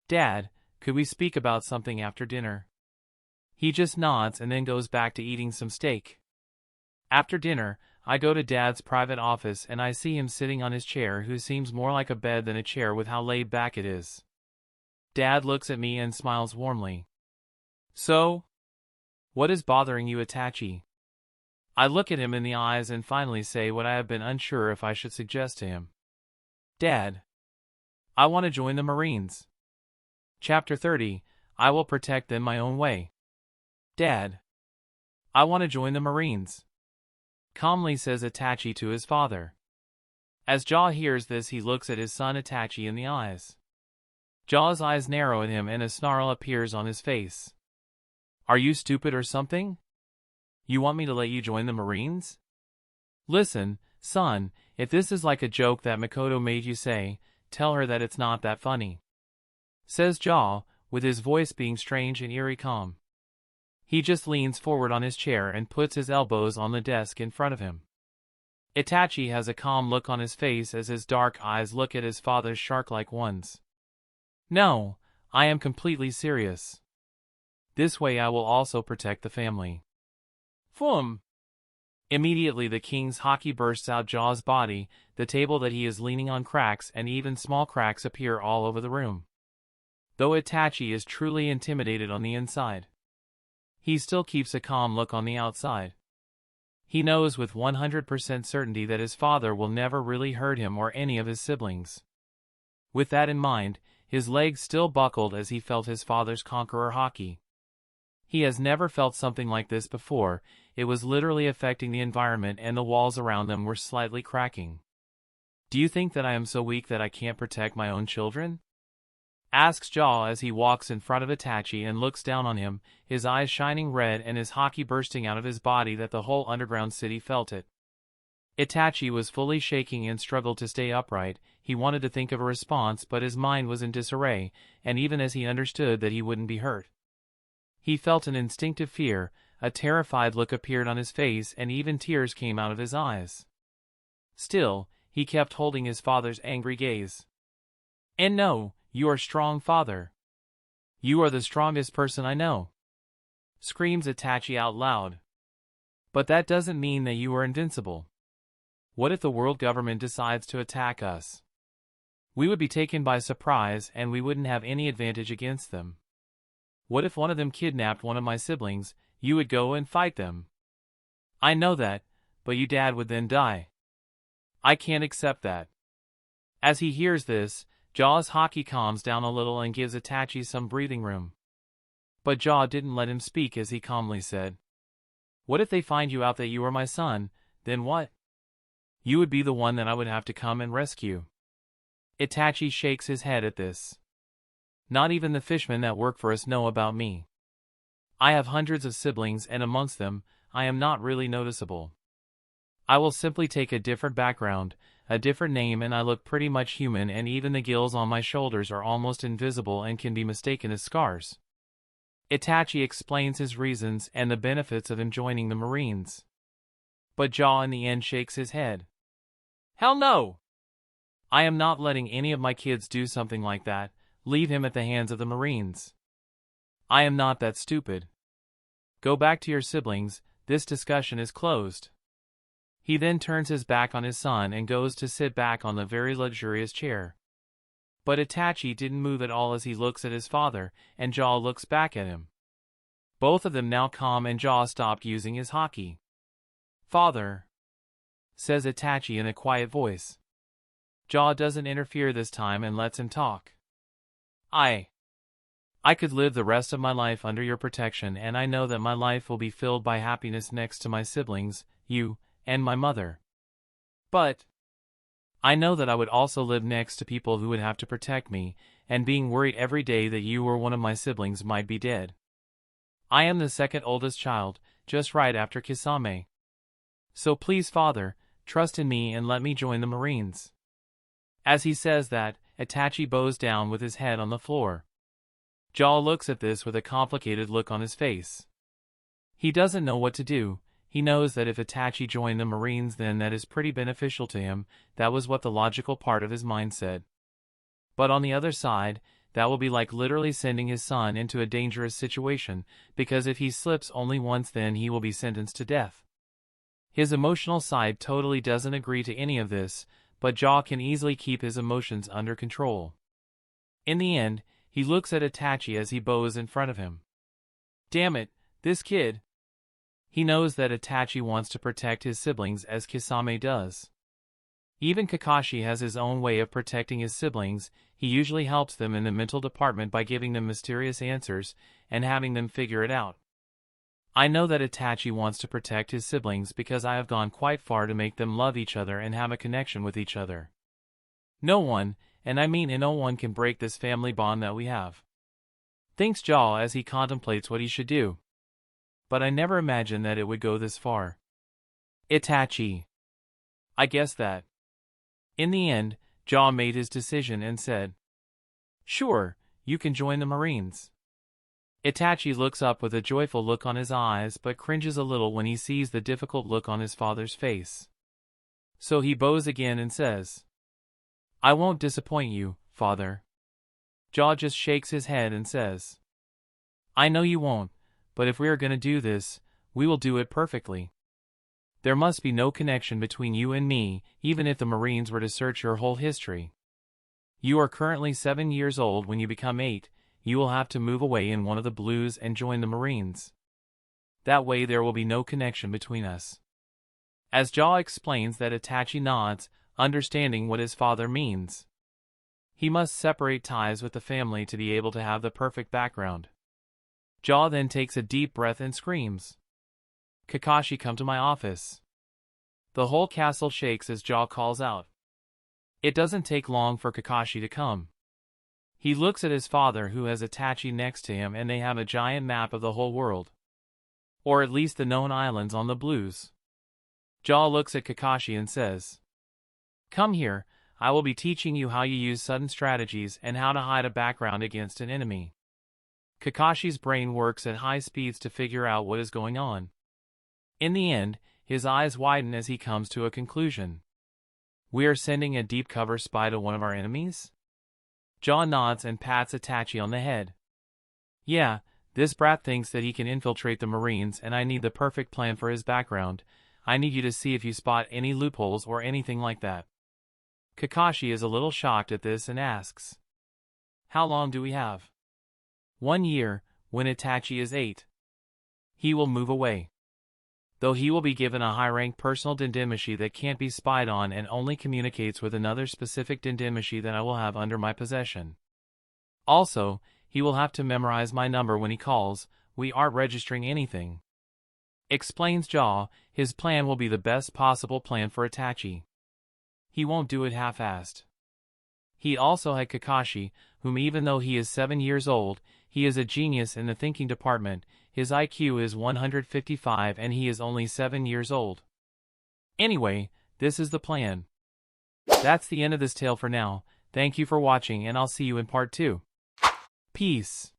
Dad, could we speak about something after dinner? He just nods and then goes back to eating some steak. After dinner, I go to Dad's private office and I see him sitting on his chair, who seems more like a bed than a chair with how laid back it is. Dad looks at me and smiles warmly. So, what is bothering you, Itachi? I look at him in the eyes and finally say what I have been unsure if I should suggest to him. Dad, I want to join the Marines. Chapter 30, I will protect them my own way. Dad, I want to join the Marines, calmly says Itachi to his father. As Jaw hears this, he looks at his son Itachi in the eyes. Jaw's eyes narrow at him and a snarl appears on his face. Are you stupid or something? You want me to let you join the Marines? Listen, son, if this is like a joke that Makoto made you say, tell her that it's not that funny. Says Jaw, with his voice being strange and eerie calm. He just leans forward on his chair and puts his elbows on the desk in front of him. Itachi has a calm look on his face as his dark eyes look at his father's shark-like ones. No, I am completely serious. This way I will also protect the family. Fum! Immediately the king's haki bursts out Jaw's body, the table that he is leaning on cracks and even small cracks appear all over the room. Though Itachi is truly intimidated on the inside, he still keeps a calm look on the outside. He knows with 100% certainty that his father will never really hurt him or any of his siblings. With that in mind, his legs still buckled as he felt his father's conqueror haki. He has never felt something like this before. It was literally affecting the environment and the walls around them were slightly cracking. Do you think that I am so weak that I can't protect my own children? Asks Jaw as he walks in front of Itachi and looks down on him, his eyes shining red and his haki bursting out of his body that the whole underground city felt it. Itachi was fully shaking and struggled to stay upright. He wanted to think of a response but his mind was in disarray, and even as he understood that he wouldn't be hurt, he felt an instinctive fear. A terrified look appeared on his face and even tears came out of his eyes. Still, he kept holding his father's angry gaze. And no, you are strong, father. You are the strongest person I know. Screams Itachi out loud. But that doesn't mean that you are invincible. What if the world government decides to attack us? We would be taken by surprise and we wouldn't have any advantage against them. What if one of them kidnapped one of my siblings? You would go and fight them. I know that, but your dad would then die. I can't accept that. As he hears this, Jaw's haki calms down a little and gives Itachi some breathing room. But Jaw didn't let him speak as he calmly said, what if they find you out that you are my son, then what? You would be the one that I would have to come and rescue. Itachi shakes his head at this. Not even the fishmen that work for us know about me. I have hundreds of siblings and amongst them, I am not really noticeable. I will simply take a different background, a different name and I look pretty much human and even the gills on my shoulders are almost invisible and can be mistaken as scars. Itachi explains his reasons and the benefits of him joining the Marines. But Jaw in the end shakes his head. Hell no! I am not letting any of my kids do something like that. Leave him at the hands of the Marines. I am not that stupid. Go back to your siblings, this discussion is closed. He then turns his back on his son and goes to sit back on the very luxurious chair. But Itachi didn't move at all as he looks at his father, and Jaw looks back at him. Both of them now calm and Jaw stopped using his haki. Father, says Itachi in a quiet voice. Jaw doesn't interfere this time and lets him talk. I could live the rest of my life under your protection and I know that my life will be filled by happiness next to my siblings, you, and my mother. But I know that I would also live next to people who would have to protect me, and being worried every day that you or one of my siblings might be dead. I am the second oldest child, just right after Kisame. So please, father, trust in me and let me join the Marines. As he says that, Itachi bows down with his head on the floor. Jaw looks at this with a complicated look on his face. He doesn't know what to do. He knows that if Itachi joined the Marines then that is pretty beneficial to him, that was what the logical part of his mind said. But on the other side, that will be like literally sending his son into a dangerous situation, because if he slips only once then he will be sentenced to death. His emotional side totally doesn't agree to any of this, but Jaw can easily keep his emotions under control. In the end, he looks at Itachi as he bows in front of him. Damn it, this kid. He knows that Itachi wants to protect his siblings as Kisame does. Even Kakashi has his own way of protecting his siblings. He usually helps them in the mental department by giving them mysterious answers and having them figure it out. I know that Itachi wants to protect his siblings because I have gone quite far to make them love each other and have a connection with each other. No one, and I mean no one can break this family bond that we have. Thinks Jaw as he contemplates what he should do. But I never imagined that it would go this far. Itachi. I guess that. In the end, Jaw made his decision and said, "Sure, you can join the Marines." Itachi looks up with a joyful look on his eyes but cringes a little when he sees the difficult look on his father's face. So he bows again and says, "I won't disappoint you, father." Jaw just shakes his head and says, "I know you won't, but if we are going to do this, we will do it perfectly. There must be no connection between you and me, even if the Marines were to search your whole history. You are currently 7 years old. When you become 8, you will have to move away in one of the blues and join the Marines. That way there will be no connection between us." As Jaw explains that, Itachi nods, understanding what his father means. He must separate ties with the family to be able to have the perfect background. Jaw then takes a deep breath and screams, "Kakashi, come to my office." The whole castle shakes as Jaw calls out. It doesn't take long for Kakashi to come. He looks at his father, who has Itachi next to him, and they have a giant map of the whole world. Or at least the known islands on the blues. Jaw looks at Kakashi and says, "Come here, I will be teaching you how you use sudden strategies and how to hide a background against an enemy." Kakashi's brain works at high speeds to figure out what is going on. In the end, his eyes widen as he comes to a conclusion. "We are sending a deep cover spy to one of our enemies?" Jaw nods and pats Itachi on the head. "Yeah, this brat thinks that he can infiltrate the Marines, and I need the perfect plan for his background. I need you to see if you spot any loopholes or anything like that." Kakashi is a little shocked at this and asks, "How long do we have?" 1 year, when Itachi is 8. He will move away. Though he will be given a high-rank personal dendemishi that can't be spied on and only communicates with another specific dendemishi that I will have under my possession. Also, he will have to memorize my number when he calls. We aren't registering anything. Explains Jaw, his plan will be the best possible plan for Itachi. He won't do it half-assed. He also had Kakashi, whom even though he is 7 years old, he is a genius in the thinking department. His IQ is 155 and he is only 7 years old. Anyway, this is the plan. That's the end of this tale for now. Thank you for watching, and I'll see you in part 2. Peace.